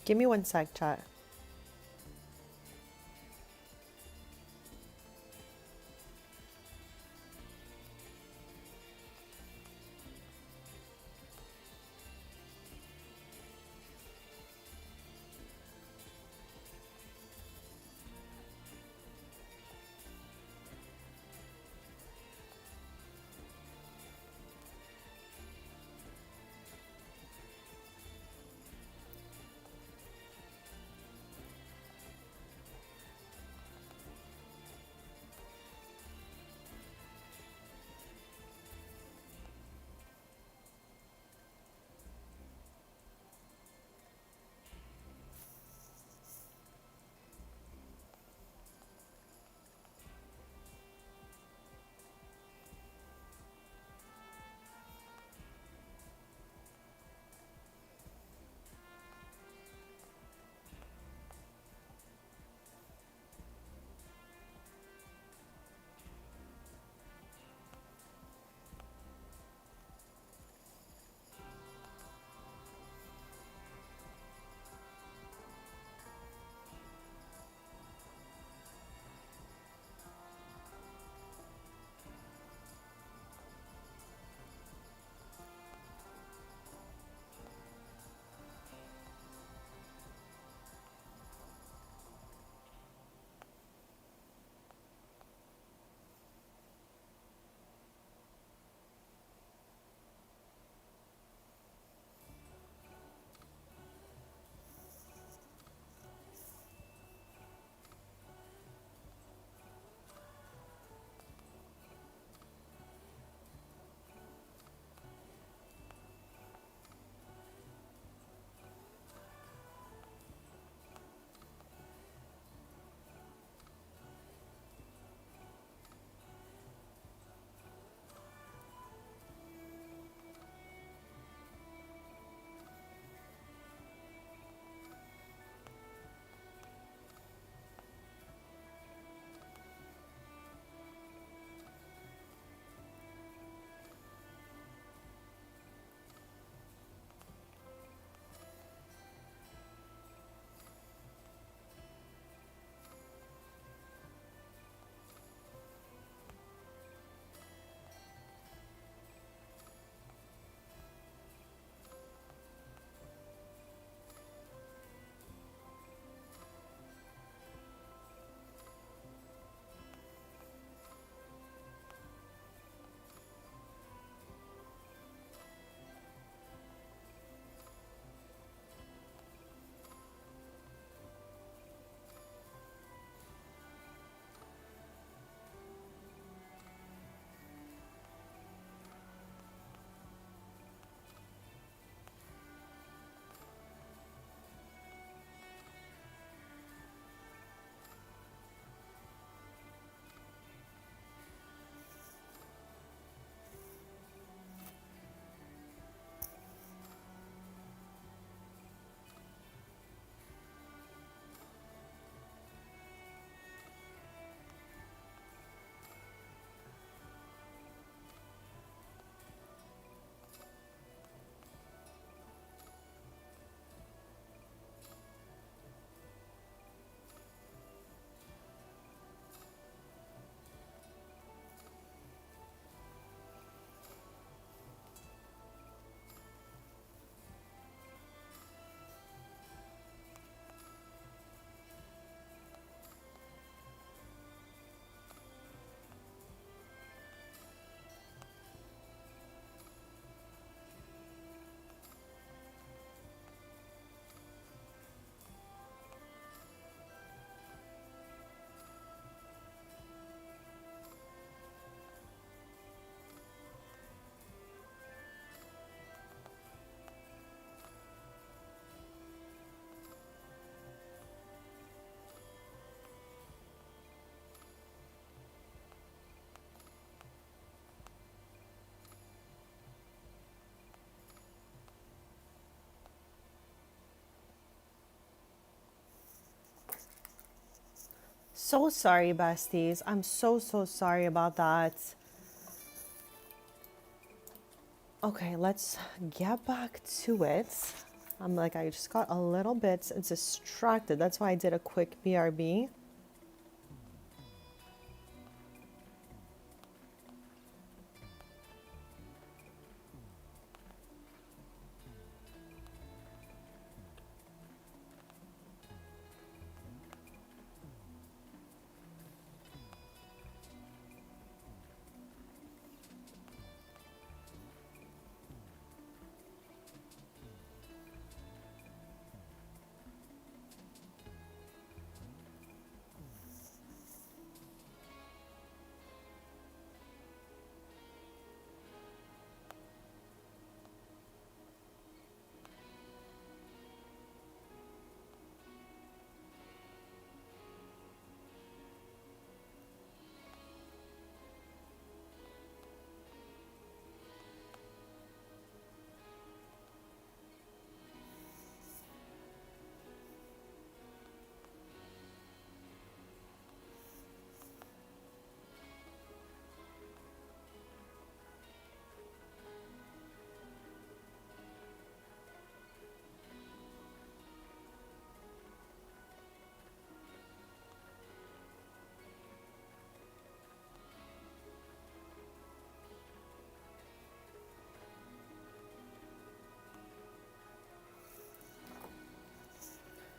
[SPEAKER 1] Give me one sec, chat. So sorry, besties. I'm so sorry about that. Okay, let's get back to it. I'm like, I just got a little bit distracted. That's why I did a quick BRB.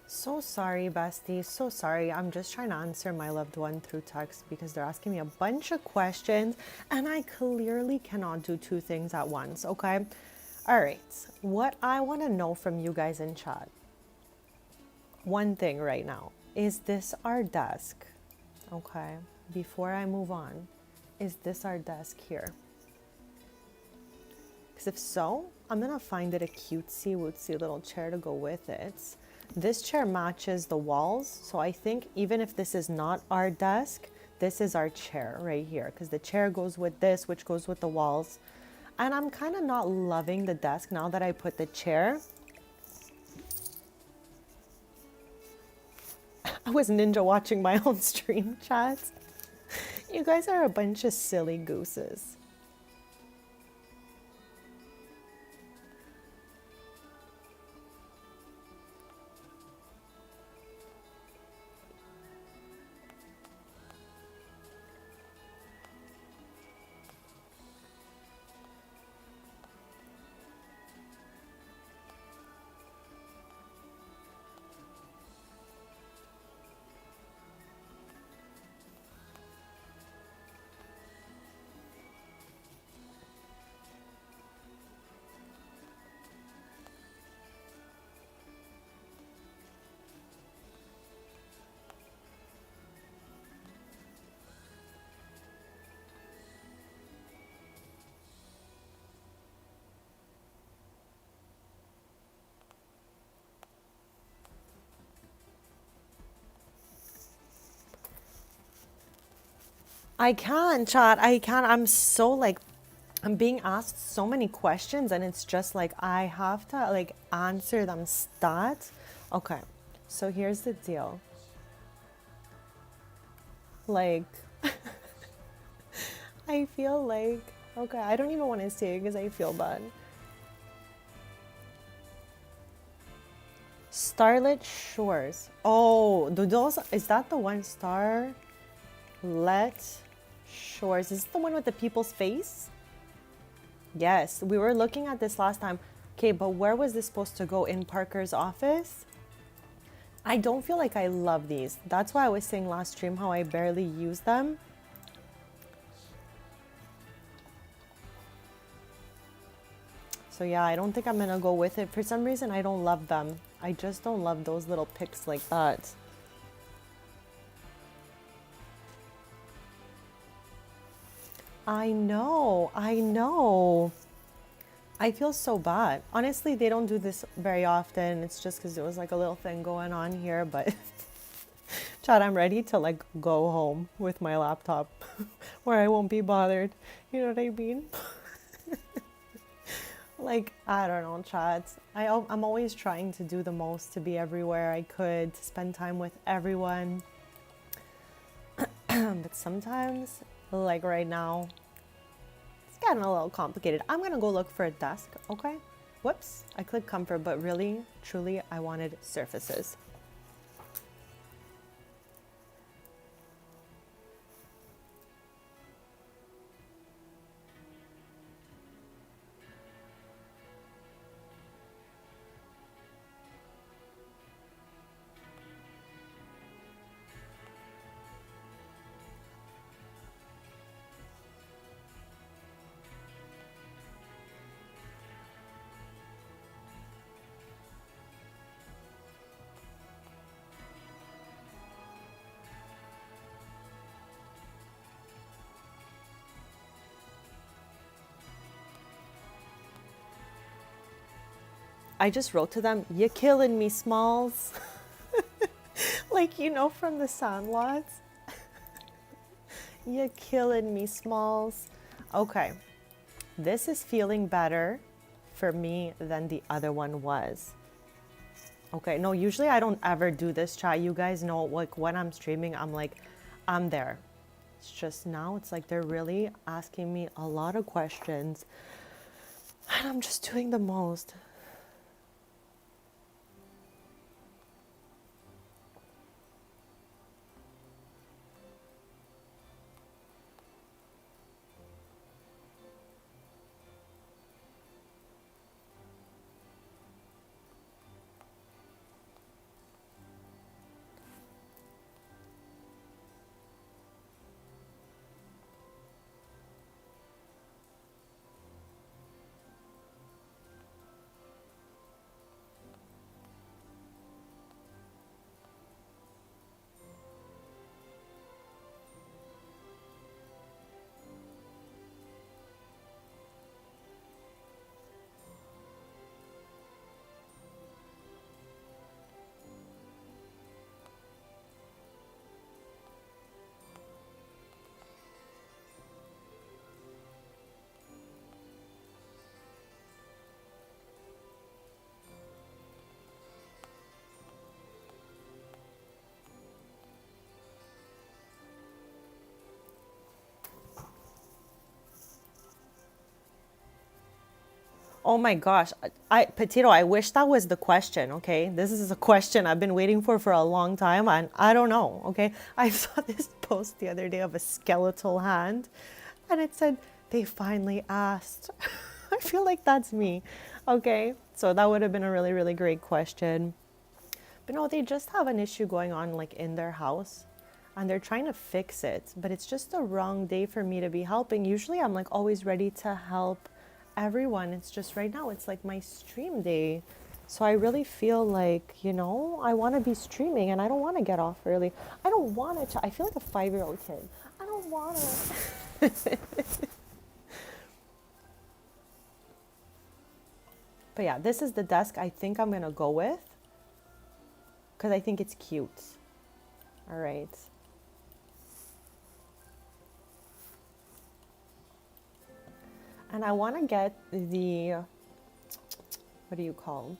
[SPEAKER 1] So sorry, bestie. So sorry. I'm just trying to answer my loved one through text because they're asking me a bunch of questions and I clearly cannot do two things at once, okay? All right. What I want to know from you guys in chat, one thing right now, is this our desk? Okay. Before I move on, is this our desk here? Because if so, I'm going to find it a cutesy wootsy little chair to go with it. This chair matches the walls, so I think even if this is not our desk, this is our chair right here, because the chair goes with this, which goes with the walls. And I'm kind of not loving the desk now that I put the chair. I was ninja watching my own stream, chat. You guys are a bunch of silly gooses. I can, chat. I can. I'm so like, I'm being asked so many questions, and it's just like I have to like answer them stat. Okay, so here's the deal. Like, I feel like, okay, I don't even want to say it because I feel bad. Starlit Shores. Oh, do those, is that the one Starlet Shores? Is this the one with the people's face? Yes, we were looking at this last time. Okay, but where was this supposed to go? In Parker's office? I don't feel like I love these. That's why I was saying last stream how I barely use them. So yeah, I don't think I'm gonna go with it. For some reason, I don't love them. I just don't love those little pics like that. I know, I know. I feel so bad. Honestly, they don't do this very often. It's just because there was like a little thing going on here, but Chad, I'm ready to like go home with my laptop where I won't be bothered. You know what I mean? Like, I don't know, Chad. I'm always trying to do the most, to be everywhere I could, to spend time with everyone. But sometimes, like right now, it's getting a little complicated. I'm gonna go look for a desk, okay? Whoops, I clicked comfort, but really, truly, I wanted surfaces. I just wrote to them, "You're killing me, Smalls." Like, you know, from the Sandlots. You're killing me, Smalls. Okay, this is feeling better for me than the other one was. Okay, no, usually I don't ever do this, chat. You guys know, like, when I'm streaming, I'm like, I'm there. It's just now, it's like they're really asking me a lot of questions, and I'm just doing the most. Oh my gosh. Petito, I wish that was the question, okay? This is a question I've been waiting for a long time, and I don't know, okay? I saw this post the other day of a skeletal hand, and it said, "They finally asked." I feel like that's me, okay? So that would have been a really, really great question. But no, they just have an issue going on, like, in their house, and they're trying to fix it, but it's just the wrong day for me to be helping. Usually I'm like always ready to help everyone. It's just right now it's like my stream day. So I really feel like, you know, I want to be streaming and I don't want to get off early. I don't want to. I feel like a 5-year-old kid. I don't want to. But yeah, this is the desk I think I'm going to go with because I think it's cute. All right. And I want to get the, what do you called?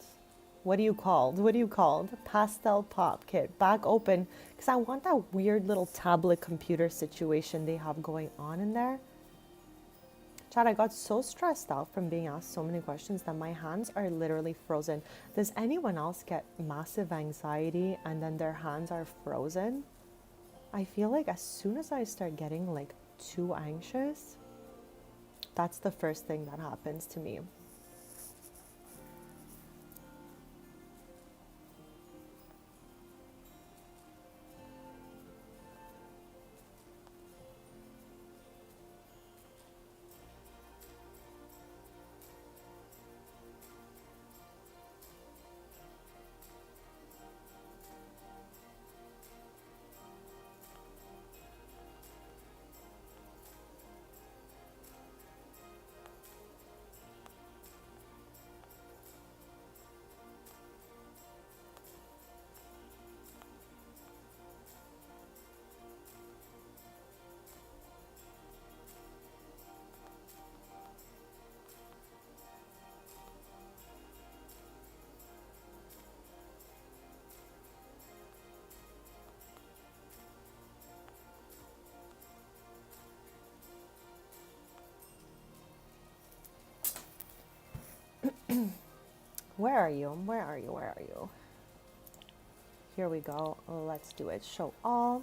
[SPEAKER 1] Pastel pop kit back open because I want that weird little tablet computer situation they have going on in there. Chad, I got so stressed out from being asked so many questions that my hands are literally frozen. Does anyone else get massive anxiety and then their hands are frozen? I feel like as soon as I start getting like too anxious, that's the first thing that happens to me. Where are you? Where are you? Where are you? Here we go. Let's do it. Show all.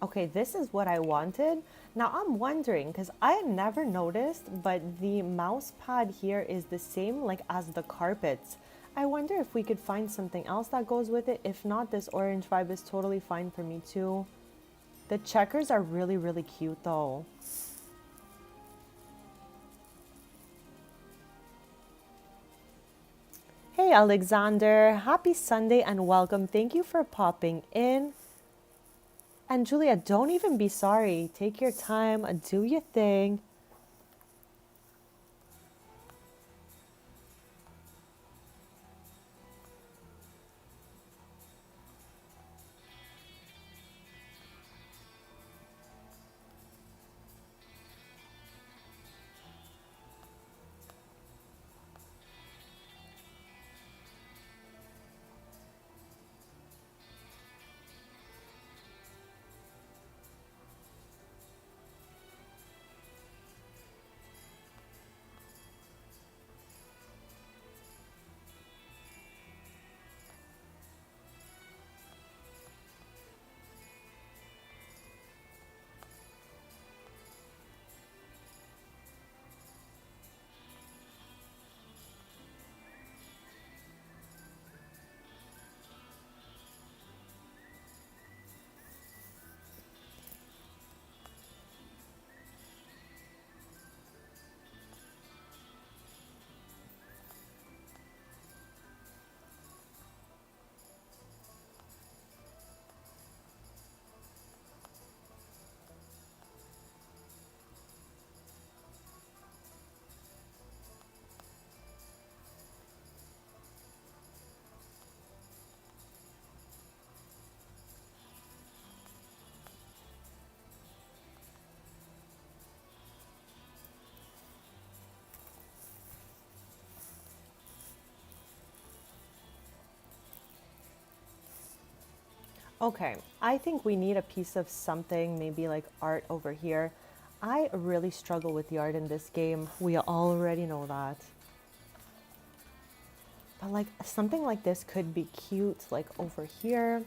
[SPEAKER 1] Okay, this is what I wanted. Now I'm wondering, because I had never noticed, but the mouse pad here is the same like as the carpets. I wonder if we could find something else that goes with it. If not, this orange vibe is totally fine for me too. The checkers are really, really cute though. Hey Alexander, happy Sunday and welcome. Thank you for popping in. And Julia, don't even be sorry. Take your time, do your thing. Okay, I think we need a piece of something, maybe like art over here. I really struggle with the art in this game. We already know that. But like something like this could be cute, like over here.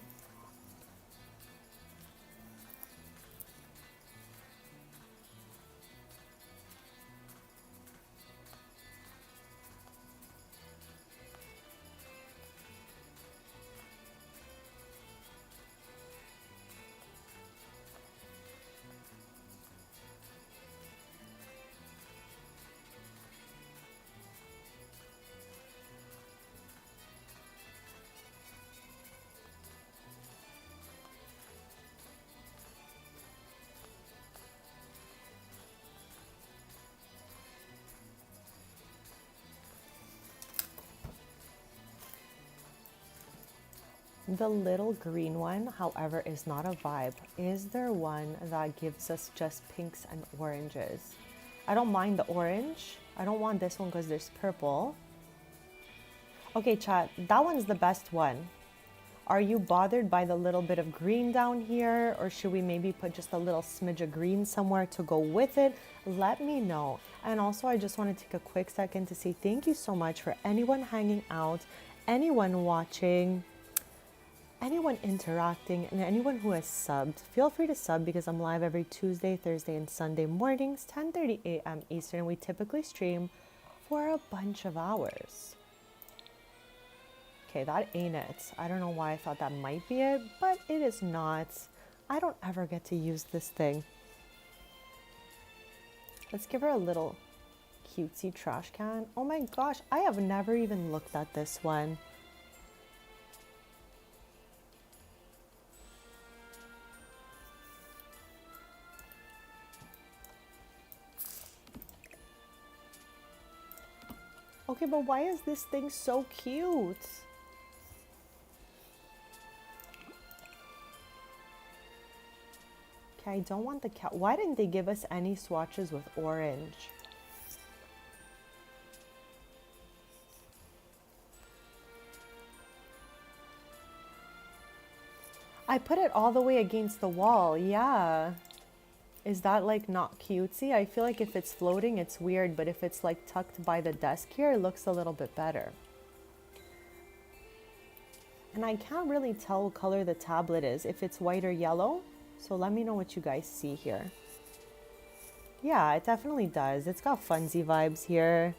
[SPEAKER 1] The little green one, however, is not a vibe. Is there one that gives us just pinks and oranges? I don't mind the orange. I don't want this one because there's purple. Okay, chat, that one's the best one. Are you bothered by the little bit of green down here? Or should we maybe put just a little smidge of green somewhere to go with it? Let me know. And also, I just want to take a quick second to say thank you so much for anyone hanging out, anyone watching, anyone interacting, and anyone who has subbed. Feel free to sub because I'm live every Tuesday, Thursday, and Sunday mornings, 10:30 a.m. Eastern. We typically stream for a bunch of hours. Okay, that ain't it. I don't know why I thought that might be it, but it is not. I don't ever get to use this thing. Let's give her a little cutesy trash can. Oh my gosh, I have never even looked at this one. Okay, but why is this thing so cute? Okay, I don't want the cat. Why didn't they give us any swatches with orange? I put it all the way against the wall, yeah. Is that like not cutesy? I feel like if it's floating, it's weird, but if it's like tucked by the desk here, it looks a little bit better. And I can't really tell what color the tablet is, if it's white or yellow. So let me know what you guys see here. Yeah, it definitely does. It's got funsy vibes here.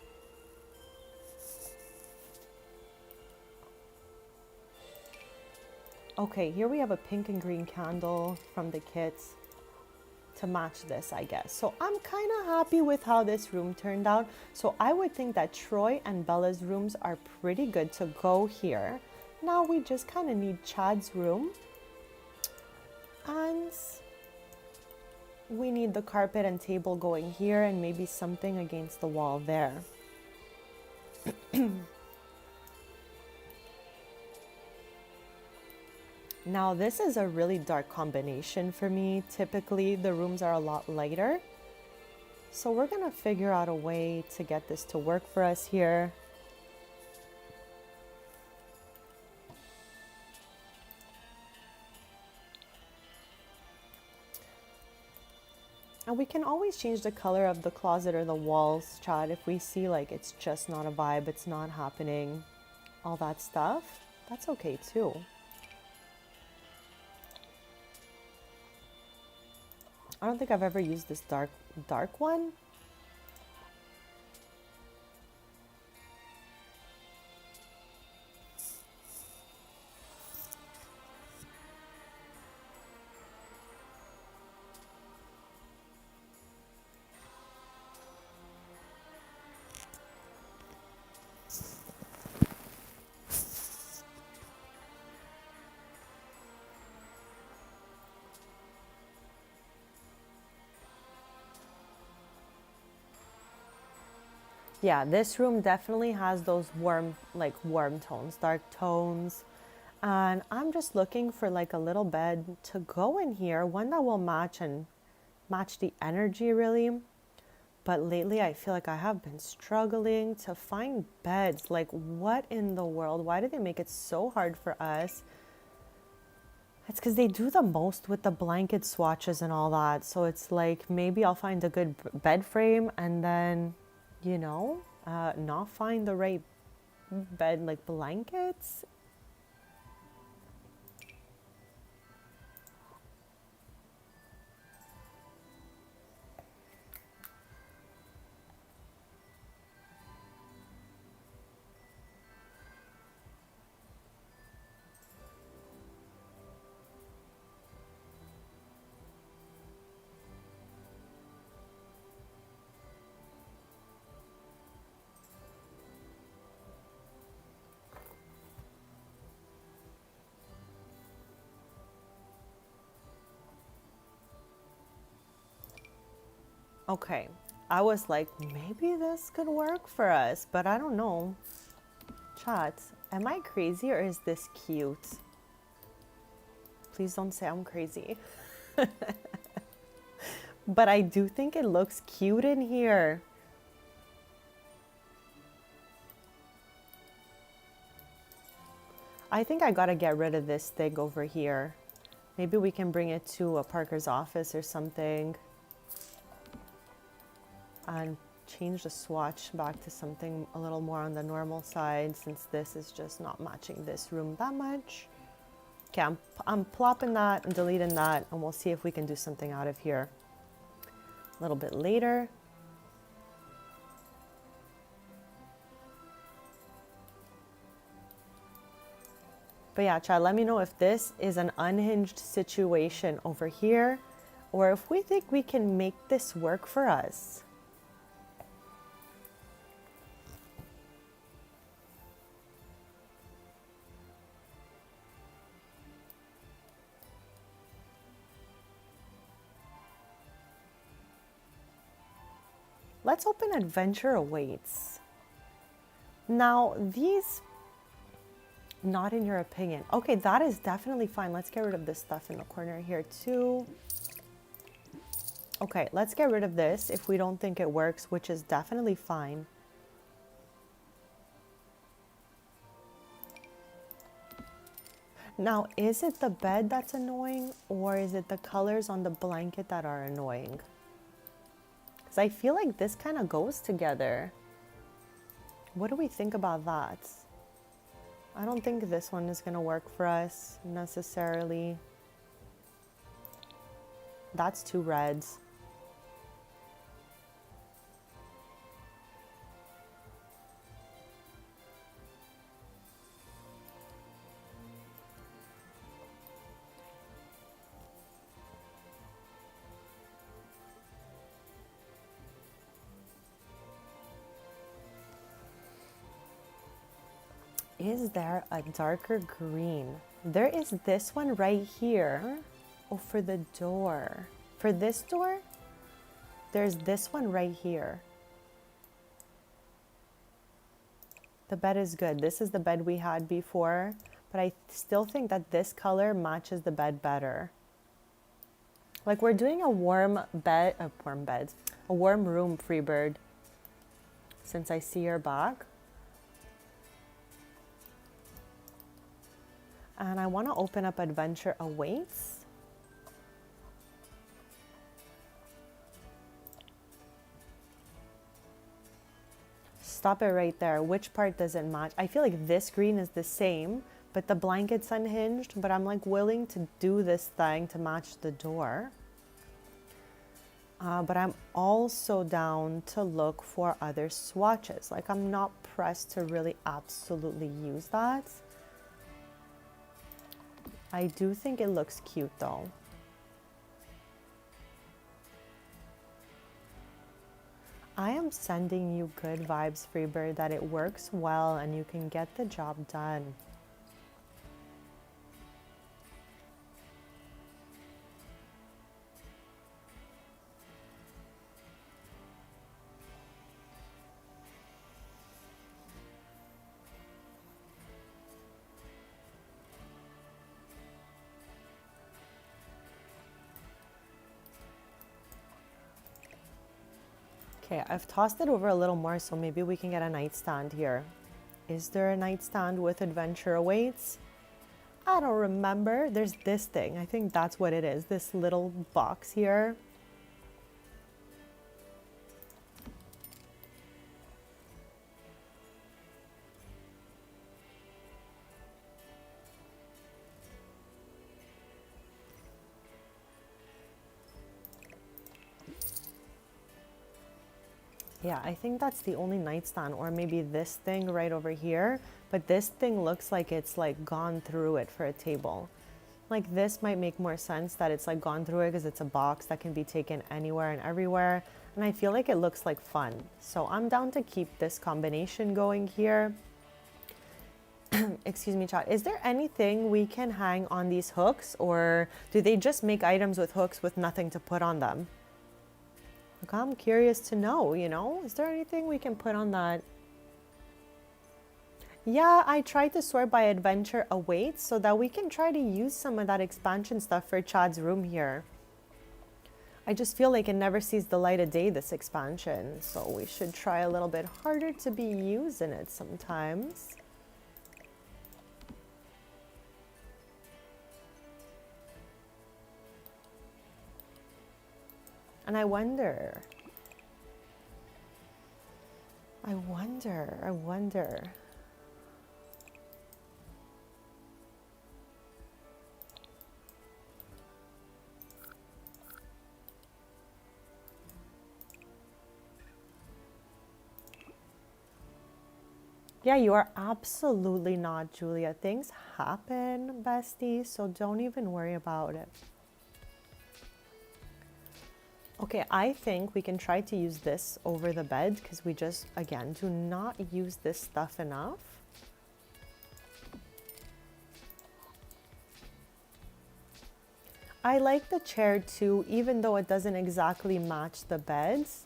[SPEAKER 1] Okay, here we have a pink and green candle from the kits to match this, I guess. So I'm kind of happy with how this room turned out. So I would think that Troy and Bella's rooms are pretty good to go here. Now we just kind of need Chad's room. And we need the carpet and table going here and maybe something against the wall there. Now this is a really dark combination for me. Typically the rooms are a lot lighter. So we're gonna figure out a way to get this to work for us here. And we can always change the color of the closet or the walls, Chad, if we see like it's just not a vibe, it's not happening, all that stuff. That's okay too. I don't think I've ever used this dark one. Yeah, this room definitely has those warm tones, dark tones. And I'm just looking for like a little bed to go in here, one that will match and match the energy really. But lately I feel like I have been struggling to find beds. Like what in the world? Why do they make it so hard for us? It's because they do the most with the blanket swatches and all that. So it's like maybe I'll find a good bed frame and then, not find the right bed like blankets. Okay, I was like, maybe this could work for us, but I don't know. Chat, am I crazy or is this cute? Please don't say I'm crazy. But I do think it looks cute in here. I think I gotta get rid of this thing over here. Maybe we can bring it to a Parker's office or something. And change the swatch back to something a little more on the normal side since this is just not matching this room that much. Okay, I'm plopping that and deleting that and we'll see if we can do something out of here a little bit later. But yeah, Chad, let me know if this is an unhinged situation over here or if we think we can make this work for us. Let's open Adventure Awaits. Now, these, not in your opinion. Okay, that is definitely fine. Let's get rid of this stuff in the corner here too. Okay, let's get rid of this if we don't think it works, which is definitely fine. Now, is it the bed that's annoying, or is it the colors on the blanket that are annoying? Because I feel like this kind of goes together. What do we think about that? I don't think this one is going to work for us necessarily. That's two reds. Is there a darker green? There is this one right here. Oh, for the door. For this door, there's this one right here. The bed is good. This is the bed we had before, but I still think that this color matches the bed better. Like, we're doing a warm bed, a warm room, Freebird, since I see your back. And I want to open up Adventure Awaits. Stop it right there. Which part does it match? I feel like this green is the same, but the blanket's unhinged, but I'm like willing to do this thing to match the door. But I'm also down to look for other swatches. Like, I'm not pressed to really absolutely use that. I do think it looks cute though. I am sending you good vibes, Freebird, that it works well and you can get the job done. Okay, I've tossed it over a little more, so maybe we can get a nightstand here. Is there a nightstand with Adventure Awaits? I don't remember. There's this thing. I think that's what it is. This little box here. Yeah, I think that's the only nightstand, or maybe this thing right over here. But this thing looks like it's like gone through it for a table. Like, this might make more sense that it's like gone through it because it's a box that can be taken anywhere and everywhere. And I feel like it looks like fun. So I'm down to keep this combination going here. Excuse me, chat. Is there anything we can hang on these hooks, or do they just make items with hooks with nothing to put on them? Like, I'm curious to know, you know, is there anything we can put on that? Yeah, I tried to sort by Adventure Awaits so that we can try to use some of that expansion stuff for Chad's room here. I just feel like it never sees the light of day, this expansion, so we should try a little bit harder to be using it sometimes. And I wonder. Yeah, you are absolutely not, Julia. Things happen, bestie, so don't even worry about it. Okay, I think we can try to use this over the bed because we just, again, do not use this stuff enough. I like the chair too, even though it doesn't exactly match the beds.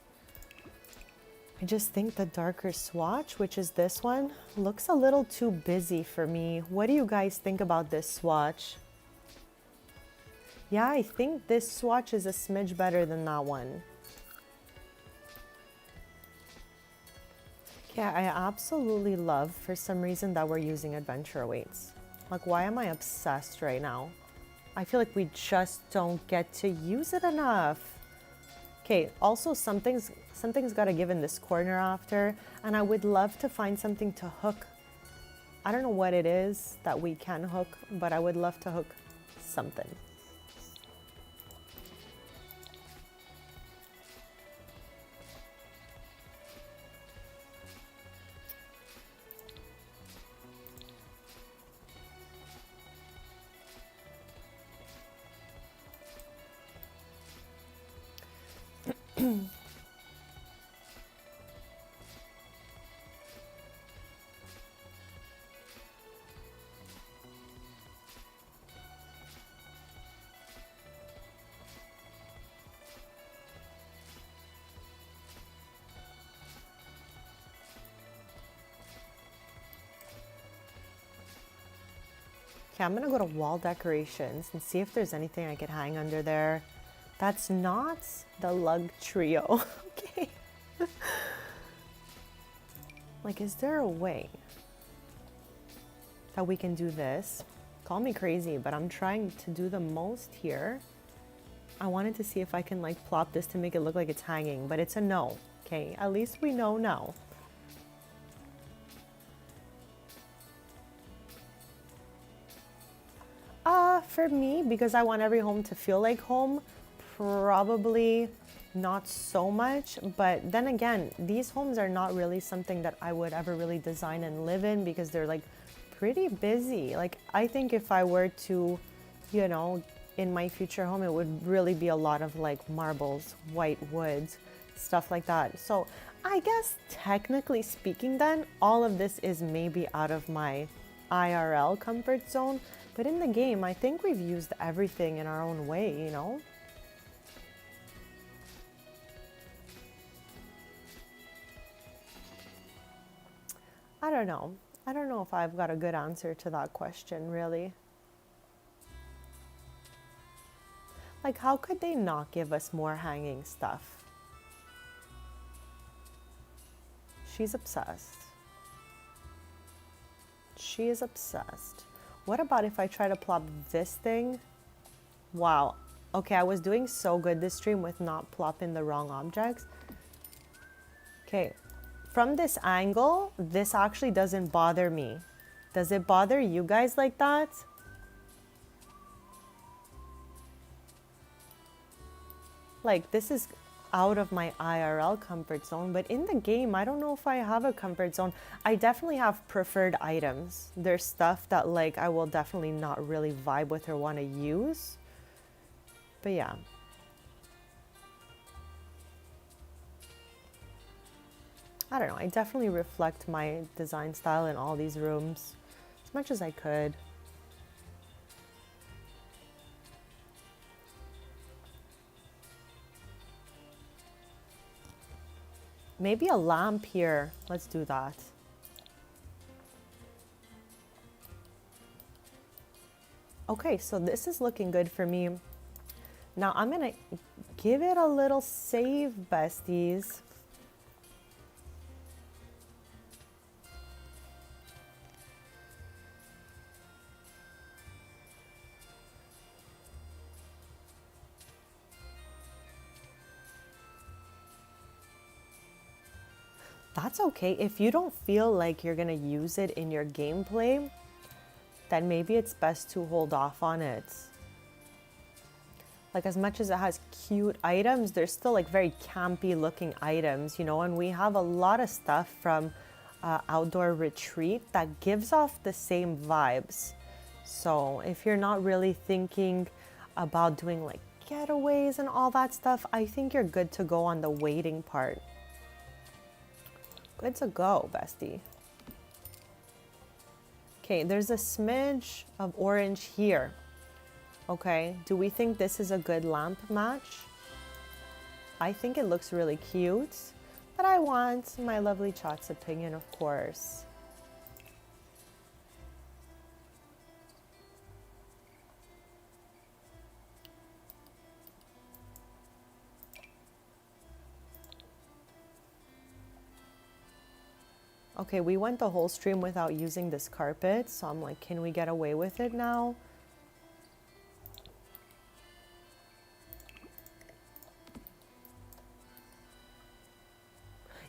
[SPEAKER 1] I just think the darker swatch, which is this one, looks a little too busy for me. What do you guys think about this swatch? Yeah, I think this swatch is a smidge better than that one. Yeah, I absolutely love, for some reason, that we're using adventure weights. Like, why am I obsessed right now? I feel like we just don't get to use it enough. Okay, also something's got to give in this corner after, and I would love to find something to hook. I don't know what it is that we can hook, but I would love to hook something. Okay, I'm gonna go to wall decorations and see if there's anything I could hang under there. That's not the lug trio. Okay. Like, is there a way that we can do this? Call me crazy, but I'm trying to do the most here. I wanted to see if I can like plop this to make it look like it's hanging, but it's a no. Okay, at least we know now. For me, because I want every home to feel like home, probably not so much. But then again, these homes are not really something that I would ever really design and live in because they're like pretty busy. Like, I think if I were to, you know, in my future home, it would really be a lot of like marbles, white woods, stuff like that. So I guess technically speaking then, all of this is maybe out of my IRL comfort zone. But in the game, I think we've used everything in our own way, you know? I don't know. I don't know if I've got a good answer to that question, really. Like, how could they not give us more hanging stuff? She's obsessed. She is obsessed. What about if I try to plop this thing? Wow. Okay, I was doing so good this stream with not plopping the wrong objects. Okay, from this angle, this actually doesn't bother me. Does it bother you guys like that? Like, this is out of my IRL comfort zone, but in the game, I don't know if I have a comfort zone. I definitely have preferred items. There's stuff that like I will definitely not really vibe with or want to use. But yeah. I don't know, I definitely reflect my design style in all these rooms as much as I could. Maybe a lamp here. Let's do that. Okay, so this is looking good for me. Now I'm gonna give it a little save, besties. That's okay. If you don't feel like you're gonna use it in your gameplay, then maybe it's best to hold off on it. Like, as much as it has cute items, there's still like very campy looking items, you know, and we have a lot of stuff from Outdoor Retreat that gives off the same vibes. So if you're not really thinking about doing like getaways and all that stuff, I think you're good to go on the waiting part. Good to go, bestie. Okay, there's a smidge of orange here. Okay, do we think this is a good lamp match? I think it looks really cute, But I want my lovely chat's opinion, of course. Okay, we went the whole stream without using this carpet, so I'm like, can we get away with it now?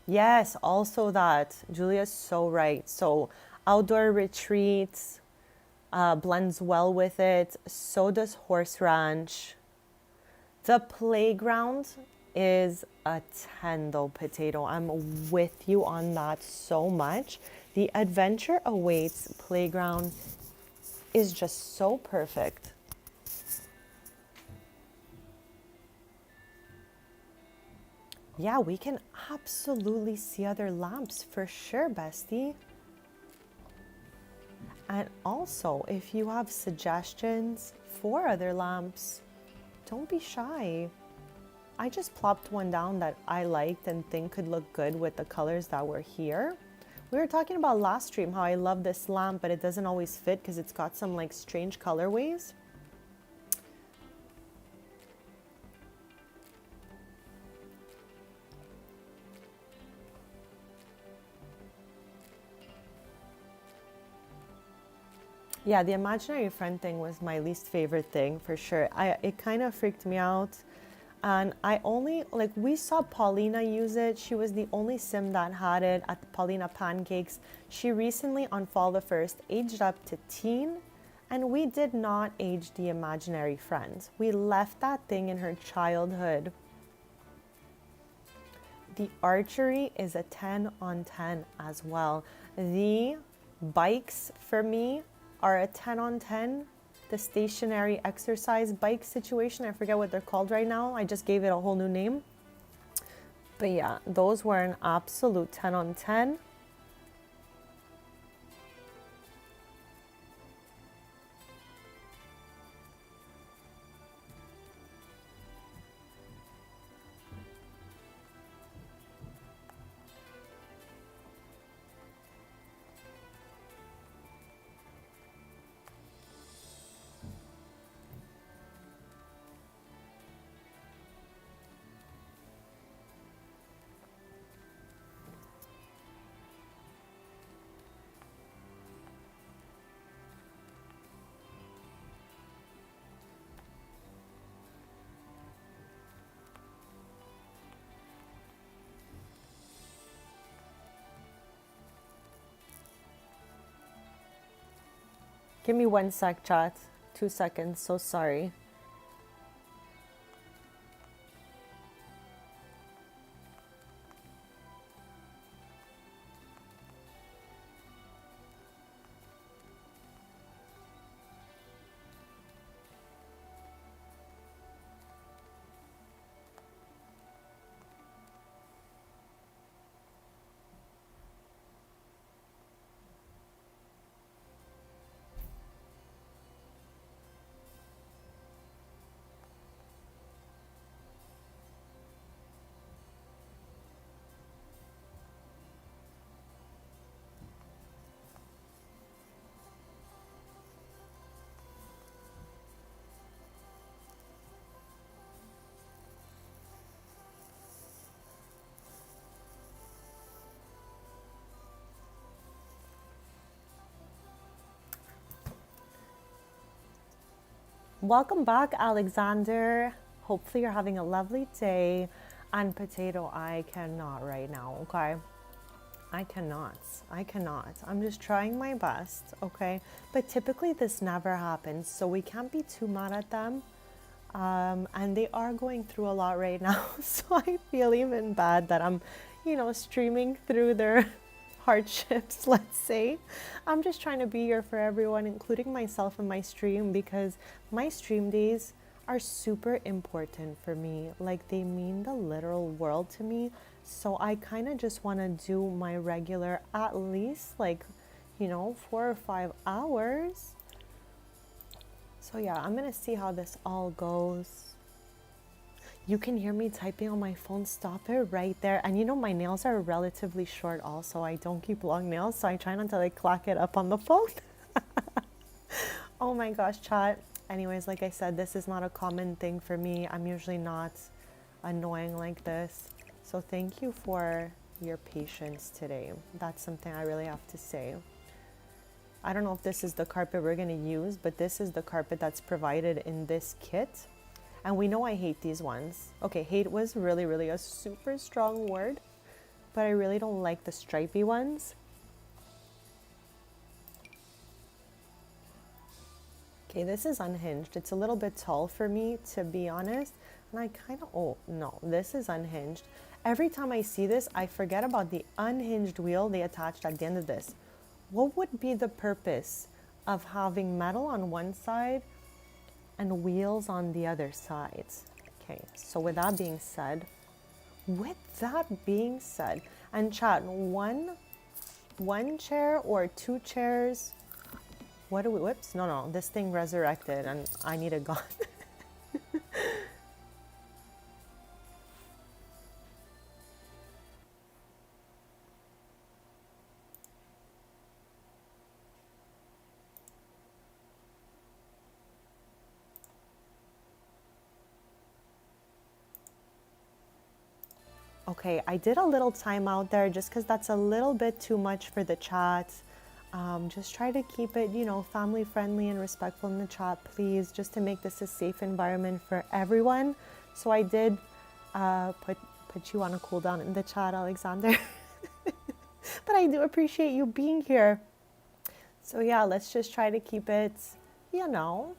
[SPEAKER 1] Yes, also that. Julia's so right. So outdoor retreats blends well with it. So does horse ranch. The playground is a 10 though, Potato. I'm with you on that so much. The Adventure Awaits playground is just so perfect. Yeah, we can absolutely see other lamps for sure, bestie. And also, if you have suggestions for other lamps, don't be shy. I just plopped one down that I liked and think could look good with the colors that were here. We were talking about last stream how I love this lamp, but it doesn't always fit because it's got some like strange colorways. Yeah, the imaginary friend thing was my least favorite thing for sure. It kind of freaked me out. And I only, like, we saw Paulina use it. She was the only sim that had it at the Paulina Pancakes. She recently, on Fall the 1st, aged up to teen. And we did not age the imaginary friend. We left that thing in her childhood. The archery is a 10 on 10 as well. The bikes for me are a 10 on 10. The stationary exercise bike situation, I forget what they're called right now. I just gave it a whole new name. But yeah, those were an absolute 10 on 10. Give me 1 sec, chat. 2 seconds, so sorry. Welcome back, Alexander. Hopefully you're having a lovely day. And Potato, I cannot right now, okay? I cannot. I'm just trying my best, okay? But typically this never happens, so we can't be too mad at them. And they are going through a lot right now, so I feel even bad that I'm, streaming through their hardships, let's say. I'm just trying to be here for everyone, including myself in my stream, because my stream days are super important for me. Like, they mean the literal world to me. So I kind of just want to do my regular, at least like, 4 or 5 hours. So yeah, I'm going to see how this all goes. You can hear me typing on my phone. Stop it right there. And you know, my nails are relatively short also. I don't keep long nails, so I try not to like clack it up on the phone. Oh my gosh, chat. Anyways, like I said, this is not a common thing for me. I'm usually not annoying like this. So thank you for your patience today. That's something I really have to say. I don't know if this is the carpet we're going to use, but this is the carpet that's provided in this kit. And we know I hate these ones. Okay, hate was really, really a super strong word, but I really don't like the stripy ones. Okay, this is unhinged. It's a little bit tall for me, to be honest. And I kind of, oh no, this is unhinged. Every time I see this, I forget about the unhinged wheel they attached at the end of this. What would be the purpose of having metal on one side and wheels on the other side? Okay, so with that being said, and chat, one chair or two chairs. What do we, whoops, no, this thing resurrected and I need it gone. Okay, I did a little timeout there just because that's a little bit too much for the chat. Just try to keep it, you know, family friendly and respectful in the chat, please, just to make this a safe environment for everyone. So I did put you on a cooldown in the chat, Alexander. But I do appreciate you being here. So yeah, let's just try to keep it, you know,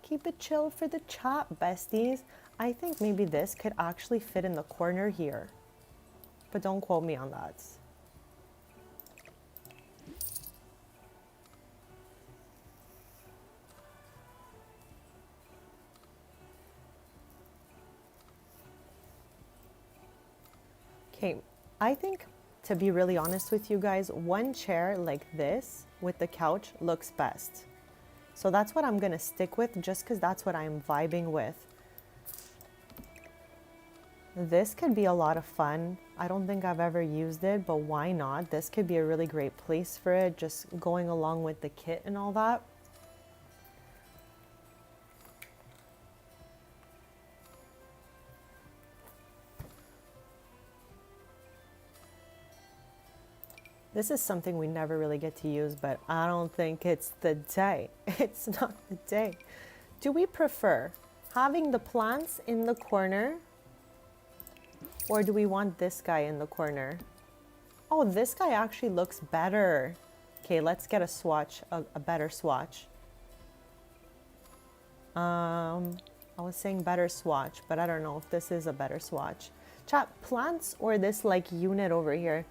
[SPEAKER 1] keep it chill for the chat, besties. I think maybe this could actually fit in the corner here, but don't quote me on that. Okay, I think, to be really honest with you guys, one chair like this with the couch looks best. So that's what I'm gonna stick with, just because that's what I'm vibing with. This could be a lot of fun. I don't think I've ever used it, but why not? This could be a really great place for it, just going along with the kit and all that. This is something we never really get to use, but I don't think it's the day. It's not the day. Do we prefer having the plants in the corner, or do we want this guy in the corner? Oh, this guy actually looks better. Okay, let's get a swatch, a better swatch. I was saying better swatch, but I don't know if this is a better swatch. Chat, plants or this like unit over here?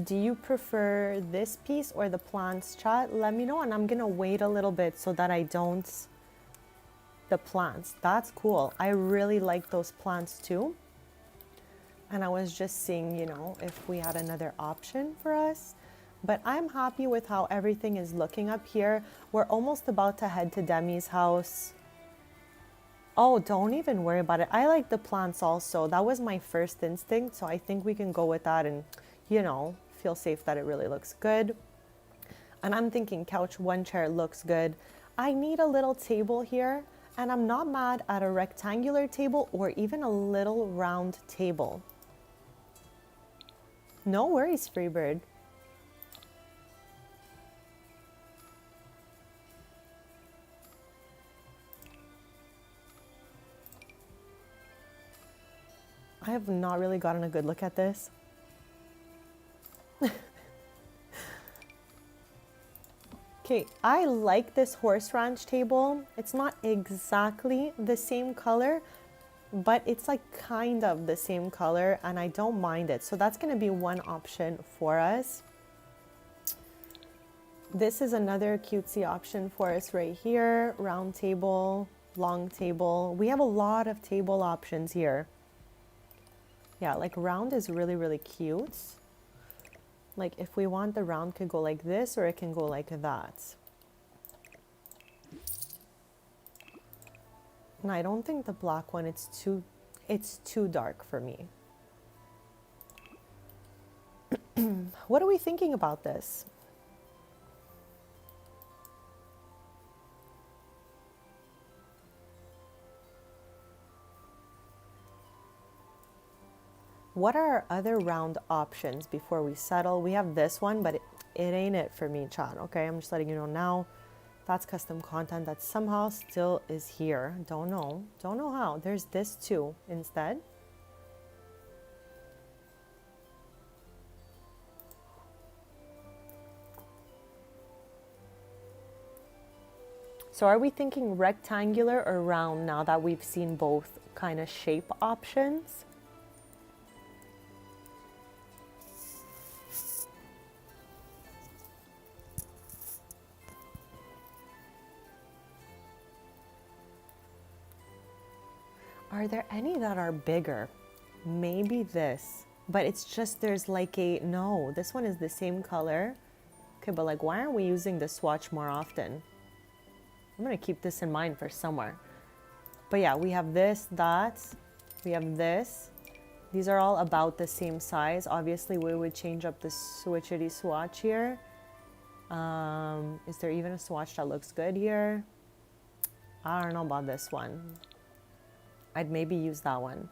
[SPEAKER 1] Do you prefer this piece or the plants, chat? Let me know, and I'm gonna wait a little bit so that I don't... The plants, that's cool. I really like those plants too. And I was just seeing, you know, if we had another option for us. But I'm happy with how everything is looking up here. We're almost about to head to Demi's house. Oh, don't even worry about it. I like the plants also. That was my first instinct, so I think we can go with that and, you know, feel safe that it really looks good. And I'm thinking couch, one chair looks good. I need a little table here, and I'm not mad at a rectangular table or even a little round table. No worries, Freebird. I have not really gotten a good look at this. Okay, I like this horse ranch table. It's not exactly the same color, but it's like kind of the same color and I don't mind it. So that's gonna be one option for us. This is another cutesy option for us right here. Round table, long table. We have a lot of table options here. Yeah, like round is really, really cute. Like if we want the round could go like this or it can go like that. And I don't think the black one, it's too dark for me. What are we thinking about this? What are our other round options before we settle? We have this one, but it ain't it for me, Chad. Okay, I'm just letting you know now. That's custom content that somehow still is here. Don't know how. There's this too instead. So are we thinking rectangular or round now that we've seen both kind of shape options? Are there any that are bigger? Maybe this, but it's just there's like no, this one is the same color. Okay, but like, why aren't we using the swatch more often? I'm gonna keep this in mind for somewhere. But yeah, we have this, we have this. These are all about the same size. Obviously, we would change up the switchity swatch here. Is there even a swatch that looks good here? I don't know about this one. I'd maybe use that one.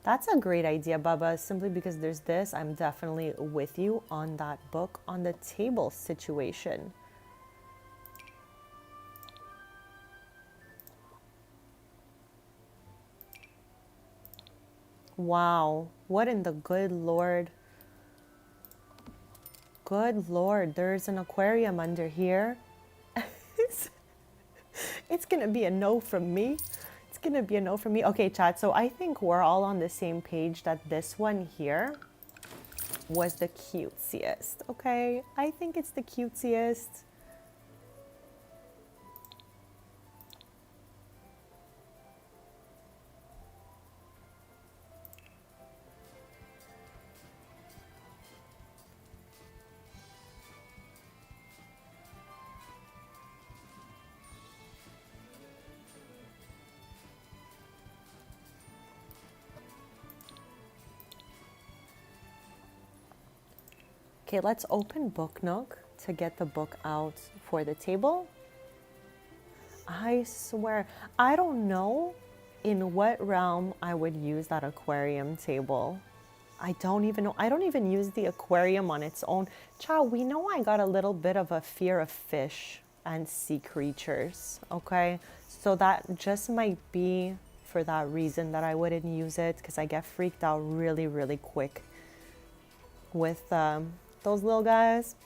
[SPEAKER 1] That's a great idea, Bubba. Simply because there's this, I'm definitely with you on that book on the table situation. Wow, what in the good Lord? Good Lord, there's an aquarium under here. It's gonna be a no from me. It's gonna be a no from me. Okay, chat, so I think we're all on the same page that this one here was the cutesiest, okay? I think it's the cutesiest. Okay, let's open Book Nook to get the book out for the table. I swear, I don't know in what realm I would use that aquarium table. I don't even know. I don't even use the aquarium on its own. Child, we know I got a little bit of a fear of fish and sea creatures, okay? So that just might be for that reason that I wouldn't use it, because I get freaked out really, really quick with those little guys.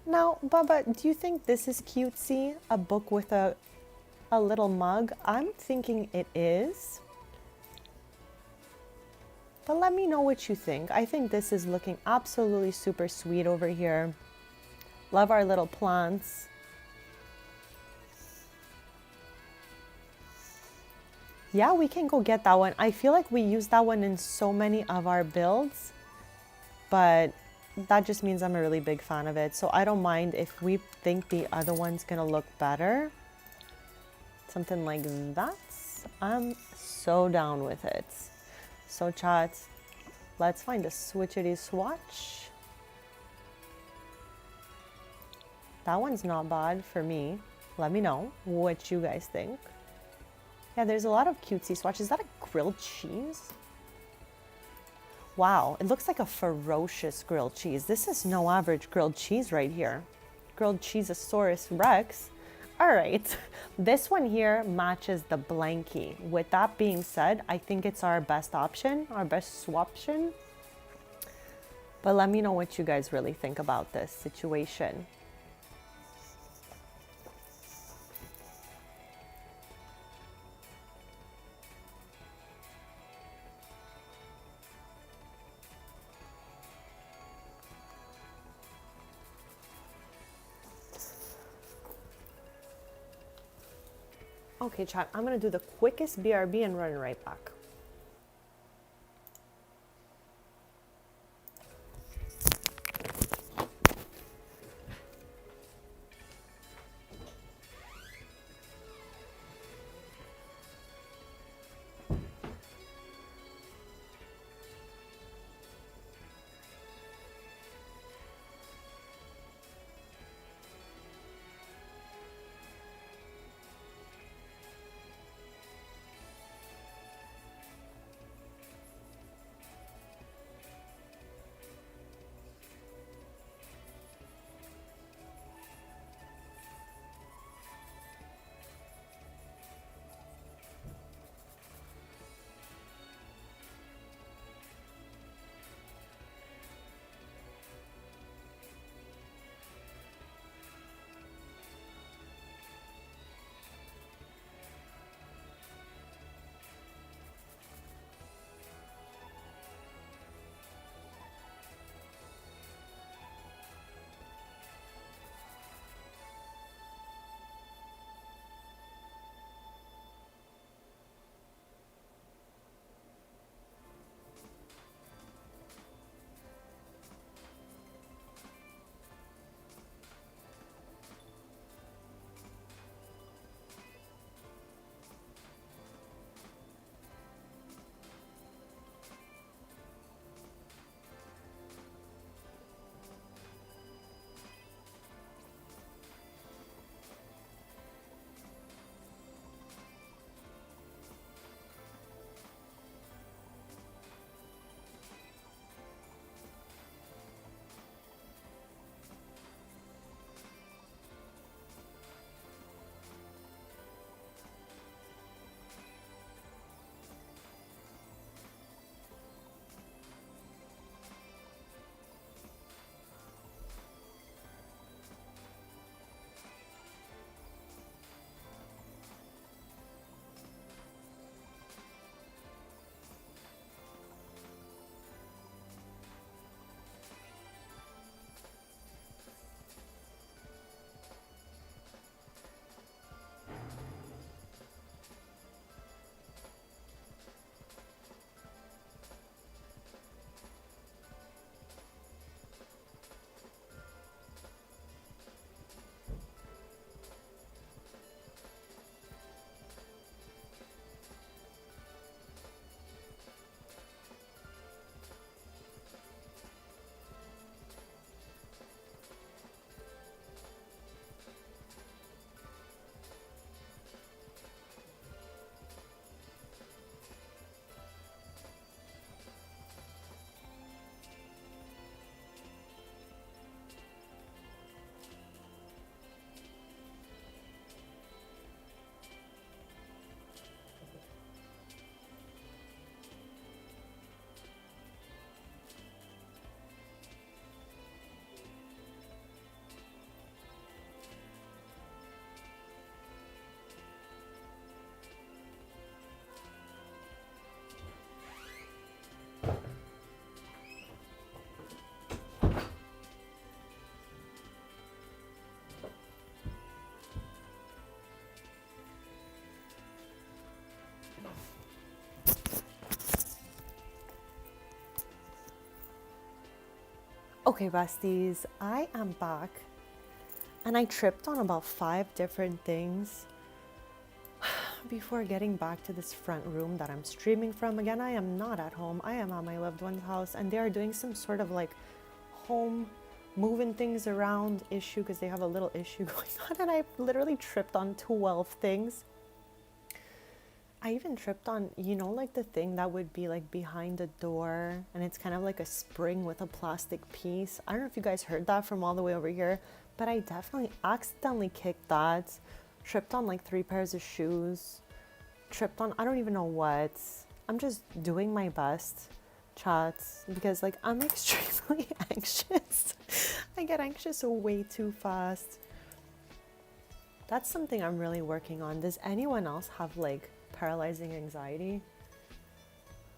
[SPEAKER 1] Now, Bubba, do you think this is cutesy? A book with a little mug? I'm thinking it is. But let me know what you think. I think this is looking absolutely super sweet over here. Love our little plants. Yeah, we can go get that one. I feel like we use that one in so many of our builds, but that just means I'm a really big fan of it. So I don't mind if we think the other one's gonna look better. Something like that. I'm so down with it. So chat, let's find a switchity swatch. That one's not bad for me. Let me know what you guys think. Yeah, there's a lot of cutesy swatches. Is that a grilled cheese? Wow, it looks like a ferocious grilled cheese. This is no average grilled cheese right here. Grilled Cheeseosaurus Rex. All right, this one here matches the blankie. With that being said, I think it's our best option, our best swaption. But let me know what you guys really think about this situation. Okay, chat, I'm gonna do the quickest BRB and run right back. Okay, besties, I am back and I tripped on about 5 different things before getting back to this front room that I'm streaming from. Again, I am not at home. I am at my loved one's house and they are doing some sort of like home moving things around issue because they have a little issue going on, and I literally tripped on 12 things. I even tripped on, like the thing that would be like behind the door and it's kind of like a spring with a plastic piece. I don't know if you guys heard that from all the way over here, but I definitely accidentally kicked that. Tripped on like 3 pairs of shoes. Tripped on, I don't even know what. I'm just doing my best, chats, because like I'm extremely anxious. I get anxious way too fast. That's something I'm really working on. Does anyone else have like paralyzing anxiety?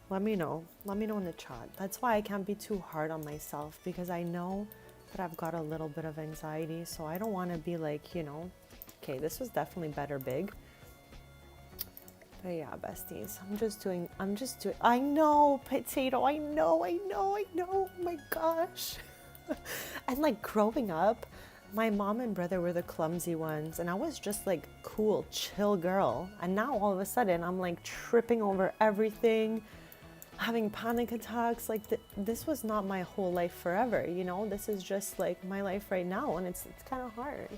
[SPEAKER 1] Let me know in the chat. That's why I can't be too hard on myself, because I know that I've got a little bit of anxiety, so I don't want to be like, okay, this was definitely better big. But yeah, besties, I know, potato, I know, oh my gosh. And like growing up, my mom and brother were the clumsy ones, and I was just like cool, chill girl. And now all of a sudden, I'm like tripping over everything, having panic attacks. Like this was not my whole life forever, This is just like my life right now, and it's kind of hard.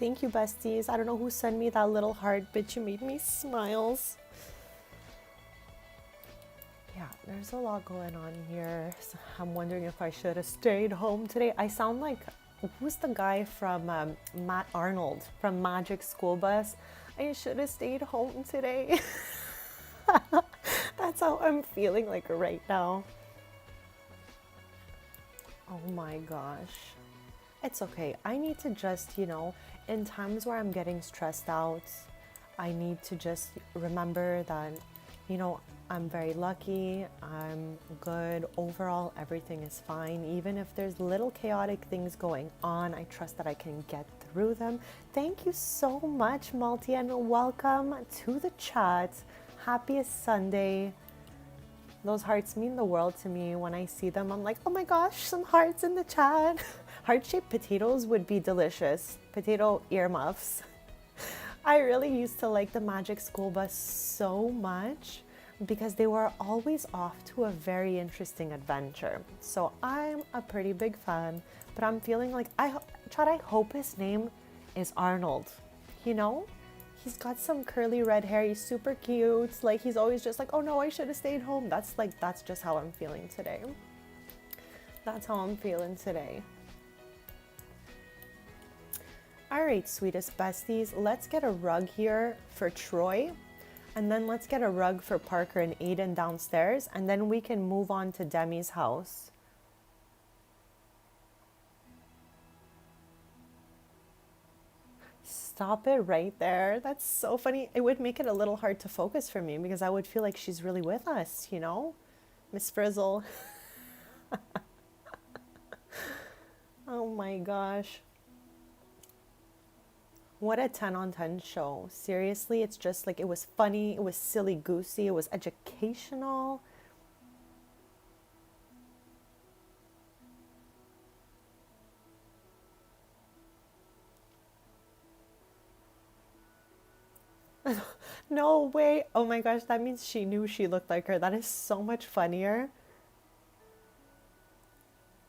[SPEAKER 1] Thank you, besties. I don't know who sent me that little heart, but you made me smiles. Yeah, there's a lot going on here. So I'm wondering if I should have stayed home today. I sound like, who's the guy from Matt Arnold from Magic School Bus? I should have stayed home today. That's how I'm feeling like right now. Oh my gosh. It's okay. I need to just, in times where I'm getting stressed out, I need to just remember that, I'm very lucky, I'm good, overall everything is fine. Even if there's little chaotic things going on, I trust that I can get through them. Thank you so much, Malti, and welcome to the chat. Happiest Sunday. Those hearts mean the world to me. When I see them, I'm like, oh my gosh, some hearts in the chat. Heart-shaped potatoes would be delicious. Potato earmuffs. I really used to like the Magic School Bus so much because they were always off to a very interesting adventure. So I'm a pretty big fan, but I'm feeling like I hope his name is Arnold. He's got some curly red hair. He's super cute. Like he's always just like, oh no, I should have stayed home. That's just how I'm feeling today. That's how I'm feeling today. All right, sweetest besties, let's get a rug here for Troy, and then let's get a rug for Parker and Aiden downstairs, and then we can move on to Demi's house. Stop it right there. That's so funny. It would make it a little hard to focus for me because I would feel like she's really with us, Miss Frizzle. Oh my gosh. What a 10 on 10 show. Seriously, it's just like, it was funny, it was silly goosey, it was educational. No way. Oh my gosh, that means she knew she looked like her. That is so much funnier.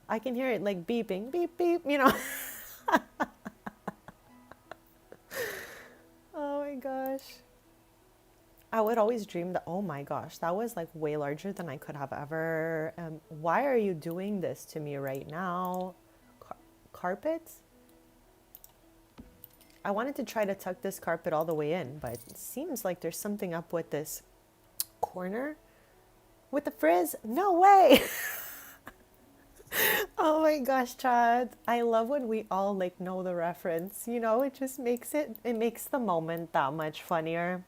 [SPEAKER 1] I can hear it like beeping, beep, beep, Oh my gosh. I would always dream that, oh my gosh, that was like way larger than I could have ever. Why are you doing this to me right now? Carpets? I wanted to try to tuck this carpet all the way in, but it seems like there's something up with this corner. With the frizz? No way! Oh my gosh, Chad. I love when we all like know the reference. It just makes it makes the moment that much funnier.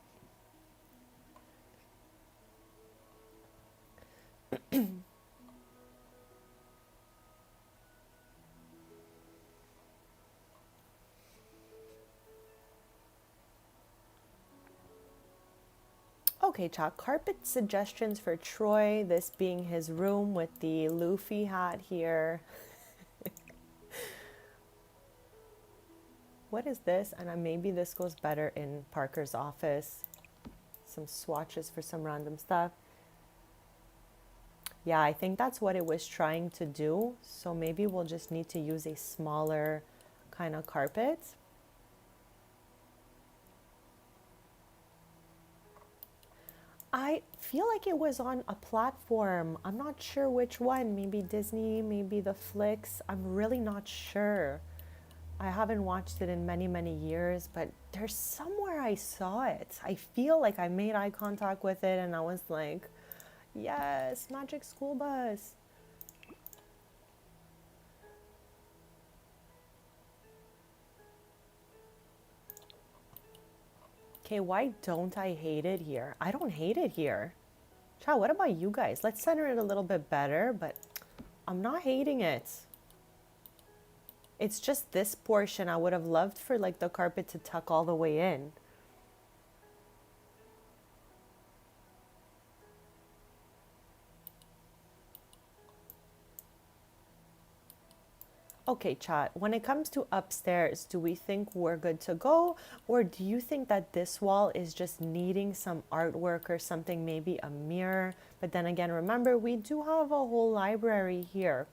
[SPEAKER 1] Okay, chat. Carpet suggestions for Troy, this being his room with the Luffy hat here. What is this? And maybe this goes better in Parker's office. Some swatches for some random stuff. Yeah, I think that's what it was trying to do. So maybe we'll just need to use a smaller kind of carpet. I feel like it was on a platform. I'm not sure which one. Maybe Disney, maybe the flicks. I'm really not sure. I haven't watched it in many, many years, but there's somewhere I saw it. I feel like I made eye contact with it and I was like, yes, Magic School Bus. Okay, why don't I hate it here? I don't hate it here. Ciao, what about you guys? Let's center it a little bit better, but I'm not hating it. It's just this portion I would have loved for like the carpet to tuck all the way in. Okay, chat, when it comes to upstairs, do we think we're good to go? Or do you think that this wall is just needing some artwork or something, maybe a mirror? But then again, remember, we do have a whole library here.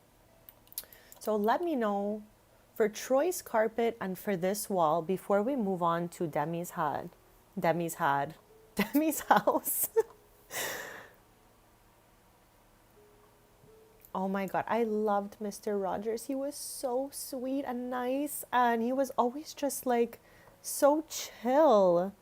[SPEAKER 1] So let me know for Troy's carpet and for this wall before we move on to Demi's house. Oh my God, I loved Mr. Rogers. He was so sweet and nice, and he was always just like so chill.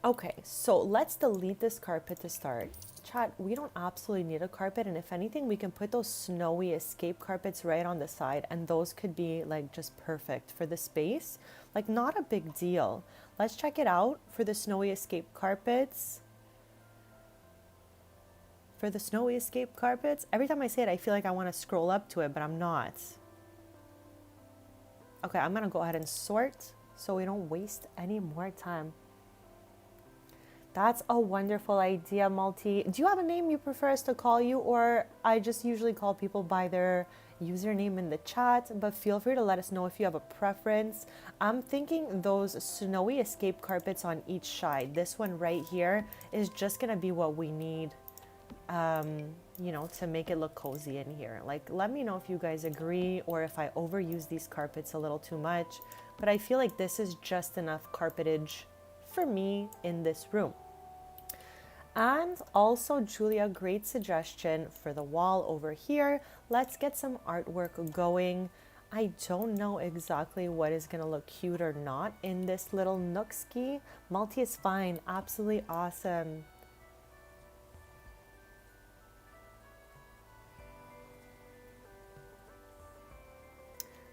[SPEAKER 1] Okay, so let's delete this carpet to start. Chat, we don't absolutely need a carpet, and if anything, we can put those snowy escape carpets right on the side, and those could be like just perfect for the space. Like, not a big deal. Let's check it out for the snowy escape carpets. For the snowy escape carpets, every time I say it, I feel like I want to scroll up to it, but I'm not. Okay, I'm gonna go ahead and sort so we don't waste any more time. That's a wonderful idea, Malti. Do you have a name you prefer us to call you, or I just usually call people by their username in the chat, but feel free to let us know if you have a preference. I'm thinking those snowy escape carpets on each side. This one right here is just gonna be what we need, you know, to make it look cozy in here. Like, let me know if you guys agree or if I overuse these carpets a little too much, but I feel like this is just enough carpetage for me in this room. And also, Julia, great suggestion for the wall over here. Let's get some artwork going. I don't know exactly what is going to look cute or not in this little nookski. Multi is fine. Absolutely awesome.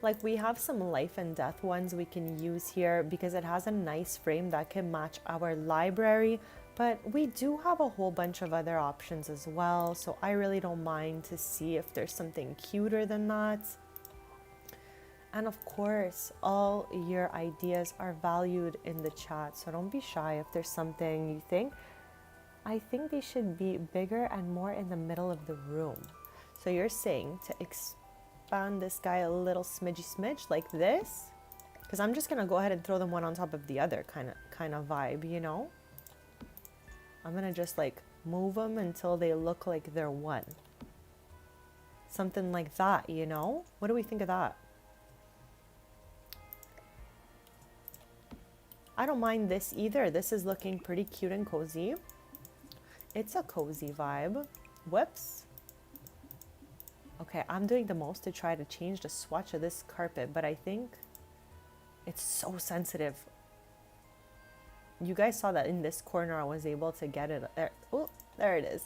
[SPEAKER 1] Like, we have some life and death ones we can use here because it has a nice frame that can match our library, but we do have a whole bunch of other options as well, so I really don't mind to see if there's something cuter than that. And of course, all your ideas are valued in the chat, so don't be shy if there's something you think. I think they should be bigger and more in the middle of the room. So you're saying to expand this guy a little smidge like this, because I'm just gonna go ahead and throw them one on top of the other kind of vibe, you know. I'm gonna just like move them until they look like they're one, something like that, you know. What do we think of that? I don't mind this either. This is looking pretty cute and cozy. It's a cozy vibe. Whoops. Okay, I'm doing the most to try to change the swatch of this carpet, but I think it's so sensitive. You guys saw that in this corner I was able to get it there. Oh, there it is.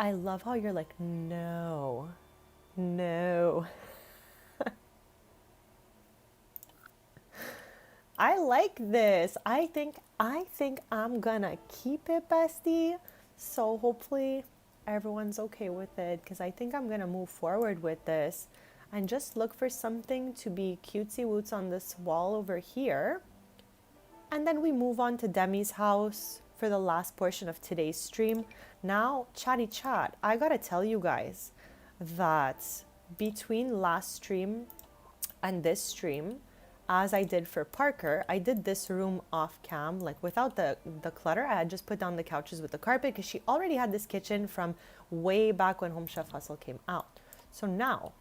[SPEAKER 1] I love how you're like, no, no. I like this. I think I'm gonna keep it, bestie. So hopefully everyone's okay with it because I think I'm gonna move forward with this and just look for something to be cutesy woots on this wall over here. And then we move on to Demi's house for the last portion of today's stream. Now, chatty chat, I gotta tell you guys that between last stream and this stream, as I did for Parker, I did this room off cam, like without the clutter. I had just put down the couches with the carpet because she already had this kitchen from way back when Home Chef Hustle came out. So now,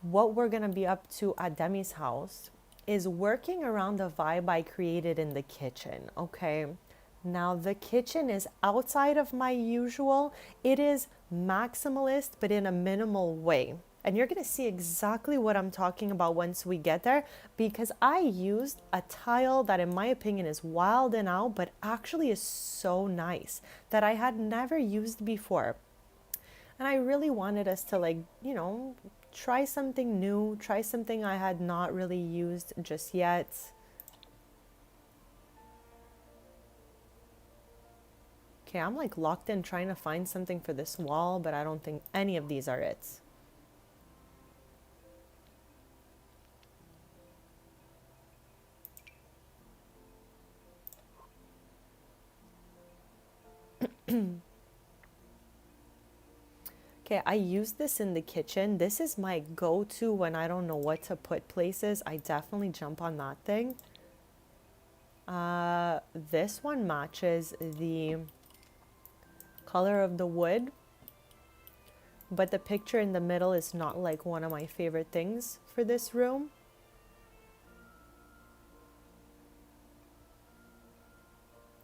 [SPEAKER 1] what we're gonna be up to at Demi's house is working around the vibe I created in the kitchen, okay? Now, the kitchen is outside of my usual. It is maximalist, but in a minimal way. And you're gonna see exactly what I'm talking about once we get there because I used a tile that in my opinion is wild and out, but actually is so nice that I had never used before. And I really wanted us to try something new, try something I had not really used just yet. Okay, I'm like locked in trying to find something for this wall, but I don't think any of these are it. Okay, I use this in the kitchen. This is my go-to when I don't know what to put places. I definitely jump on that thing. This one matches the color of the wood, but the picture in the middle is not like one of my favorite things for this room.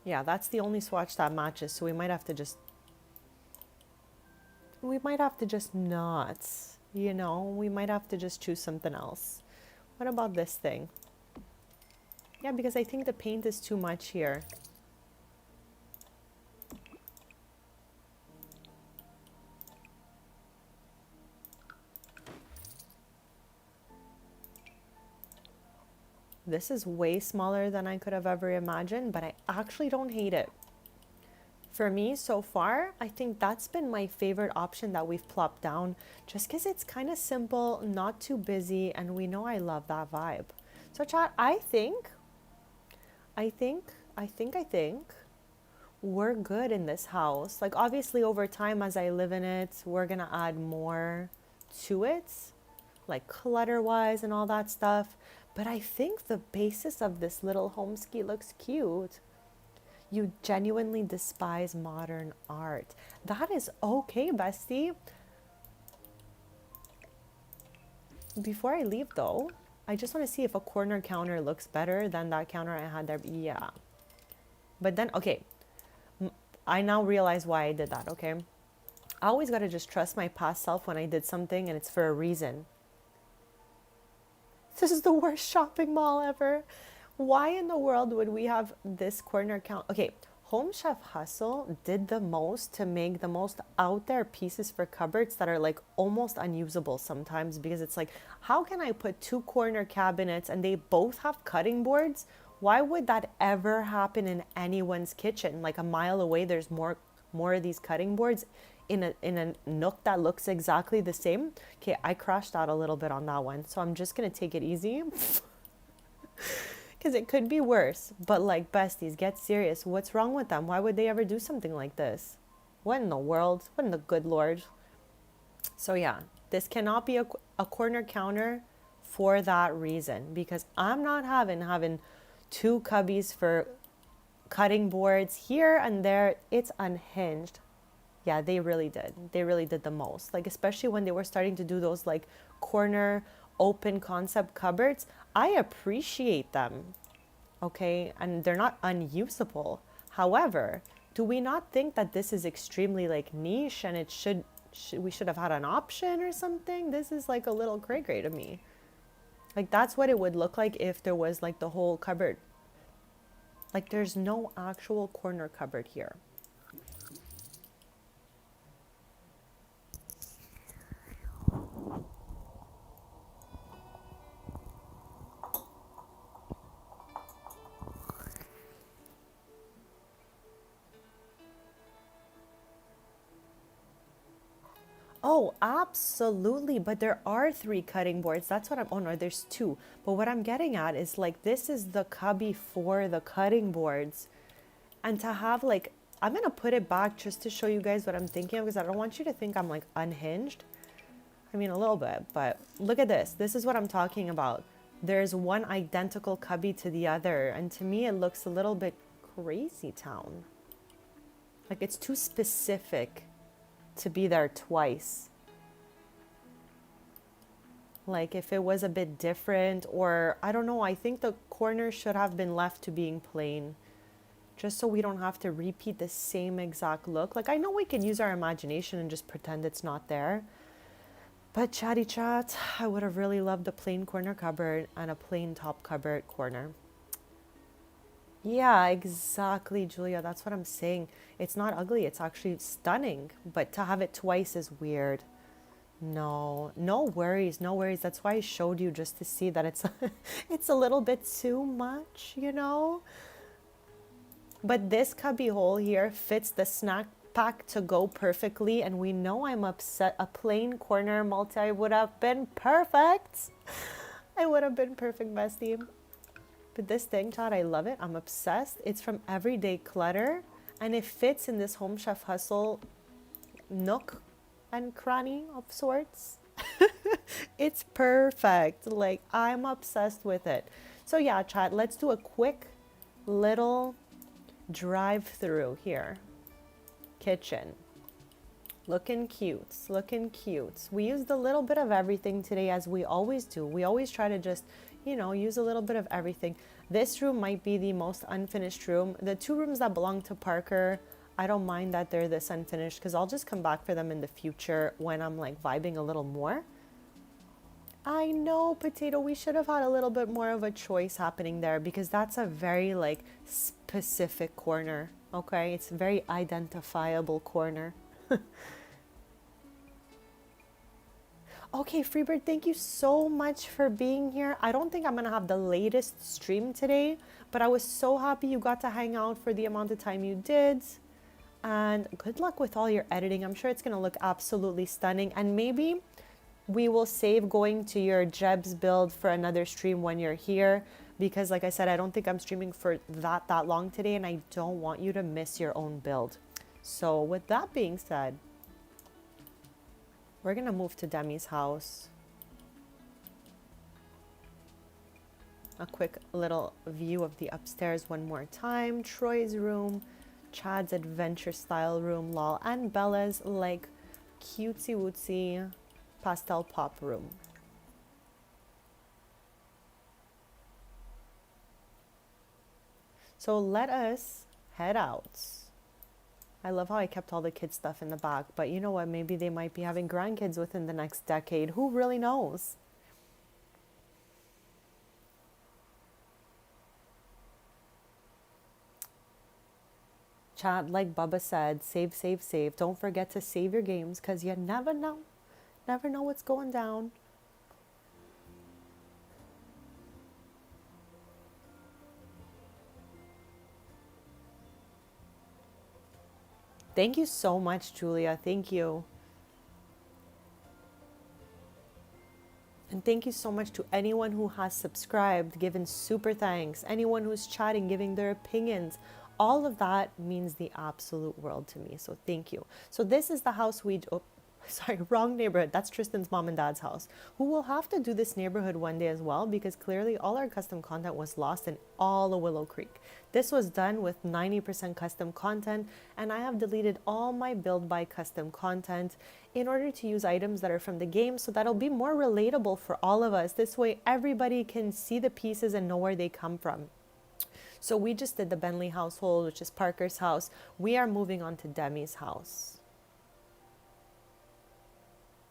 [SPEAKER 1] Yeah, that's the only swatch that matches, so we might have to just not, we might have to just choose something else. What about this thing? Yeah, because I think the paint is too much here. This is way smaller than I could have ever imagined, but I actually don't hate it. For me, so far, I think that's been my favorite option that we've plopped down, just because it's kind of simple, not too busy, and we know I love that vibe. So chat, I think we're good in this house. Like obviously over time as I live in it, we're gonna add more to it, like clutter-wise and all that stuff. But I think the basis of this little home ski looks cute. You genuinely despise modern art. That is okay, bestie. Before I leave though, I just want to see if a corner counter looks better than that counter I had there. Yeah. But then, okay, I now realize why I did that, okay? I always got to just trust my past self when I did something and it's for a reason. This is the worst shopping mall ever. Why in the world would we have this corner count? Okay, Home Chef Hustle did the most to make the most out there pieces for cupboards that are like almost unusable sometimes because it's like, how can I put two corner cabinets and they both have cutting boards? Why would that ever happen in anyone's kitchen? Like a mile away, there's more of these cutting boards in a nook that looks exactly the same. Okay, I crashed out a little bit on that one, so I'm just gonna take it easy. Because it could be worse. But like, besties, get serious. What's wrong with them? Why would they ever do something like this? What in the world? What in the good Lord? So yeah, this cannot be a corner counter for that reason. Because I'm not having two cubbies for cutting boards here and there. It's unhinged. Yeah, they really did. They really did the most. Like, especially when they were starting to do those like corner open concept cupboards. I appreciate them, okay? And they're not unusable. However, do we not think that this is extremely like niche and it we should have had an option or something? This is like a little cray-cray to me. Like that's what it would look like if there was like the whole cupboard. Like there's no actual corner cupboard here. Oh, absolutely. But there are three cutting boards. That's what I'm, oh no, there's two. But what I'm getting at is like, this is the cubby for the cutting boards. And to have like, I'm going to put it back just to show you guys what I'm thinking of because I don't want you to think I'm like unhinged. I mean, a little bit, but look at this. This is what I'm talking about. There's one identical cubby to the other. And to me, it looks a little bit crazy town. Like it's too specific to be there twice. Like if it was a bit different, or I don't know, I think the corner should have been left to being plain just so we don't have to repeat the same exact look. Like I know we can use our imagination and just pretend it's not there. But chatty chat, I would have really loved a plain corner cupboard and a plain top cupboard corner. Yeah, exactly, Julia. That's what I'm saying. It's not ugly, it's actually stunning. But to have it twice is weird. No, no worries, no worries. That's why I showed you just to see that it's it's a little bit too much, you know? But this cubby hole here fits the snack pack to go perfectly, and we know I'm upset. A plain corner multi would have been perfect. I would have been perfect, bestie. But this thing, Chad, I love it. I'm obsessed. It's from Everyday Clutter, and it fits in this Home Chef Hustle nook and cranny of sorts. It's perfect. Like, I'm obsessed with it. So yeah, Chad, let's do a quick little drive through here. Kitchen. Looking cute, looking cute. We used a little bit of everything today, as we always do. We always try to just, you know, use a little bit of everything. This room might be the most unfinished room. The two rooms that belong to Parker, I don't mind that they're this unfinished because I'll just come back for them in the future when I'm like vibing a little more. I know, Potato, we should have had a little bit more of a choice happening there because that's a very like specific corner, okay? It's a very identifiable corner. Okay, Freebird, thank you so much for being here. I don't think I'm gonna have the latest stream today, but I was so happy you got to hang out for the amount of time you did. And good luck with all your editing. I'm sure it's gonna look absolutely stunning. And maybe we will save going to your Jeb's build for another stream when you're here. Because like I said, I don't think I'm streaming for that long today, and I don't want you to miss your own build. So with that being said, we're gonna move to Demi's house. A quick little view of the upstairs one more time. Troy's room, Chad's adventure style room, lol, and Bella's like cutesy wootsy pastel pop room. So let us head out. I love how I kept all the kids' stuff in the back, but you know what? Maybe they might be having grandkids within the next decade. Who really knows? Chat, like Bubba said, save, save, save. Don't forget to save your games because you never know. Never know what's going down. Thank you so much, Julia. Thank you. And thank you so much to anyone who has subscribed, given super thanks, anyone who's chatting, giving their opinions. All of that means the absolute world to me. So thank you. So this is the house sorry, wrong neighborhood. That's Tristan's mom and dad's house, who will have to do this neighborhood one day as well, because clearly all our custom content was lost in all of Willow Creek. This was done with 90% custom content, and I have deleted all my build by custom content in order to use items that are from the game, so that'll be more relatable for all of us. This way everybody can see the pieces and know where they come from. So we just did the Bentley household, which is Parker's house. We are moving on to Demi's house.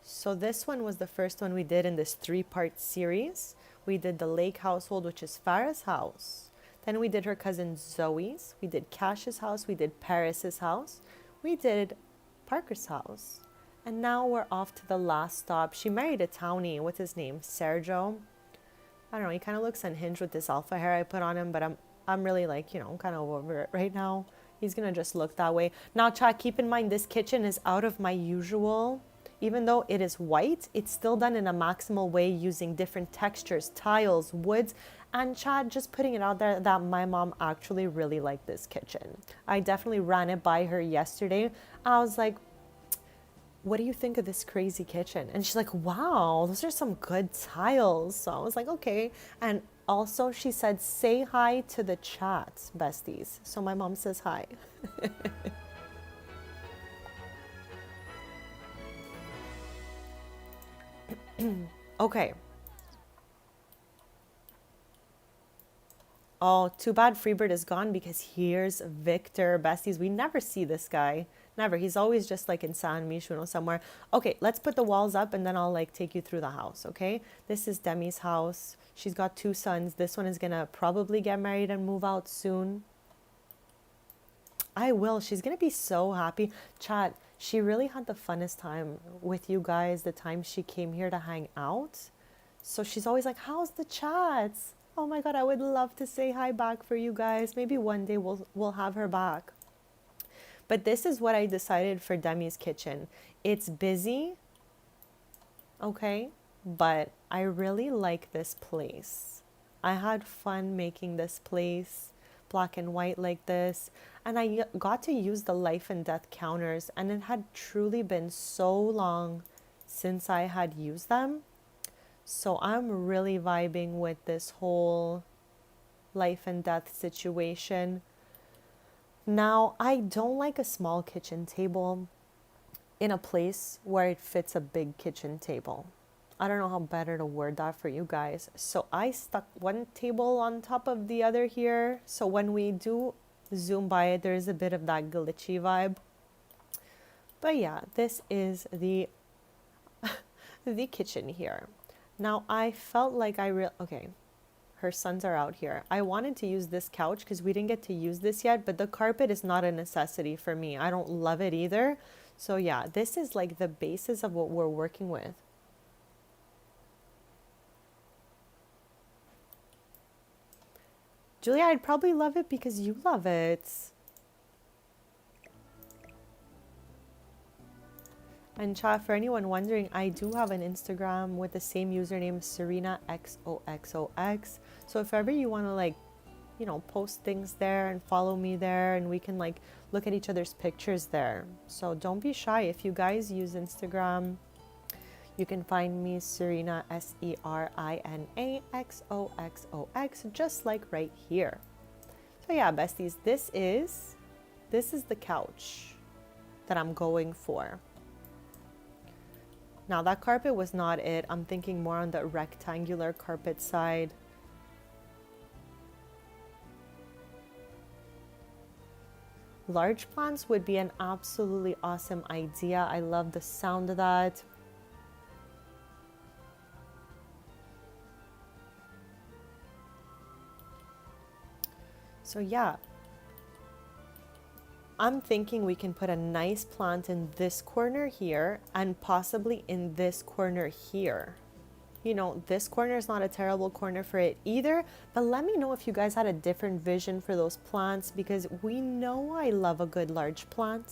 [SPEAKER 1] So this one was the first one we did in this 3-part series. We did the Lake household, which is Farah's house. Then we did her cousin Zoe's. We did Cash's house. We did Paris's house. We did Parker's house. And now we're off to the last stop. She married a townie. What's his name? Sergio. I don't know. He kind of looks unhinged with this alpha hair I put on him, but I'm really like, you know, I'm kind of over it right now. He's going to just look that way. Now, chat, keep in mind, this kitchen is out of my usual, Even though it is white, it's still done in a maximal way using different textures, tiles, woods, and Chad, just putting it out there that my mom actually really liked this kitchen. I definitely ran it by her yesterday. I was like, what do you think of this crazy kitchen? And she's like, wow, those are some good tiles. So I was like, okay. And also she said, say hi to the chat, besties. So my mom says hi. Okay. Oh, too bad Freebird is gone because here's Victor, besties. We never see this guy. Never. He's always just like in San Michuno somewhere. Okay, let's put the walls up and then I'll like take you through the house, okay? This is Demi's house. She's got 2 sons. This one is gonna probably get married and move out soon. I will. She's gonna be so happy. Chat, she really had the funnest time with you guys the time she came here to hang out. So she's always like, how's the chats? Oh my god, I would love to say hi back for you guys. Maybe one day we'll have her back. But this is what I decided for Demi's kitchen. It's busy, okay? But I really like this place. I had fun making this place black and white like this. And I got to use the life and death counters. And it had truly been so long since I had used them. So I'm really vibing with this whole life and death situation. Now, I don't like a small kitchen table in a place where it fits a big kitchen table. I don't know how better to word that for you guys. So I stuck one table on top of the other here. So when we do zoom by it, there is a bit of that glitchy vibe. But yeah, this is the the kitchen here. Now I felt like okay, her sons are out here. I wanted to use this couch because we didn't get to use this yet, but the carpet is not a necessity for me. I don't love it either. So yeah, this is like the basis of what we're working with. Julia, I'd probably love it because you love it. And chat, for anyone wondering, I do have an Instagram with the same username, SerenaXOXOX. So if ever you want to like, you know, post things there and follow me there and we can like look at each other's pictures there. So don't be shy. If you guys use Instagram, you can find me Serena, SERINAXOXOX, just like right here. So yeah, besties, this is the couch that I'm going for. Now that carpet was not it. I'm thinking more on the rectangular carpet side. Large plants would be an absolutely awesome idea. I love the sound of that. So yeah, I'm thinking we can put a nice plant in this corner here and possibly in this corner here. You know, this corner is not a terrible corner for it either, but let me know if you guys had a different vision for those plants because we know I love a good large plant.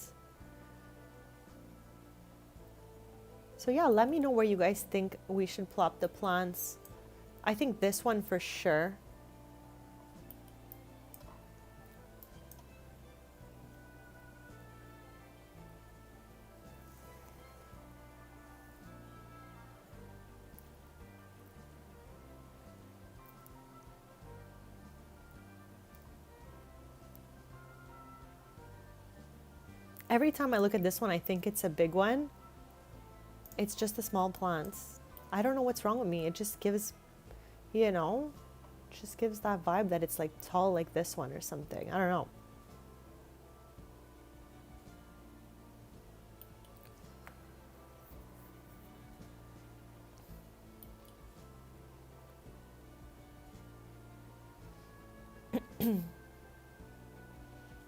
[SPEAKER 1] So yeah, let me know where you guys think we should plop the plants. I think this one for sure. Every time I look at this one, I think it's a big one. It's just a small plant. I don't know what's wrong with me. It just gives, you know, just gives that vibe that it's like tall like this one or something. I don't know.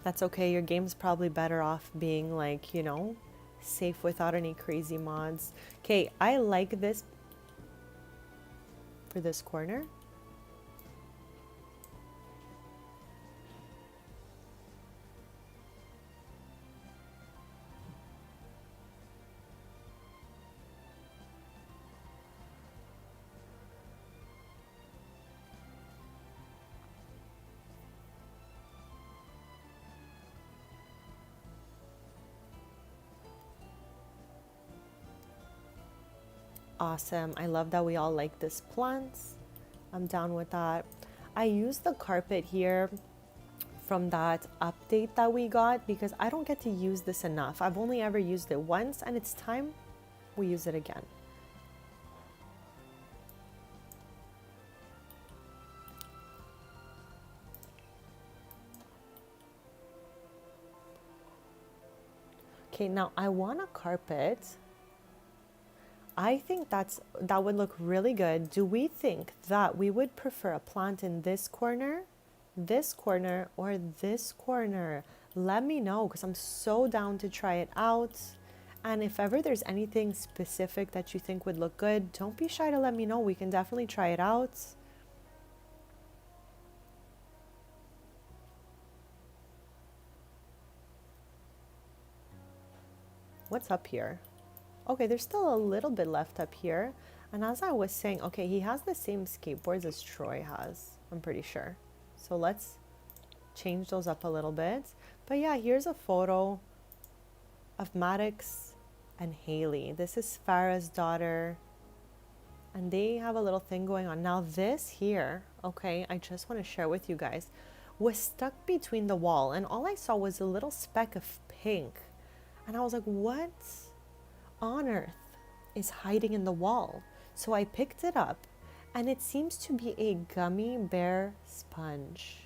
[SPEAKER 1] That's okay. Your game's probably better off being like, you know, safe without any crazy mods. Okay, I like this for this corner. Awesome. I love that we all like this plants. I'm down with that. I used the carpet here from that update that we got because I don't get to use this enough. I've only ever used it once and it's time we use it again. Okay, now I want a carpet. I think that would look really good. Do we think that we would prefer a plant in this corner, or this corner? Let me know because I'm so down to try it out. And if ever there's anything specific that you think would look good, don't be shy to let me know. We can definitely try it out. What's up here? Okay, there's still a little bit left up here. And as I was saying, okay, he has the same skateboards as Troy has, I'm pretty sure. So let's change those up a little bit. But yeah, here's a photo of Maddox and Haley. This is Farah's daughter. And they have a little thing going on. Now this here, okay, I just want to share with you guys, was stuck between the wall. And all I saw was a little speck of pink. And I was like, what on earth is hiding in the wall? So I picked it up and it seems to be a gummy bear sponge.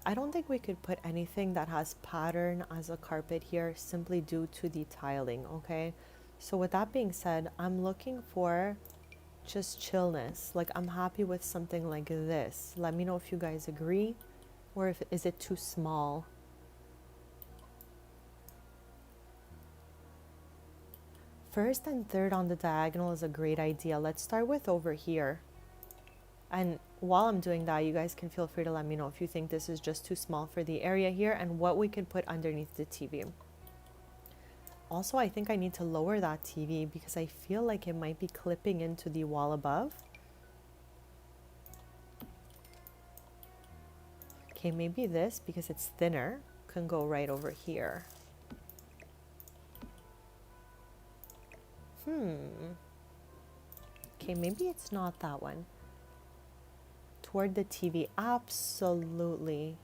[SPEAKER 1] I don't think we could put anything that has pattern as a carpet here simply due to the tiling, okay? So with that being said, I'm looking for just chillness. Like I'm happy with something like this. Let me know if you guys agree or if is it too small. First and third on the diagonal is a great idea. Let's start with over here. And while I'm doing that, you guys can feel free to let me know if you think this is just too small for the area here and what we can put underneath the TV. Also, I think I need to lower that TV because I feel like it might be clipping into the wall above. Okay, maybe this, because it's thinner, can go right over here. Okay, maybe it's not that one. Toward the TV, absolutely.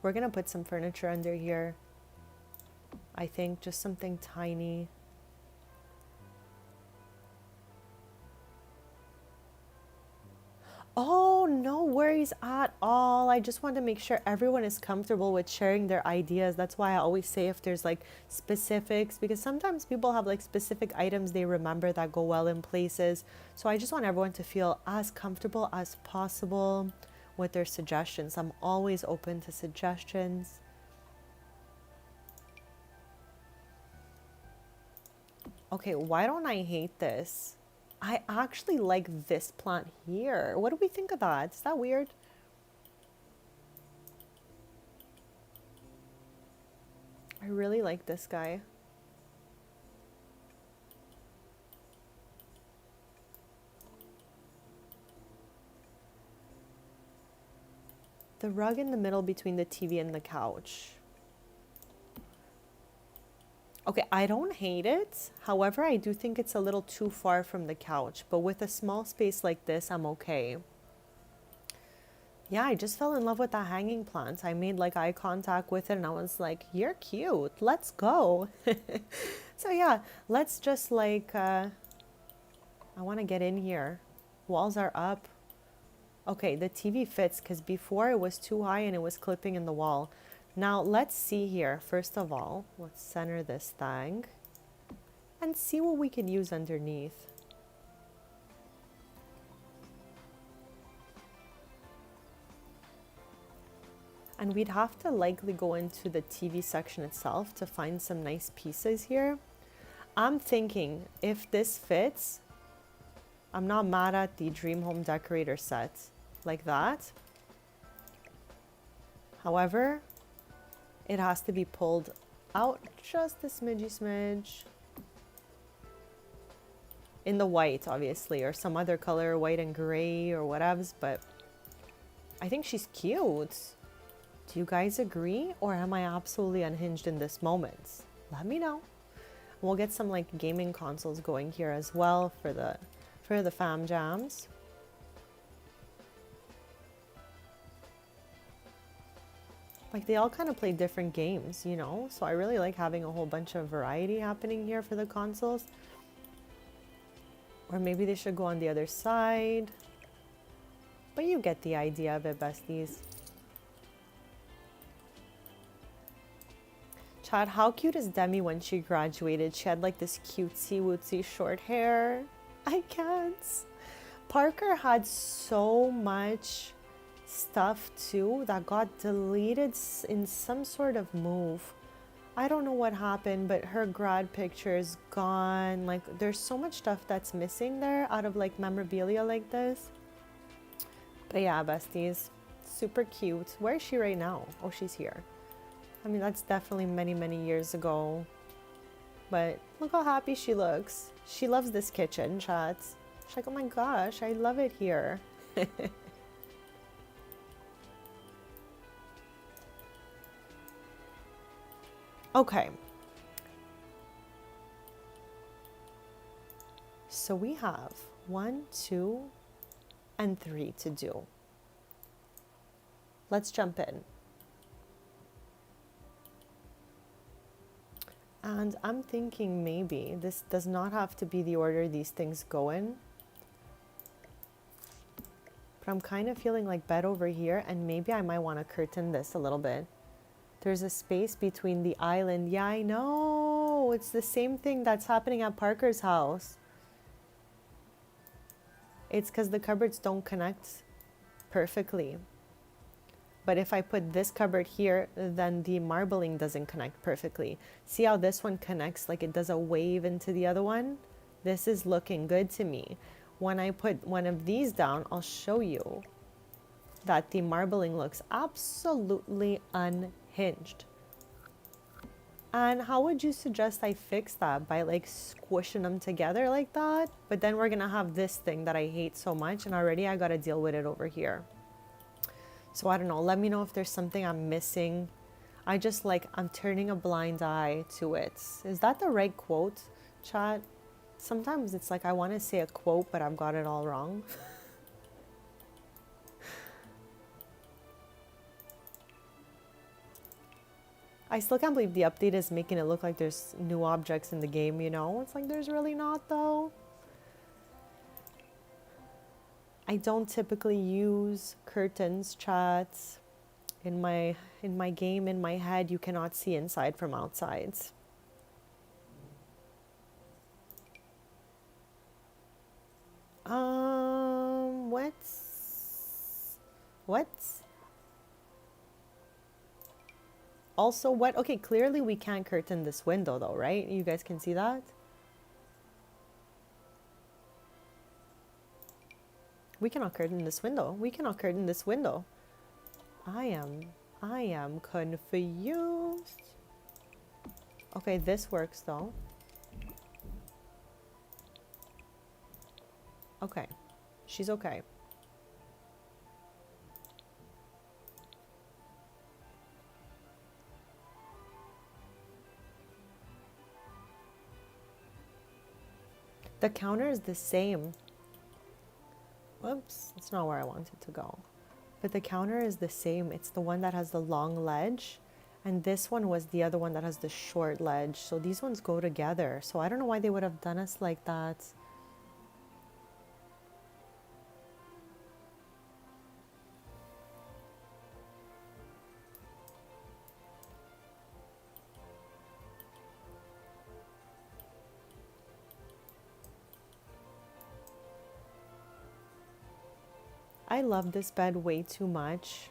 [SPEAKER 1] We're gonna put some furniture under here. I think just something tiny. Oh, no worries at all. I just want to make sure everyone is comfortable with sharing their ideas. That's why I always say if there's like specifics, because sometimes people have like specific items they remember that go well in places. So I just want everyone to feel as comfortable as possible with their suggestions. I'm always open to suggestions. Okay, why don't I hate this? I actually like this plant here. What do we think of that? Is that weird? I really like this guy. The rug in the middle between the TV and the couch. Okay, I don't hate it. However, I do think it's a little too far from the couch. But with a small space like this, I'm okay. Yeah, I just fell in love with that hanging plant. I made like eye contact with it and I was like, you're cute. Let's go. So yeah, let's just like, I want to get in here. Walls are up. Okay, the TV fits because before it was too high and it was clipping in the wall. Now let's see here. First of all, let's center this thing and see what we can use underneath. And we'd have to likely go into the TV section itself to find some nice pieces here. I'm thinking if this fits, I'm not mad at the Dream Home Decorator set like that. However, it has to be pulled out just a smidgy smidge. In the white, obviously, or some other color, white and gray or whatevs, but I think she's cute. Do you guys agree? Or am I absolutely unhinged in this moment? Let me know. We'll get some like gaming consoles going here as well for the fam jams. Like they all kind of play different games, you know? So I really like having a whole bunch of variety happening here for the consoles. Or maybe they should go on the other side. But you get the idea of it, besties. Chad, how cute is Demi when she graduated? She had like this cutesy wootsy short hair. I can't. Parker had so much stuff too that got deleted in some sort of move. I don't know what happened, but her grad picture is gone. Like there's so much stuff that's missing there out of like memorabilia like this. But yeah, besties, super cute. Where is she right now? Oh, she's here. I mean, that's definitely many, many years ago. But look how happy she looks. She loves this kitchen, chats. She's like, oh my gosh, I love it here. Okay. So we have 1, 2, and 3 to do. Let's jump in. And I'm thinking maybe this does not have to be the order these things go in. But I'm kind of feeling like bed over here, and maybe I might want to curtain this a little bit. There's a space between the island. Yeah, I know. It's the same thing that's happening at Parker's house. It's because the cupboards don't connect perfectly. But if I put this cupboard here, then the marbling doesn't connect perfectly. See how this one connects like it does a wave into the other one? This is looking good to me. When I put one of these down, I'll show you that the marbling looks absolutely unhinged. And how would you suggest I fix that? By like squishing them together like that? But then we're gonna have this thing that I hate so much, and already I gotta deal with it over here. So I don't know, let me know if there's something I'm missing. I'm turning a blind eye to it. Is that the right quote, chat? Sometimes it's like I want to say a quote, but I've got it all wrong. I still can't believe the update is making it look like there's new objects in the game, you know? It's like there's really not though. I don't typically use curtains, chats. In my game, in my head, you cannot see inside from outside. What? Also, what? Okay, clearly we can't curtain this window though, right? You guys can see that? We cannot curtain this window. We cannot curtain this window. I am confused. Okay, this works though. Okay, she's okay. The counter is the same. Whoops, that's not where I wanted to go. But the counter is the same. It's the one that has the long ledge. And this one was the other one that has the short ledge. So these ones go together. So I don't know why they would have done us like that. I love this bed way too much.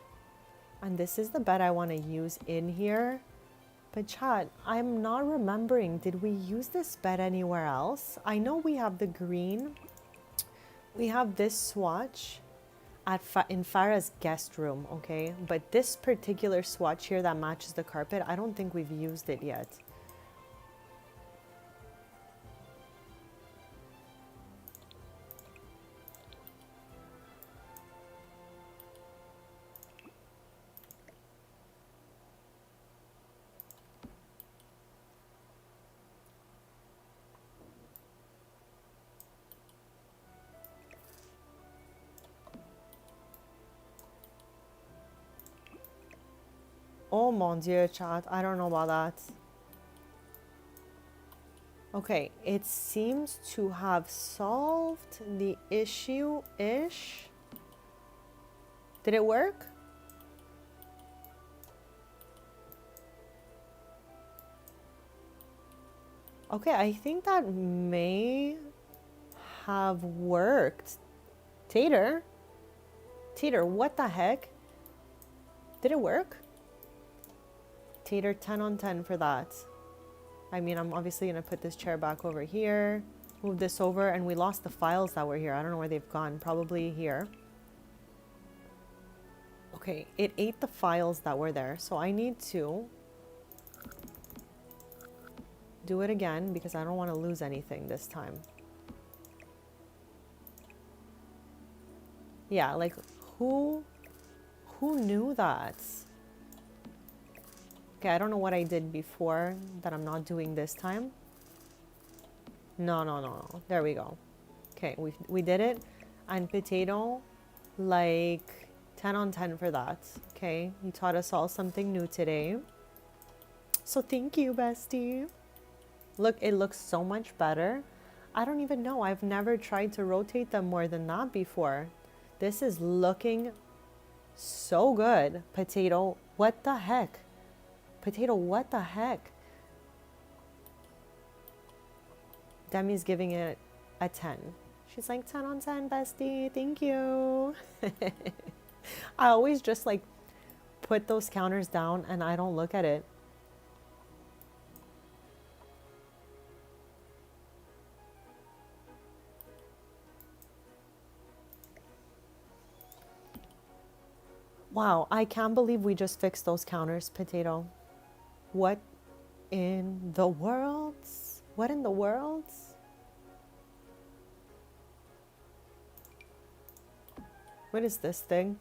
[SPEAKER 1] And this is the bed I want to use in here. But chat, I'm not remembering. Did we use this bed anywhere else? I know we have the green. We have this swatch. in Farah's guest room, okay? But this particular swatch here that matches the carpet, I don't think we've used it yet. Oh mon dieu, chat. I don't know about that. Okay, it seems to have solved the issue-ish. Did it work? Okay, I think that may have worked. Tater? Tater, what the heck? Did it work? Tater, 10 on 10 for that. I mean, I'm obviously going to put this chair back over here. Move this over, and we lost the files that were here. I don't know where they've gone. Probably here. Okay, it ate the files that were there. So I need to do it again because I don't want to lose anything this time. Yeah, like who knew that? Okay, I don't know what I did before that I'm not doing this time. No. There we go. Okay, we did it. And potato, like 10 on 10 for that. Okay, you taught us all something new today. So thank you, bestie. Look, it looks so much better. I don't even know. I've never tried to rotate them more than that before. This is looking so good. Potato, what the heck? Potato, what the heck? Demi's giving it a 10. She's like, 10 on 10, bestie. Thank you. I always just like put those counters down and I don't look at it. Wow, I can't believe we just fixed those counters, Potato. What in the world? What in the world? What is this thing?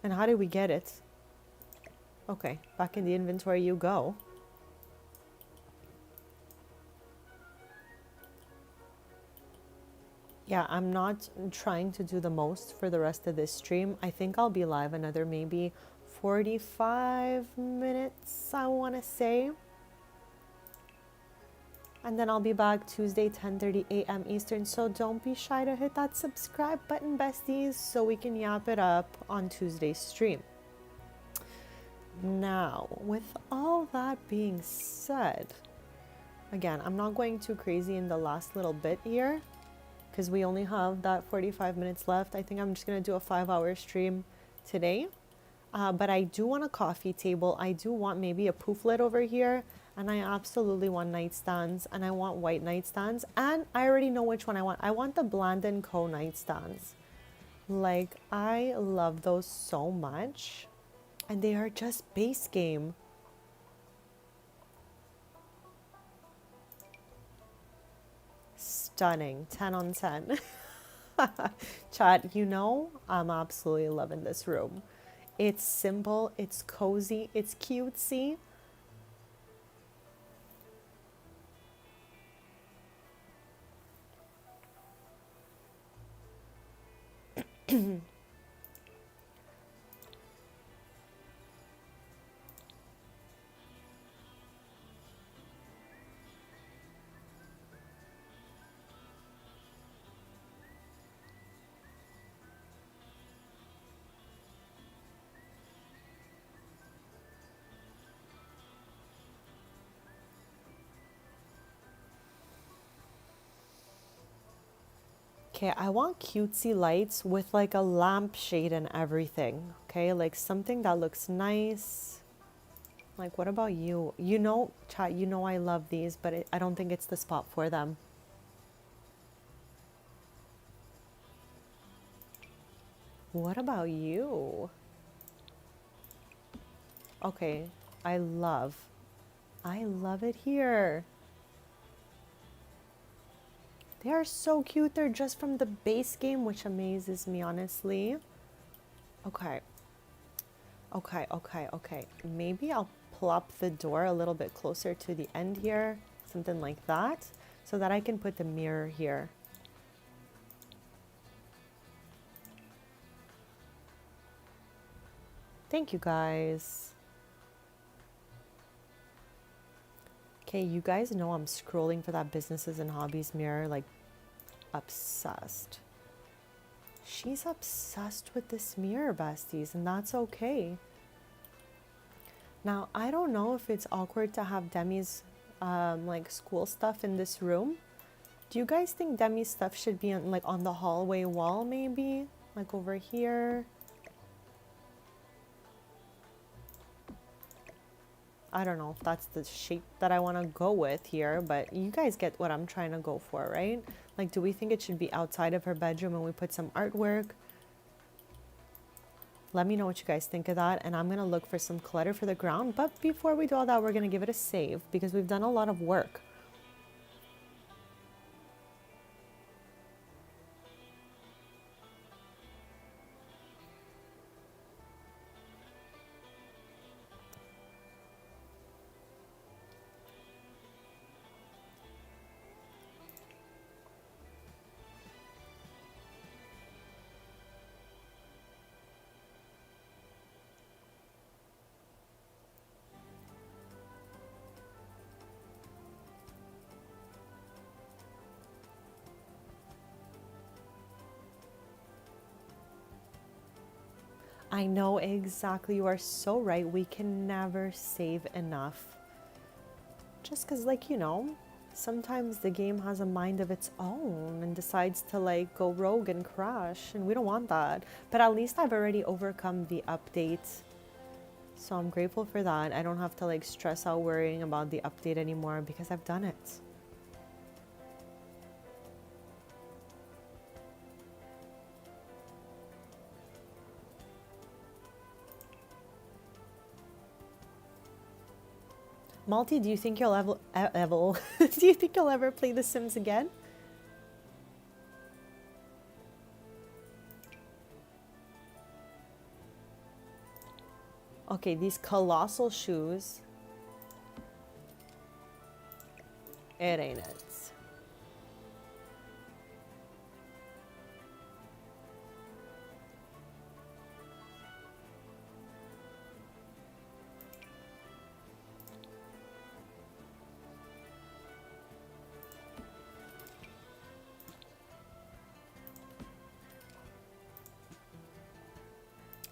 [SPEAKER 1] And how did we get it? Okay, back in the inventory you go. Yeah, I'm not trying to do the most for the rest of this stream. I think I'll be live another maybe 45 minutes, I want to say. And then I'll be back Tuesday, 10:30 a.m. Eastern. So don't be shy to hit that subscribe button, besties, so we can yap it up on Tuesday's stream. Now, with all that being said, again, I'm not going too crazy in the last little bit here, because we only have that 45 minutes left. I think I'm just going to do a 5-hour stream today. But I do want a coffee table. I do want maybe a pooflet over here. And I absolutely want nightstands. And I want white nightstands. And I already know which one I want. I want the Bland & Co. nightstands. Like, I love those so much. And they are just base game. Stunning. 10 on 10. Chat, you know, I'm absolutely loving this room. It's simple, it's cozy, it's cutesy. Okay, I want cutesy lights with like a lampshade and everything. Okay, like something that looks nice. Like, what about you? You know, chat, you know I love these, but I don't think it's the spot for them. What about you? Okay, I love it here. They are so cute. They're just from the base game, which amazes me, honestly. Okay, okay. Maybe I'll plop the door a little bit closer to the end here, something like that, so that I can put the mirror here. Thank you, guys. Okay, you guys know I'm scrolling for that businesses and hobbies mirror, like obsessed. She's obsessed with this mirror, besties, and that's okay. Now, I don't know if it's awkward to have Demi's like school stuff in this room. Do you guys think Demi's stuff should be on the hallway wall, maybe? Like over here? I don't know if that's the shape that I want to go with here, but you guys get what I'm trying to go for, right? Like, do we think it should be outside of her bedroom and we put some artwork? Let me know what you guys think of that, and I'm going to look for some clutter for the ground. But before we do all that, we're going to give it a save because we've done a lot of work. I know exactly. You are so right. We can never save enough. Just because, like, sometimes the game has a mind of its own and decides to, like, go rogue and crash. And we don't want that. But at least I've already overcome the update. So I'm grateful for that. I don't have to, like, stress out worrying about the update anymore because I've done it. Malty, do you think you'll do you think you'll ever play The Sims again? Okay, these colossal shoes. It ain't it.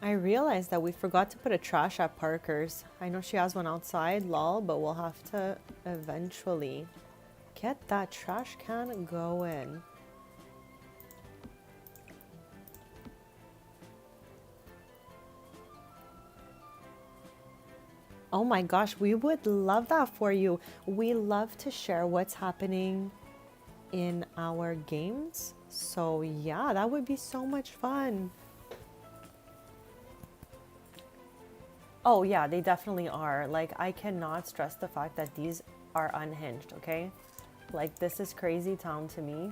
[SPEAKER 1] I realized that we forgot to put a trash at Parker's. I know she has one outside, lol, but we'll have to eventually get that trash can going. Oh my gosh, we would love that for you. We love to share what's happening in our games. So yeah, that would be so much fun. Oh yeah, they definitely are. Like, I cannot stress the fact that these are unhinged, okay? Like, this is crazy town to me.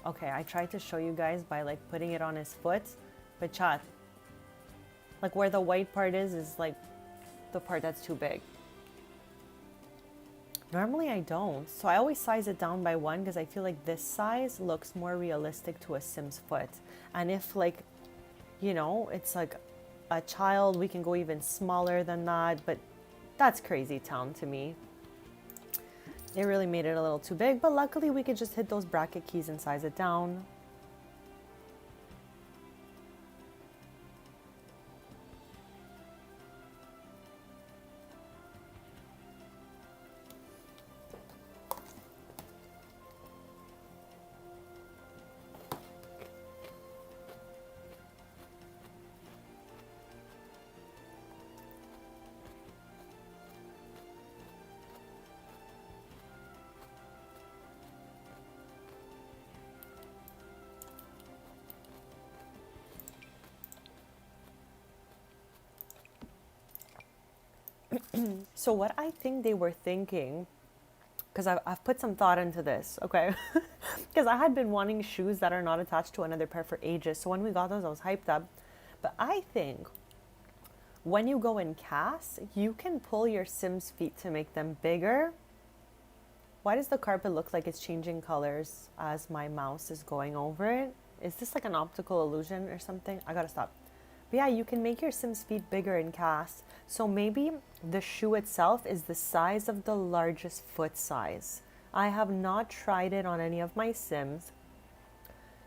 [SPEAKER 1] Okay, I tried to show you guys by, like, putting it on his foot, but chat, like, where the white part is like the part that's too big. Normally I don't, so I always size it down by one because I feel like this size looks more realistic to a Sim's foot. And if, like, it's like a child, we can go even smaller than that, but that's crazy town to me. It really made it a little too big, but luckily we could just hit those bracket keys and size it down. So what I think they were thinking, because I've put some thought into this, okay? Because I had been wanting shoes that are not attached to another pair for ages. So when we got those, I was hyped up. But I think when you go in cast, you can pull your Sims feet to make them bigger. Why does the carpet look like it's changing colors as my mouse is going over it? Is this like an optical illusion or something? I gotta stop. But yeah, you can make your Sims feet bigger in cast. So maybe the shoe itself is the size of the largest foot size. I have not tried it on any of my Sims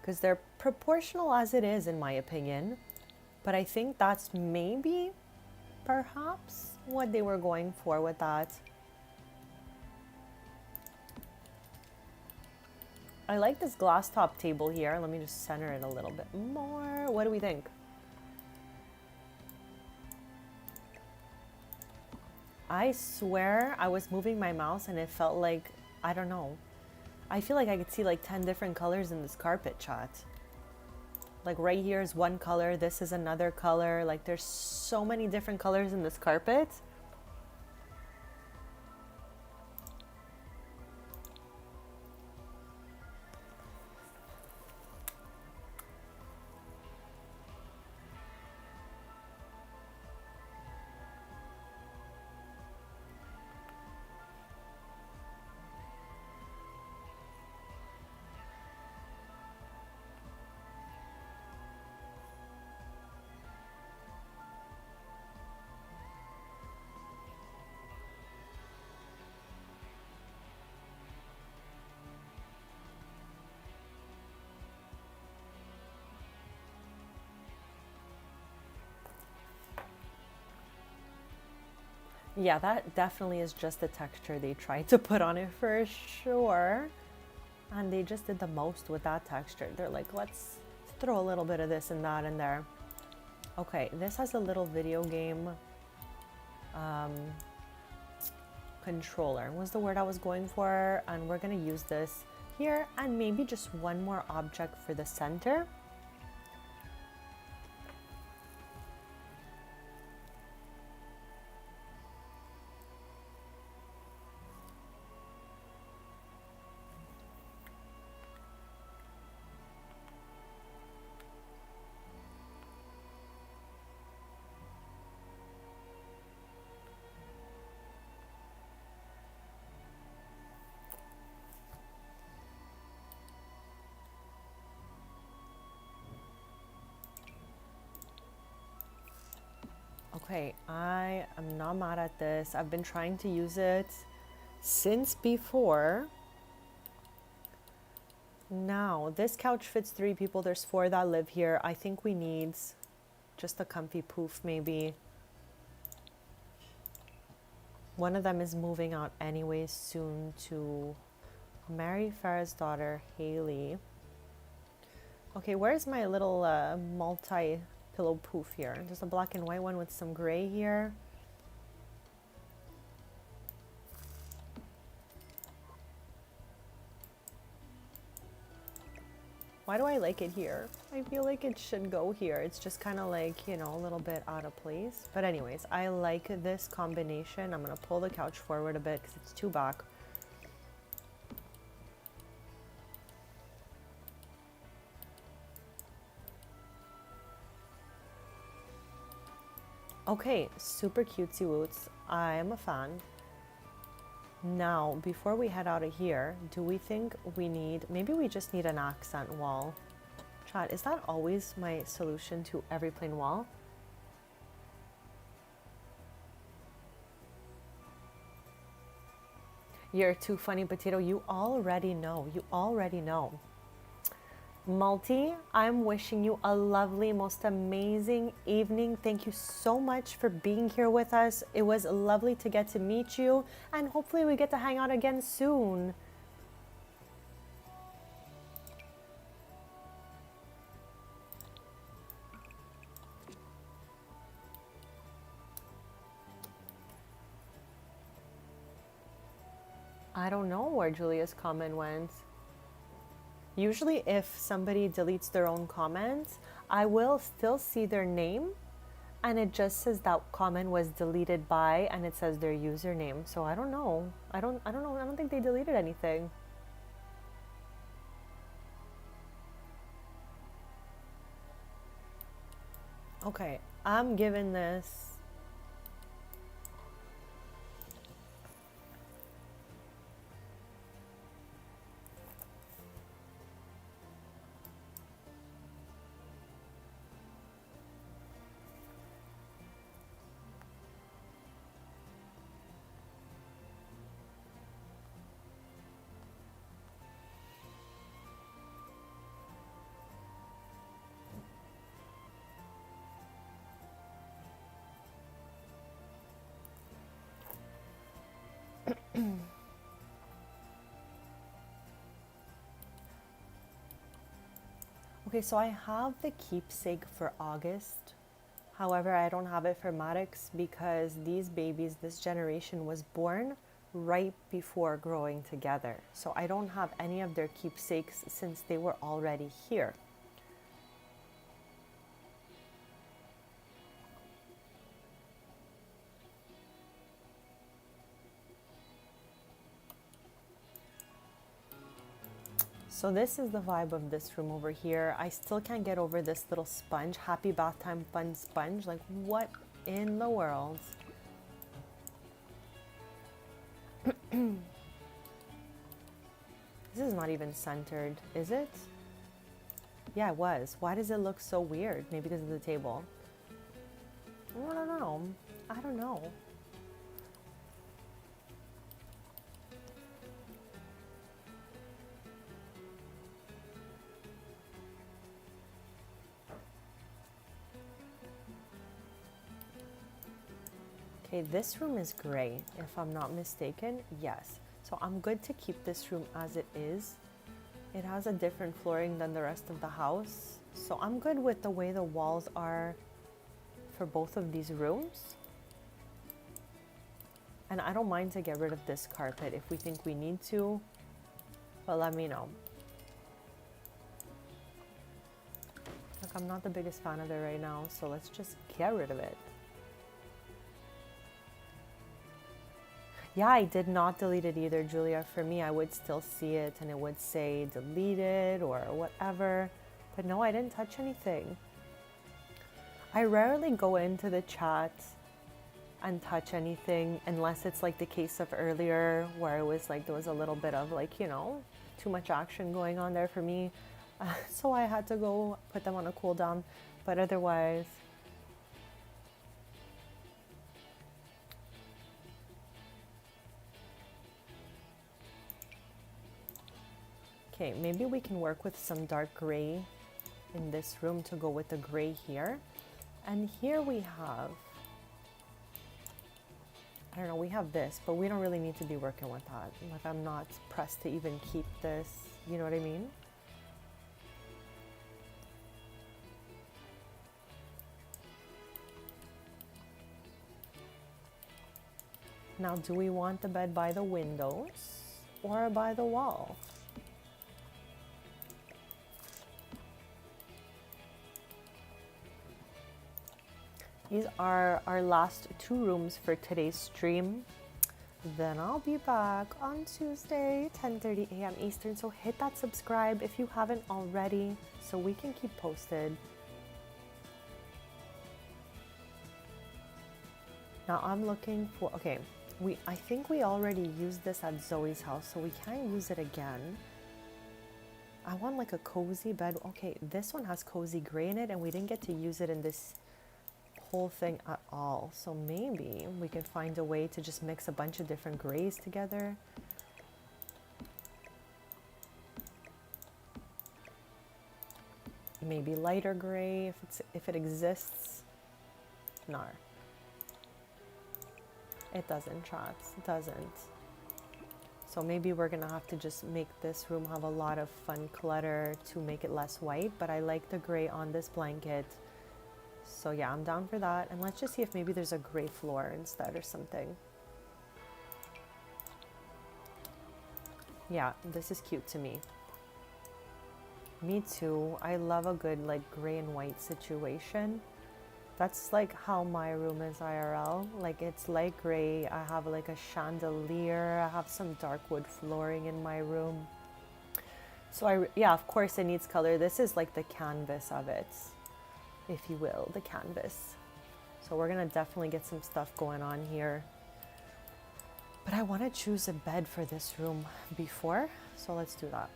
[SPEAKER 1] because they're proportional as it is, in my opinion. But I think that's maybe, perhaps, what they were going for with that. I like this glass top table here. Let me just center it a little bit more. What do we think? I swear I was moving my mouse and it felt like, I don't know. I feel like I could see like 10 different colors in this carpet, chat. Like right here is one color, this is another color. Like there's so many different colors in this carpet. Yeah, that definitely is just the texture they tried to put on it for sure. And they just did the most with that texture. They're like, let's throw a little bit of this and that in there. Okay, this has a little video game controller was the word I was going for. And we're gonna use this here and maybe just one more object for the center. Okay, I am not mad at this. I've been trying to use it since before. Now, this couch fits 3 people. There's 4 that live here. I think we need just a comfy poof, maybe. One of them is moving out anyways soon to marry Farah's daughter, Haley. Okay, where's my little multi-pillow poof here? There's a black and white one with some gray here. Why do I like it here? I feel like it should go here. It's just kind of like, you know, a little bit out of place. But anyways, I like this combination. I'm going to pull the couch forward a bit because it's too back. Okay, super cutesy woots. I am a fan. Now, before we head out of here, do we think we need, maybe we just need an accent wall. Chat, is that always my solution to every plain wall? You're too funny, Potato. You already know. You already know. Multi, I'm wishing you a lovely, most amazing evening. Thank you so much for being here with us. It was lovely to get to meet you, and hopefully we get to hang out again soon. I don't know where Julia's comment went. Usually if somebody deletes their own comments, I will still see their name And it just says that comment was deleted by, and it says their username. So I don't know. I don't know. I don't think they deleted anything. Okay, I'm giving this. Okay, so I have the keepsake for August. However, I don't have it for Maddox because these babies, this generation was born right before growing together. So I don't have any of their keepsakes since they were already here. So this is the vibe of this room over here. I still can't get over this little sponge. Happy bath time fun sponge. Like, what in the world? This is not even centered, is it? Yeah, it was. Why does it look so weird? Maybe because of the table. I don't know. I don't know. Okay, this room is gray, if I'm not mistaken. Yes. So I'm good to keep this room as it is. It has a different flooring than the rest of the house. So I'm good with the way the walls are for both of these rooms. And I don't mind to get rid of this carpet if we think we need to, but let me know. Like, I'm not the biggest fan of it right now, so let's just get rid of it. Yeah, I did not delete it either, Julia. For me, I would still see it and it would say deleted or whatever. But no, I didn't touch anything. I rarely go into the chat and touch anything unless it's like the case of earlier where it was like there was a little bit of like, you know, too much action going on there for me. So I had to go put them on a cooldown. But otherwise, okay, maybe we can work with some dark gray in this room to go with the gray here. And here we have, I don't know, we have this, but we don't really need to be working with that. Like, I'm not pressed to even keep this, you know what I mean? Now, do we want the bed by the windows or by the wall? These are our last 2 rooms for today's stream. Then I'll be back on Tuesday, 10:30 a.m. Eastern. So hit that subscribe if you haven't already so we can keep posted. Now I'm looking for, okay, I think we already used this at Zoe's house, so we can't use it again. I want like a cozy bed. Okay, this one has cozy gray in it and we didn't get to use it in this whole thing at all. So maybe we can find a way to just mix a bunch of different grays together. Maybe lighter gray if it exists. No. It doesn't, chats. It doesn't. So maybe we're gonna have to just make this room have a lot of fun clutter to make it less white, but I like the gray on this blanket. So yeah, I'm down for that. And let's just see if maybe there's a gray floor instead or something. Yeah, this is cute to me. Me too. I love a good like gray and white situation. That's like how my room is IRL. Like it's light gray. I have like a chandelier. I have some dark wood flooring in my room. So yeah, of course it needs color. This is like the canvas of it, if you will, the canvas. So we're gonna definitely get some stuff going on here. But I want to choose a bed for this room before, so let's do that.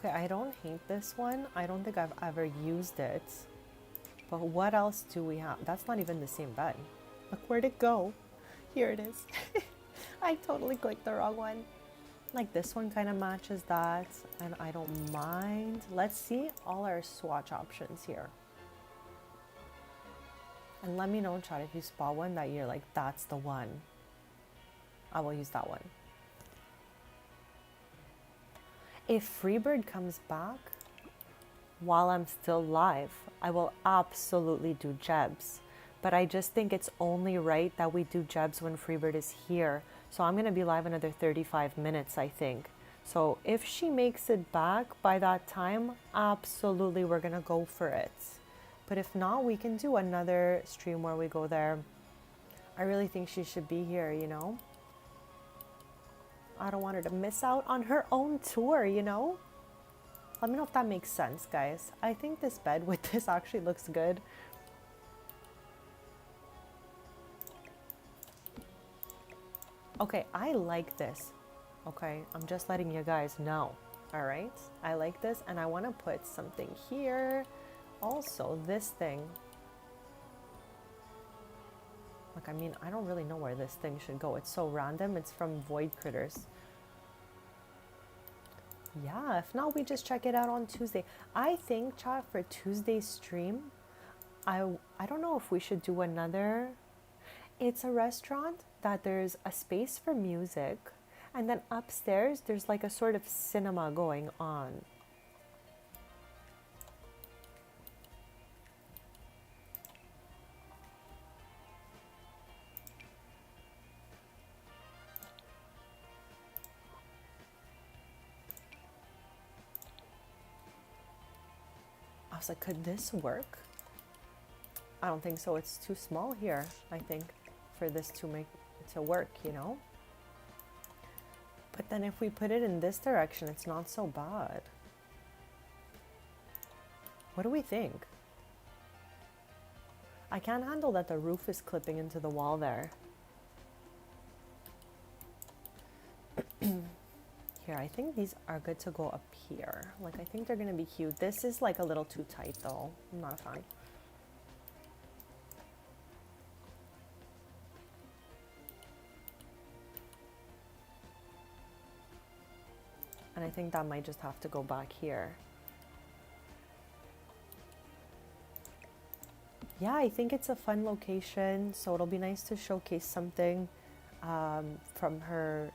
[SPEAKER 1] Okay, I don't hate this one. I don't think I've ever used it. But what else do we have? That's not even the same bed. Look, where'd it go? Here it is. I totally clicked the wrong one. Like this one kind of matches that, and I don't mind. Let's see all our swatch options here. And let me know, chat, if you spot one that you're like, that's the one. I will use that one. If Freebird comes back while I'm still live, I will absolutely do Jebs. But I just think it's only right that we do Jebs when Freebird is here. So I'm going to be live another 35 minutes, I think. So if she makes it back by that time, absolutely we're going to go for it. But if not, we can do another stream where we go there. I really think she should be here, you know? I don't want her to miss out on her own tour, you know? Let me know if that makes sense, guys. I think this bed with this actually looks good. Okay, I like this. Okay, I'm just letting you guys know. All right, I like this, and I want to put something here. Also, this thing. Like, I mean, I don't really know where this thing should go. It's so random. It's from Void Critters. Yeah, if not, we just check it out on Tuesday. I think, chat, for Tuesday's stream, I don't know if we should do another. It's a restaurant that there's a space for music, and then upstairs there's like a sort of cinema going on. I was like, could this work? I don't think so. It's too small here, I think, for this to work, you know? But then if we put it in this direction, it's not so bad. What do we think? I can't handle that the roof is clipping into the wall there. Here, I think these are good to go up here. Like, I think they're gonna be cute. This is like a little too tight though. I'm not a fan. And I think that might just have to go back here. Yeah, I think it's a fun location, so it'll be nice to showcase something from her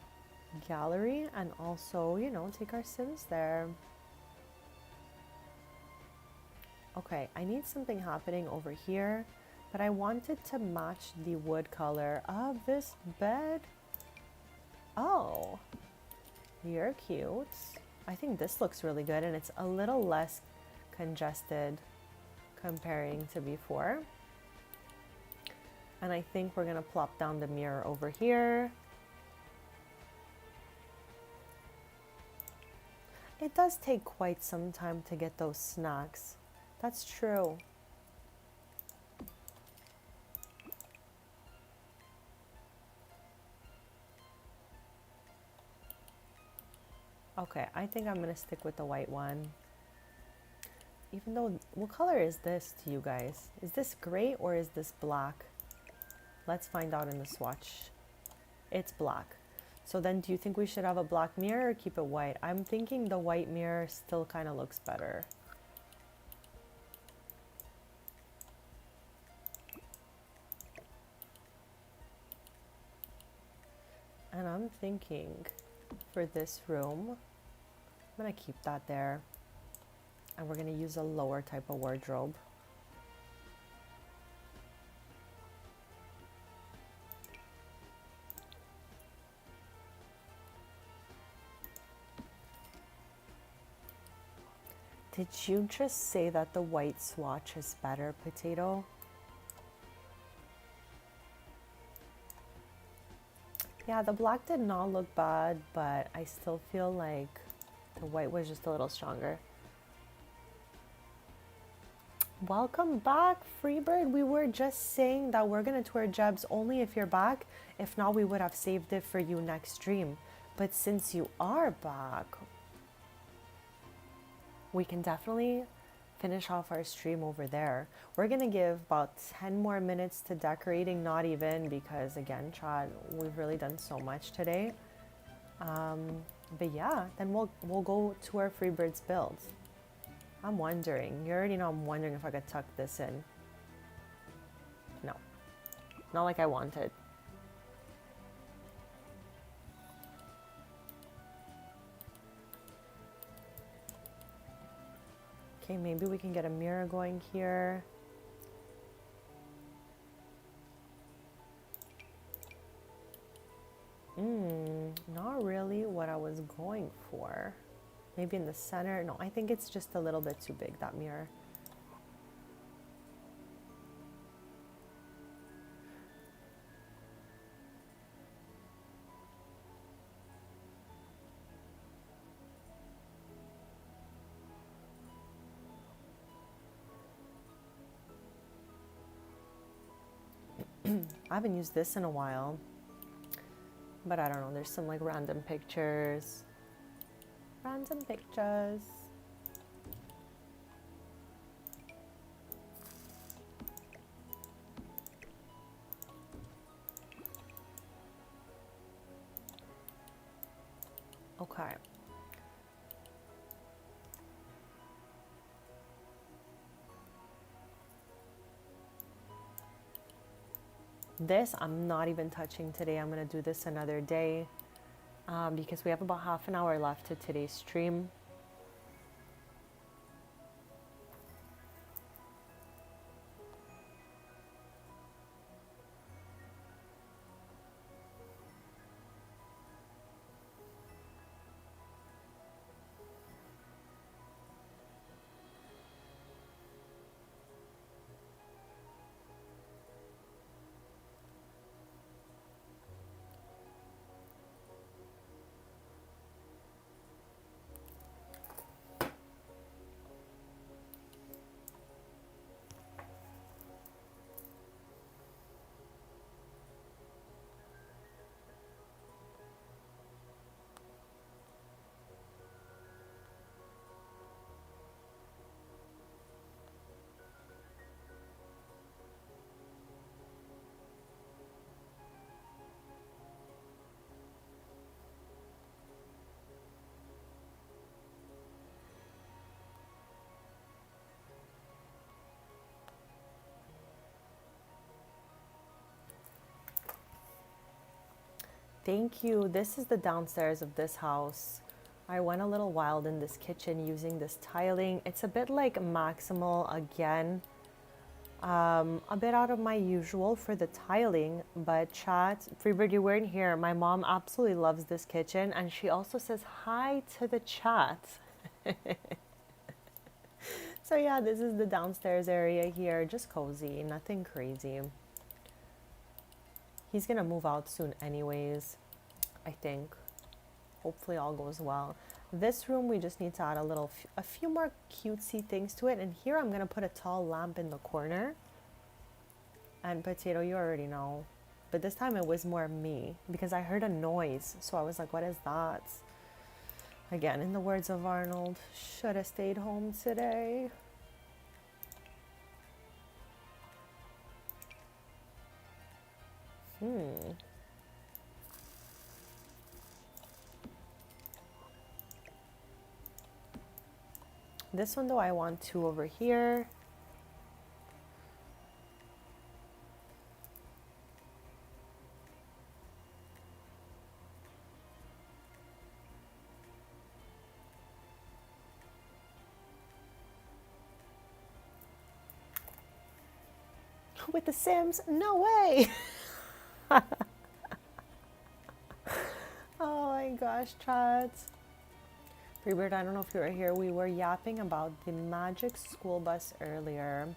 [SPEAKER 1] gallery, and also, you know, take our Sims there. Okay, I need something happening over here, but I wanted to match the wood color of this bed. Oh, you're cute. I think this looks really good, and it's a little less congested comparing to before. And I think we're gonna plop down the mirror over here. It does take quite some time to get those snacks. That's true. Okay, I think I'm gonna stick with the white one. Even though, what color is this to you guys? Is this gray or is this black? Let's find out in the swatch. It's black. So then do you think we should have a black mirror or keep it white? I'm thinking the white mirror still kind of looks better. I'm thinking for this room, I'm gonna keep that there. And we're gonna use a lower type of wardrobe. Did you just say that the white swatch is better, Potato? Yeah, the black did not look bad, but I still feel like the white was just a little stronger. Welcome back, Freebird. We were just saying that we're gonna tour Jeb's only if you're back. If not, we would have saved it for you next stream. But since you are back, we can definitely finish off our stream over there. We're gonna give about 10 more minutes to decorating, not even, because again, Chad, we've really done so much today. But yeah, then we'll go to our Freebirds build. I'm wondering, you already know I'm wondering if I could tuck this in. No, not like I wanted. Okay, maybe we can get a mirror going here. Not really what I was going for. Maybe in the center. No, I think it's just a little bit too big, that mirror. I haven't used this in a while, but I don't know, there's some like random pictures. Random pictures. Okay. This I'm not even touching today. I'm gonna do this another day because we have about half an hour left to today's stream. Thank you. This is the downstairs of this house. I went a little wild in this kitchen using this tiling. It's a bit like maximal again. A bit out of my usual for the tiling, but chat, Freebird, you weren't here. My mom absolutely loves this kitchen and she also says hi to the chat. So yeah, this is the downstairs area here, just cozy, nothing crazy. He's gonna move out soon anyways, I think. Hopefully all goes well. This room, we just need to add a few more cutesy things to it. And here I'm gonna put a tall lamp in the corner. And Potato, you already know. But this time it was more me because I heard a noise. So I was like, what is that? Again, in the words of Arnold, should have stayed home today. This one though, I want two over here. With the Sims? No way. Oh my gosh, chat. Freebird, I don't know if you were here. We were yapping about the magic school bus earlier.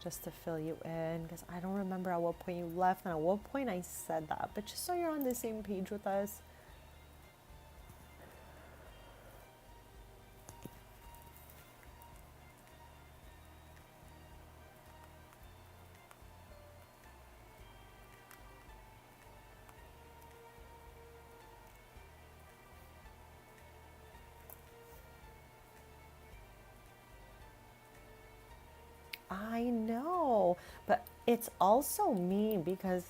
[SPEAKER 1] Just to fill you in, because I don't remember at what point you left and at what point I said that. But just so you're on the same page with us. I know, but it's also me because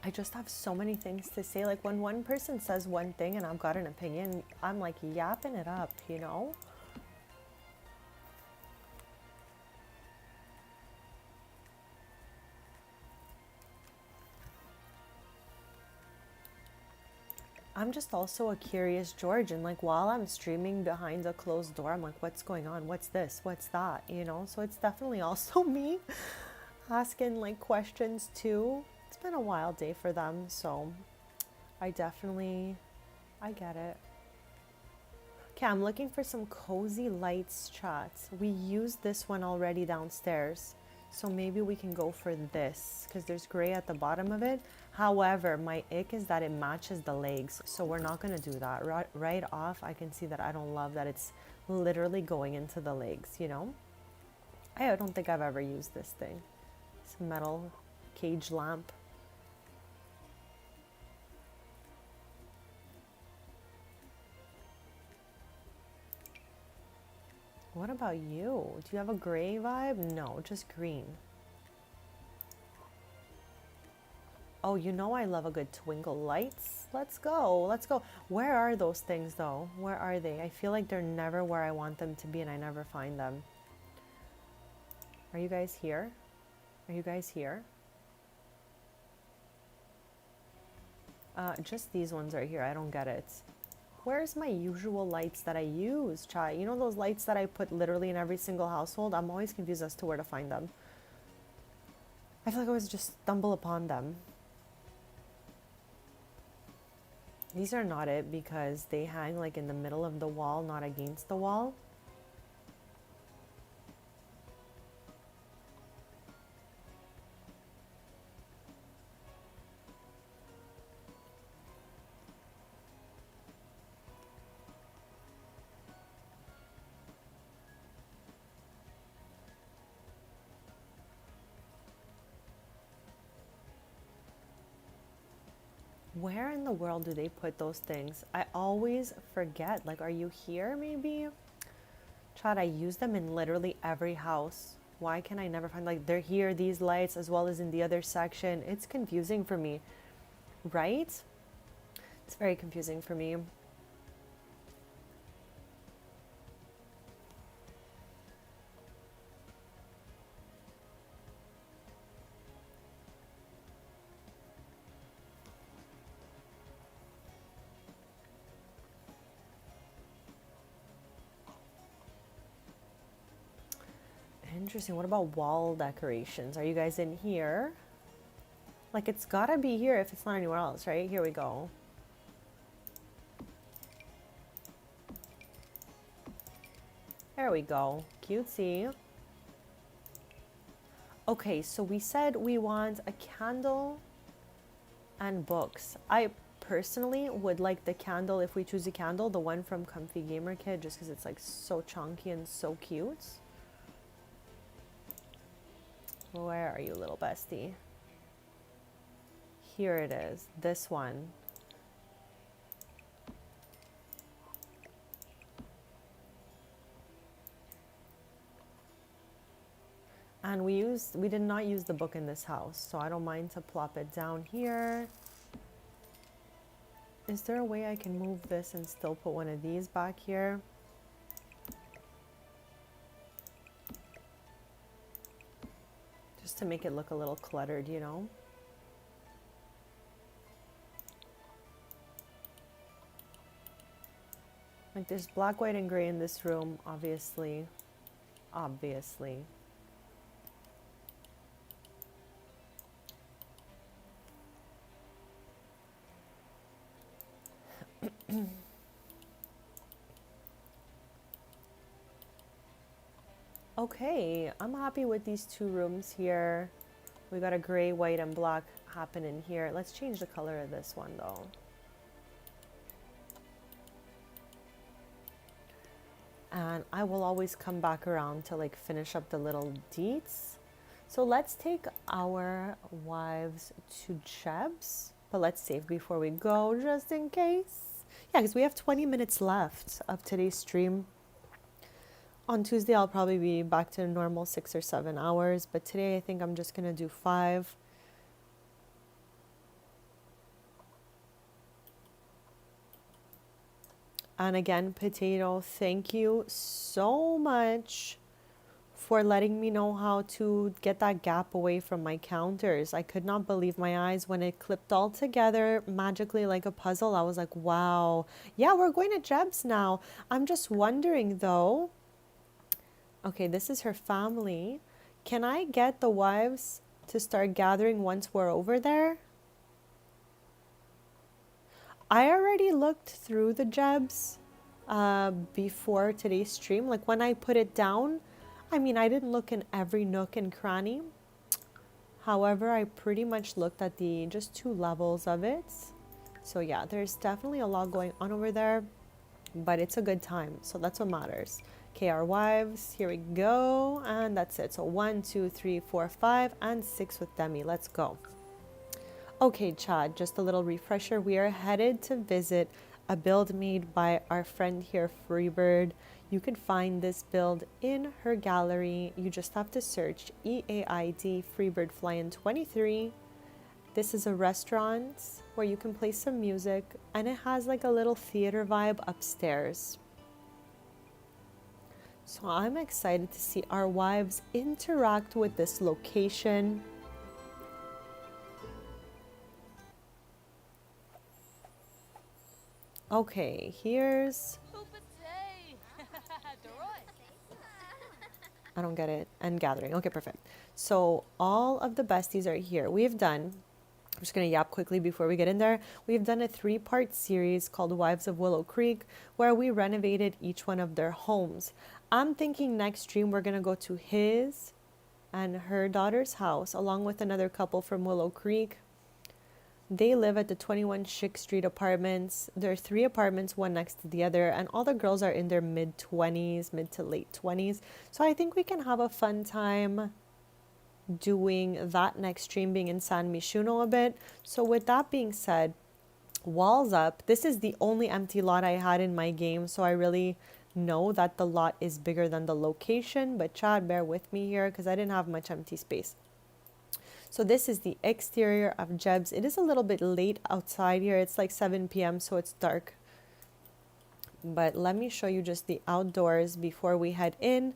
[SPEAKER 1] I just have so many things to say. Like when one person says one thing and I've got an opinion, I'm like yapping it up, you know? I'm just also a curious George, and like while I'm streaming behind a closed door, I'm like, what's going on? What's this? What's that? You know? So it's definitely also me asking like questions too. It's been a wild day for them, so I get it. Okay, I'm looking for some cozy lights, chats. We used this one already downstairs, so maybe we can go for this because there's gray at the bottom of it. However, my ick is that it matches the legs, so we're not gonna do that. Right off, I can see that I don't love that it's literally going into the legs, you know? I don't think I've ever used this thing. It's a metal cage lamp. What about you? Do you have a gray vibe? No, just green. Oh, you know I love a good twinkle lights. Let's go. Let's go. Where are those things though? Where are they? I feel like they're never where I want them to be and I never find them. Are you guys here? Are you guys here? Just these ones right here. I don't get it. Where's my usual lights that I use, Chai? You know those lights that I put literally in every single household? I'm always confused as to where to find them. I feel like I always just stumble upon them. These are not it because they hang like in the middle of the wall, not against the wall. Where in the world do they put those things? I always forget. Like, are you here maybe? Chad, I use them in literally every house. Why can I never find, like, they're here, these lights, as well as in the other section. It's confusing for me, right? It's very confusing for me. Interesting. What about wall decorations? Are you guys in here? Like, it's gotta be here if it's not anywhere else, right? Here we go. There we go. Cutesy. Okay, so we said we want a candle and books. I personally would like the candle, if we choose a candle, the one from Comfy Gamer Kit, just because it's like so chunky and so cute. Where are you, little bestie? Here it is, this one. And we did not use the book in this house, so I don't mind to plop it down here. Is there a way I can move this and still put one of these back here? Just to make it look a little cluttered, you know? Like, there's black, white, and gray in this room, obviously. Obviously. Okay, I'm happy with these two rooms here. We got a gray, white, and black happening here. Let's change the color of this one though. And I will always come back around to like finish up the little deets. So let's take our wives to Cheb's, but let's save before we go just in case. Yeah, because we have 20 minutes left of today's stream. On Tuesday, I'll probably be back to normal 6 or 7 hours, but today I think I'm just gonna do 5. And again, Potato, thank you so much for letting me know how to get that gap away from my counters. I could not believe my eyes when it clipped all together magically like a puzzle. I was like, wow. Yeah, we're going to Jeb's now. I'm just wondering though. Okay, this is her family. Can I get the wives to start gathering once we're over there? I already looked through the Jebs before today's stream. Like when I put it down, I mean, I didn't look in every nook and cranny. However, I pretty much looked at the just 2 levels of it. So yeah, there's definitely a lot going on over there, but it's a good time. So that's what matters. Okay, our wives, here we go. And that's it. So 1, 2, 3, 4, 5, and 6 with Demi. Let's go. Okay, Chad, just a little refresher. We are headed to visit a build made by our friend here, Freebird. You can find this build in her gallery. You just have to search EAID Freebird Fly-In 23. This is a restaurant where you can play some music, and it has like a little theater vibe upstairs. So I'm excited to see our wives interact with this location. Okay, here's... I don't get it. And gathering. Okay, perfect. So all of the besties are here. We have done... I'm just going to yap quickly before we get in there. We've done a 3-part series called Wives of Willow Creek, where we renovated each one of their homes. I'm thinking next stream we're going to go to his and her daughter's house, along with another couple from Willow Creek. They live at the 21 Schick Street apartments. There are 3 apartments, one next to the other, and all the girls are in their mid-20s, mid to late 20s. So I think we can have a fun time doing that next stream, being in San Mishuno a bit. So with that being said, walls up. This is the only empty lot I had in my game, so I really know that the lot is bigger than the location. But Chad, bear with me here because I didn't have much empty space. So this is the exterior of Jeb's. It is a little bit late outside here. It's like 7 p.m. so it's dark. But let me show you just the outdoors before we head in.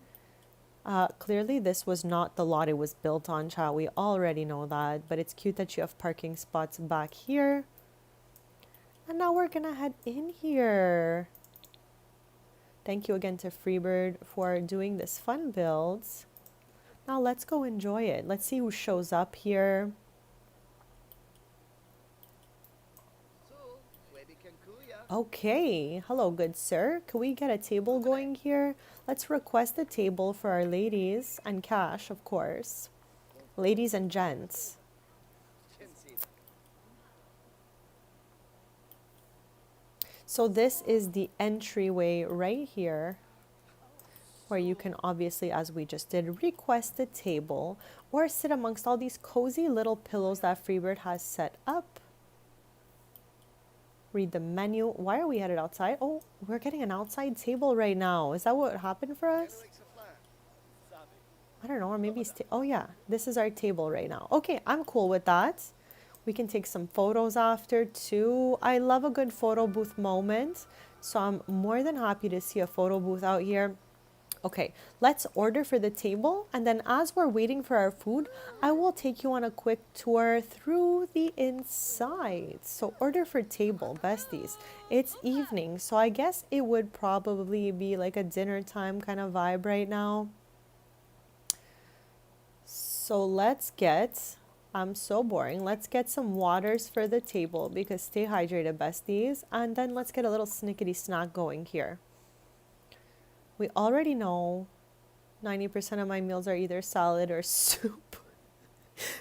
[SPEAKER 1] Clearly this was not the lot it was built on, chat. We already know that. But it's cute that you have parking spots back here. And now we're gonna head in here. Thank you again to Freebird for doing this fun builds. Now let's go enjoy it. Let's see who shows up here. Okay, hello good sir. Can we get a table going here? Let's request a table for our ladies and Cash, of course. Ladies and gents. So this is the entryway right here, where you can obviously, as we just did, request a table or sit amongst all these cozy little pillows that Freebird has set up. Read the menu. Why are we headed outside? Oh, we're getting an outside table right now. Is that what happened for us? I don't know, or maybe oh yeah, this is our table right now. Okay, I'm cool with that. We can take some photos after too. I love a good photo booth moment, so I'm more than happy to see a photo booth out here. Okay, let's order for the table, and then as we're waiting for our food, I will take you on a quick tour through the inside. So order for table, besties. It's evening, so I guess it would probably be like a dinner time kind of vibe right now. So let's get I'm so boring. Let's get some waters for the table because stay hydrated, besties. And then let's get a little snickety snack going here. We already know 90% of my meals are either salad or soup.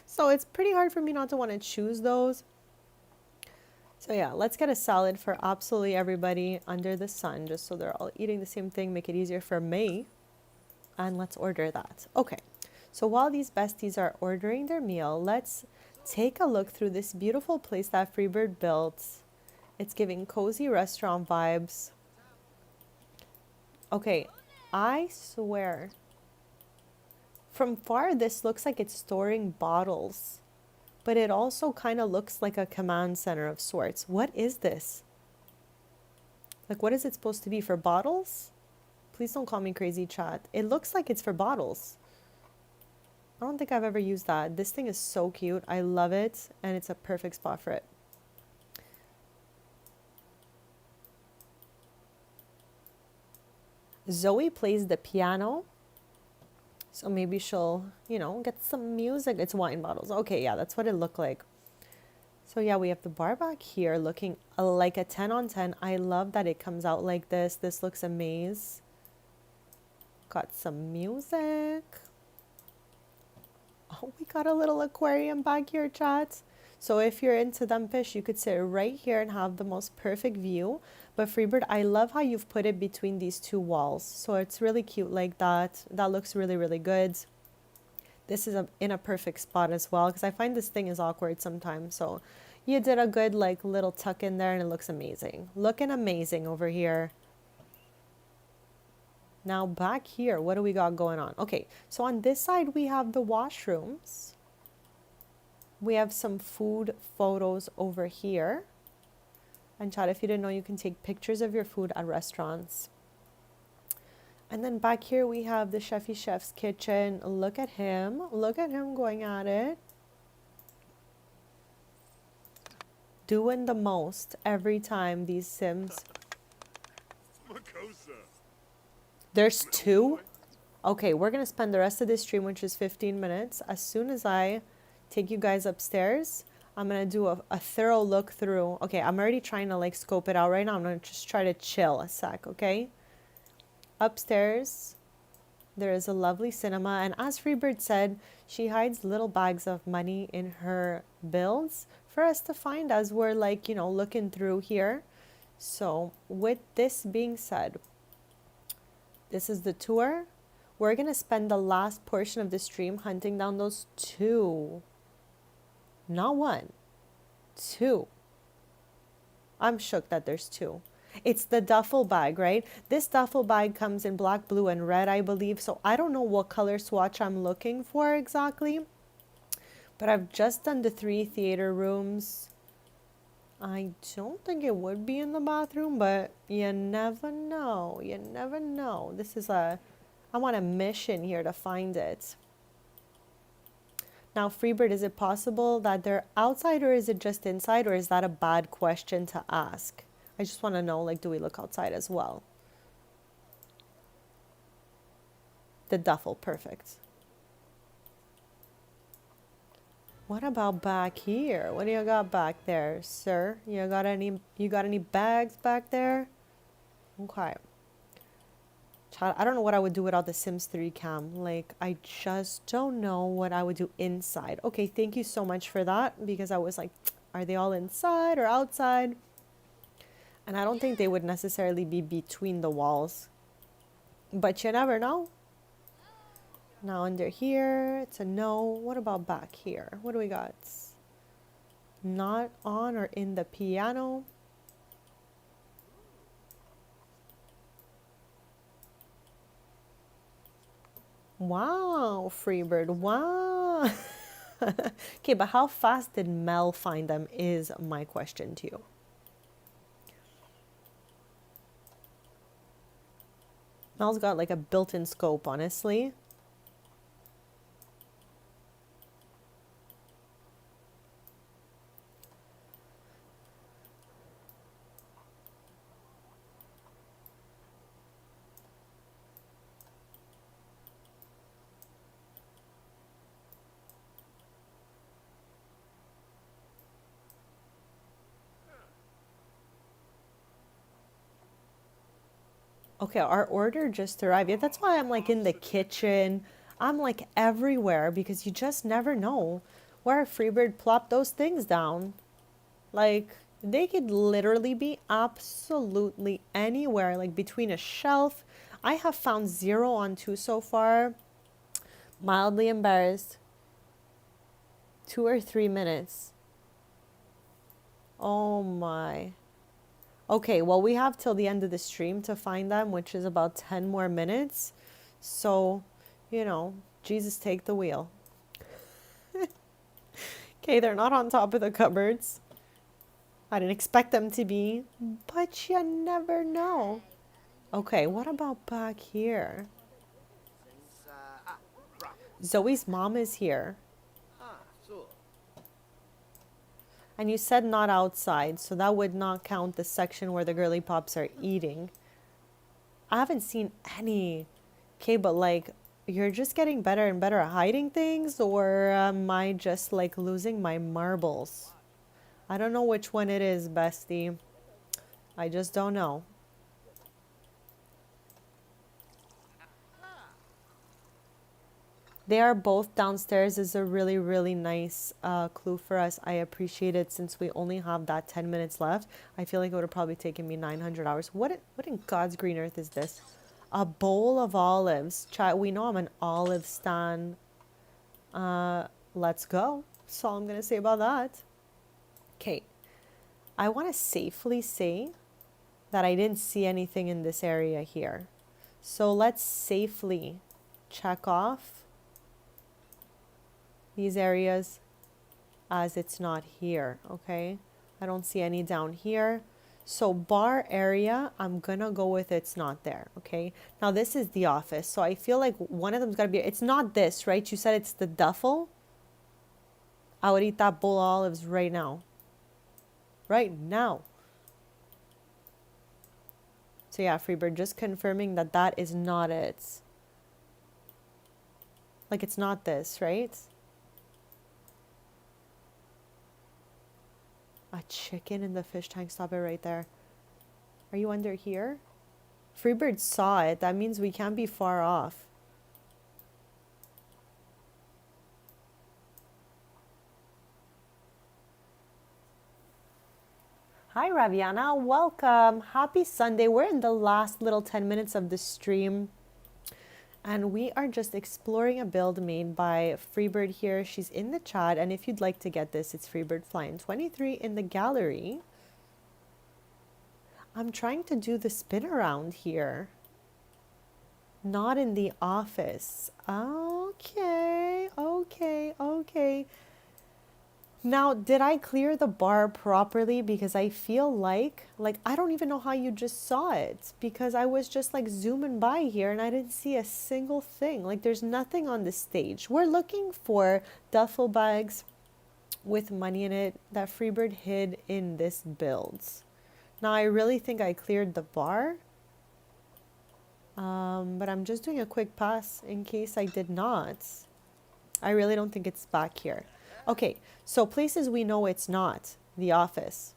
[SPEAKER 1] So it's pretty hard for me not to want to choose those. So yeah, let's get a salad for absolutely everybody under the sun, just so they're all eating the same thing, make it easier for me. And let's order that. Okay, so while these besties are ordering their meal, let's take a look through this beautiful place that Freebird built. It's giving cozy restaurant vibes. Okay, I swear, from far this looks like it's storing bottles, but it also kind of looks like a command center of sorts. What is this? Like, what is it supposed to be, for bottles? Please don't call me crazy, chat. It looks like it's for bottles. I don't think I've ever used that. This thing is so cute. I love it, and it's a perfect spot for it. Zoe plays the piano, so maybe she'll, you know, get some music. It's wine bottles. Okay, yeah, that's what it looked like. So yeah, we have the bar back here looking like a 10 on 10. I love that it comes out like this. This looks amazing. Got some music. Oh, we got a little aquarium back here, chat. So if you're into them fish, you could sit right here and have the most perfect view. But Freebird, I love how you've put it between these two walls. So it's really cute like that. That looks really, really good. This is in a perfect spot as well, because I find this thing is awkward sometimes. So you did a good like little tuck in there and it looks amazing. Looking amazing over here. Now back here, what do we got going on? Okay, so on this side we have the washrooms. We have some food photos over here. And chat, if you didn't know, you can take pictures of your food at restaurants. And then back here we have the Chefy Chef's kitchen. Look at him. Look at him going at it. Doing the most every time these Sims. There's two? Okay, we're going to spend the rest of this stream, which is 15 minutes. As soon as I take you guys upstairs, I'm going to do a thorough look through. Okay, I'm already trying to like scope it out right now. I'm going to just try to chill a sec, okay? Upstairs, there is a lovely cinema. And as Freebird said, she hides little bags of money in her builds for us to find as we're like, you know, looking through here. So with this being said, this is the tour. We're going to spend the last portion of the stream hunting down those two. Not one, two. I'm shook that there's two. It's the duffel bag, right? This duffel bag comes in black, blue, and red, I believe. So I don't know what color swatch I'm looking for exactly. But I've just done the 3 theater rooms. I don't think it would be in the bathroom, but you never know. You never know. This is I'm on a mission here to find it. Now, Freebird, is it possible that they're outside or is it just inside, or is that a bad question to ask? I just want to know, like, do we look outside as well? The duffel, perfect. What about back here? What do you got back there, sir? You got any bags back there? Okay. I don't know what I would do without the Sims 3 cam. Like, I just don't know what I would do inside. Okay, thank you so much for that, because I was like, are they all inside or outside? And I don't think they would necessarily be between the walls. But you never know. Now under here, it's a no. What about back here? What do we got? Not on or in the piano. Wow, Freebird, wow. Okay, but how fast did Mel find them is my question to you. Mel's got like a built-in scope, honestly. Okay, our order just arrived. Yeah, that's why I'm like in the kitchen. I'm like everywhere because you just never know where Freebird plopped those things down. Like, they could literally be absolutely anywhere, like between a shelf. I have found 0 on 2 so far. Mildly embarrassed. 2 or 3 minutes. Oh my. Okay, well, we have till the end of the stream to find them, which is about 10 more minutes. So, you know, Jesus, take the wheel. Okay, they're not on top of the cupboards. I didn't expect them to be, but you never know. Okay, what about back here? Zoe's mom is here. And you said not outside, so that would not count the section where the girly pops are eating. I haven't seen any. Okay, but like, you're just getting better and better at hiding things, or am I just like losing my marbles? I don't know which one it is, bestie. I just don't know. They are both downstairs is a really, really nice clue for us. I appreciate it since we only have that 10 minutes left. I feel like it would have probably taken me 900 hours. What in God's green earth is this? A bowl of olives. We know I'm an olive stan. Let's go. That's all I'm going to say about that. Okay. I want to safely say that I didn't see anything in this area here. So let's safely check off these areas as it's not here, okay? I don't see any down here. So bar area, I'm gonna go with it's not there, okay? Now this is the office, so I feel like one of them's gotta be, it's not this, right? You said it's the duffel? I would eat that bowl of olives right now. Right now. So yeah, Freebird, just confirming that that is not it. Like it's not this, right? A chicken in the fish tank. Stop it right there. Are you under here? Freebird saw it. That means we can't be far off. Hi, Raviana. Welcome. Happy Sunday. We're in the last little 10 minutes of the stream. And we are just exploring a build made by Freebird here. She's in the chat. And if you'd like to get this, it's Freebird Flying 23 in the gallery. I'm trying to do the spin around here. Not in the office. Okay, okay, okay. Now, did I clear the bar properly? Because I feel like I don't even know how you just saw it. Because I was just like zooming by here and I didn't see a single thing. Like there's nothing on the stage. We're looking for duffel bags with money in it that Freebird hid in this build. Now, I really think I cleared the bar. But I'm just doing a quick pass in case I did not. I really don't think it's back here. Okay, so places we know it's not. The office.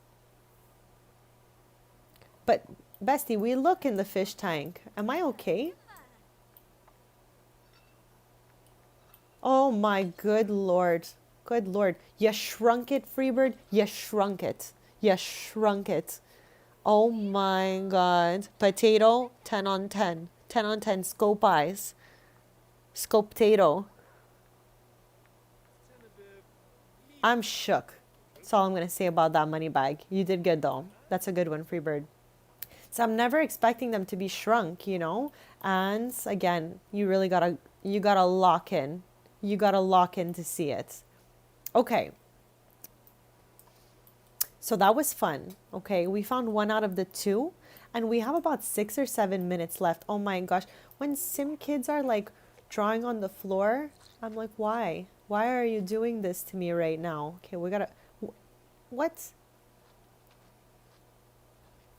[SPEAKER 1] But, bestie, we look in the fish tank. Am I okay? Oh my good lord. Good lord. You shrunk it, Freebird. You shrunk it. You shrunk it. Oh my god. Potato, 10 on 10. 10 on 10. Scope eyes. Scope potato. I'm shook. That's all I'm going to say about that money bag. You did good though. That's a good one, Freebird. So I'm never expecting them to be shrunk, you know? And again, you really gotta lock in. You gotta lock in to see it. Okay. So that was fun. Okay, we found 1 out of the 2 and we have about 6 or 7 minutes left. Oh my gosh. When sim kids are like drawing on the floor, I'm like, why? Why are you doing this to me right now? Okay, we gotta... What?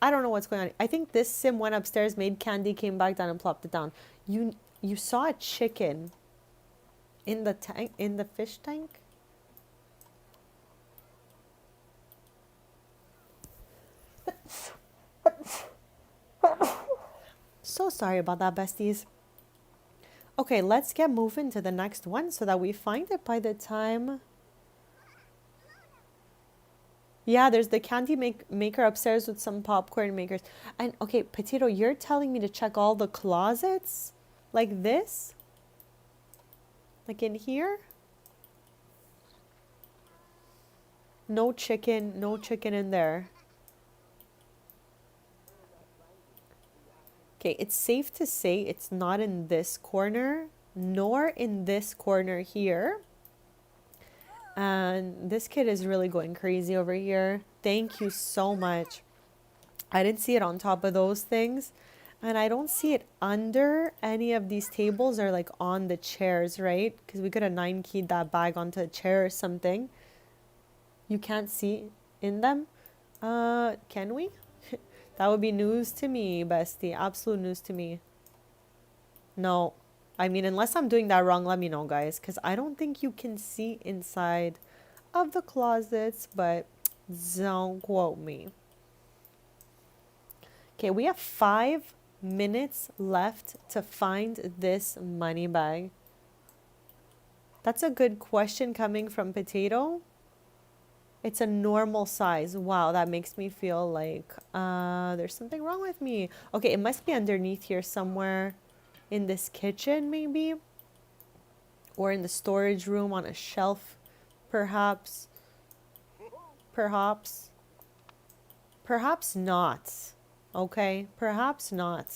[SPEAKER 1] I don't know what's going on. I think this sim went upstairs, made candy, came back down and plopped it down. You saw a chicken in the tank, in the fish tank? so sorry about that, besties. Okay, let's get moving to the next one so that we find it by the time. Yeah, there's the candy maker upstairs with some popcorn makers. And okay, Potato, you're telling me to check all the closets? Like this? Like in here? No chicken in there. Okay, it's safe to say it's not in this corner, nor in this corner here. And this kid is really going crazy over here. Thank you so much. I didn't see it on top of those things. And I don't see it under any of these tables or like on the chairs, right? Because we could have 9-keyed that bag onto a chair or something. You can't see in them? Can we? That would be news to me, bestie. Absolute news to me. No. I mean, unless I'm doing that wrong, let me know, guys. Because I don't think you can see inside of the closets, but don't quote me. Okay, we have 5 minutes left to find this money bag. That's a good question coming from Potato. It's a normal size. Wow, that makes me feel like there's something wrong with me. Okay, it must be underneath here somewhere in this kitchen maybe. Or in the storage room on a shelf, perhaps. Perhaps. Perhaps not. Okay, perhaps not.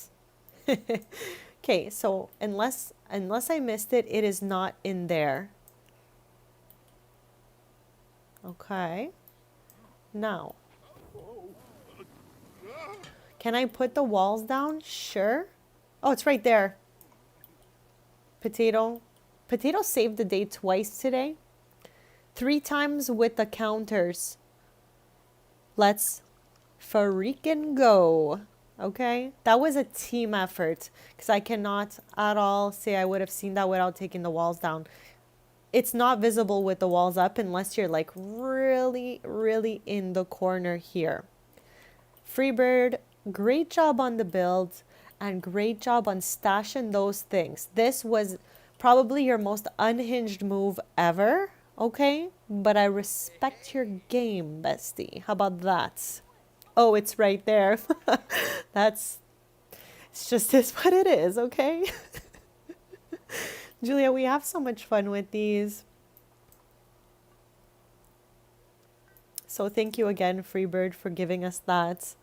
[SPEAKER 1] Okay, so unless I missed it, it is not in there. Okay. Now, can I put the walls down? Sure. Oh, it's right there. Potato. Potato saved the day twice today. 3 times with the counters. Let's freaking go. Okay? That was a team effort. Because I cannot at all say I would have seen that without taking the walls down. It's not visible with the walls up unless you're like really, really in the corner here. Freebird, great job on the build and great job on stashing those things. This was probably your most unhinged move ever, okay? But I respect your game, bestie. How about that? Oh, it's right there. It's just is what it is, okay? Julia, we have so much fun with these. So thank you again, Freebird, for giving us that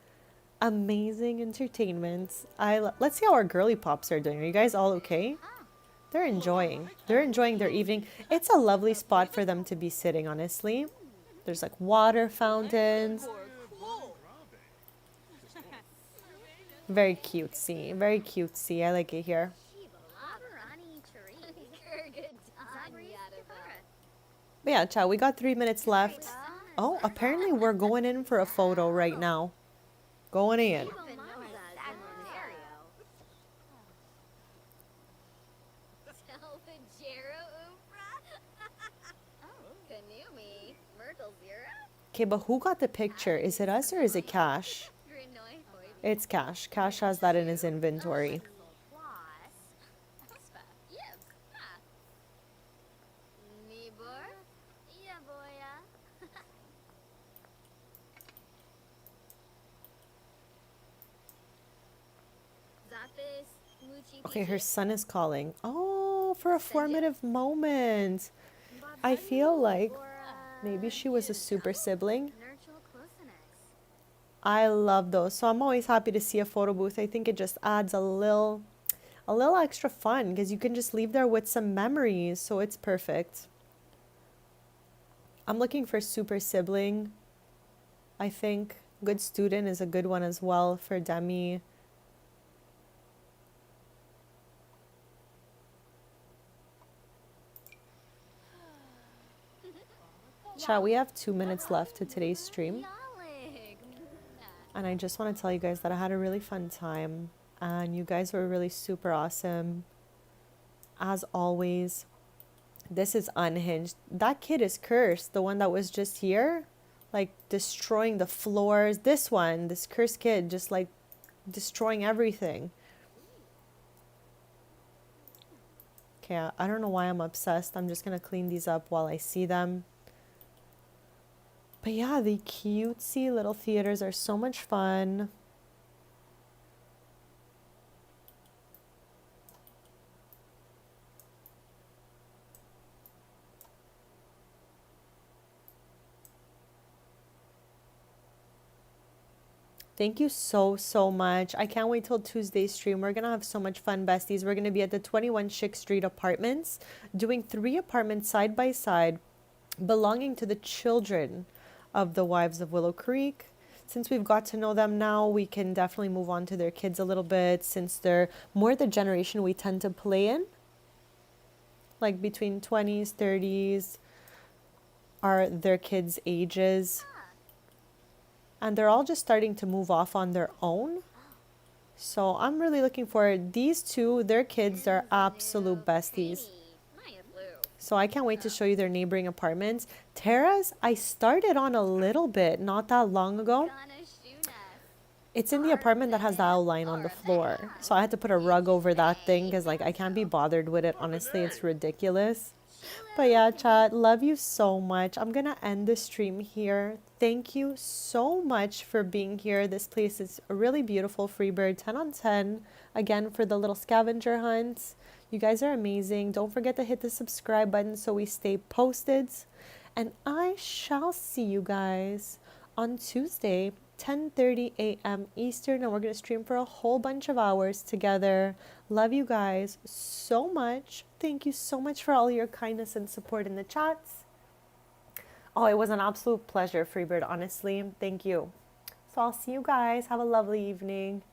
[SPEAKER 1] amazing entertainment. Let's see how our girly pops are doing. Are you guys all okay? They're enjoying. They're enjoying their evening. It's a lovely spot for them to be sitting, honestly. There's like water fountains. Very cutesy. Very cutesy. I like it here. But yeah, chat, we got 3 minutes left. Oh, apparently we're going in for a photo right now. Going in. Okay, but who got the picture? Is it us or is it Cash? It's Cash. Cash has that in his inventory. Okay, her son is calling. Oh, for a formative moment. I feel like maybe she was a super sibling. I love those. So I'm always happy to see a photo booth. I think it just adds a little extra fun because you can just leave there with some memories. So it's perfect. I'm looking for super sibling. I think good student is a good one as well for Demi. Chat, we have 2 minutes left to today's stream. And I just want to tell you guys that I had a really fun time. And you guys were really super awesome. As always. This is unhinged. That kid is cursed. The one that was just here. Like destroying the floors. This cursed kid just like destroying everything. Okay, I don't know why I'm obsessed. I'm just gonna clean these up while I see them. But yeah, the cutesy little theaters are so much fun. Thank you so much. I can't wait till Tuesday's stream. We're gonna have so much fun, besties. We're gonna be at the 21 Chick Street Apartments, doing 3 apartments side by side, belonging to the children of the wives of Willow Creek. Since we've got to know them now, we can definitely move on to their kids a little bit, since they're more the generation we tend to play in, like between 20s, 30s are their kids' ages. And they're all just starting to move off on their own. So I'm really looking forward. These two, their kids are absolute besties. So I can't wait to show you their neighboring apartments. Tara's, I started on a little bit not that long ago. It's in the apartment that has the outline on the floor. So I had to put a rug over that thing because like I can't be bothered with it. Honestly, it's ridiculous. But yeah, chat, love you so much. I'm gonna end the stream here. Thank you so much for being here. This place is a really beautiful. Freebird 10 on 10. Again, for the little scavenger hunts. You guys are amazing. Don't forget to hit the subscribe button so we stay posted. And I shall see you guys on Tuesday, 10:30 a.m. Eastern, and we're going to stream for a whole bunch of hours together. Love you guys so much. Thank you so much for all your kindness and support in the chats. Oh, it was an absolute pleasure, Freebird, honestly. Thank you. So I'll see you guys. Have a lovely evening.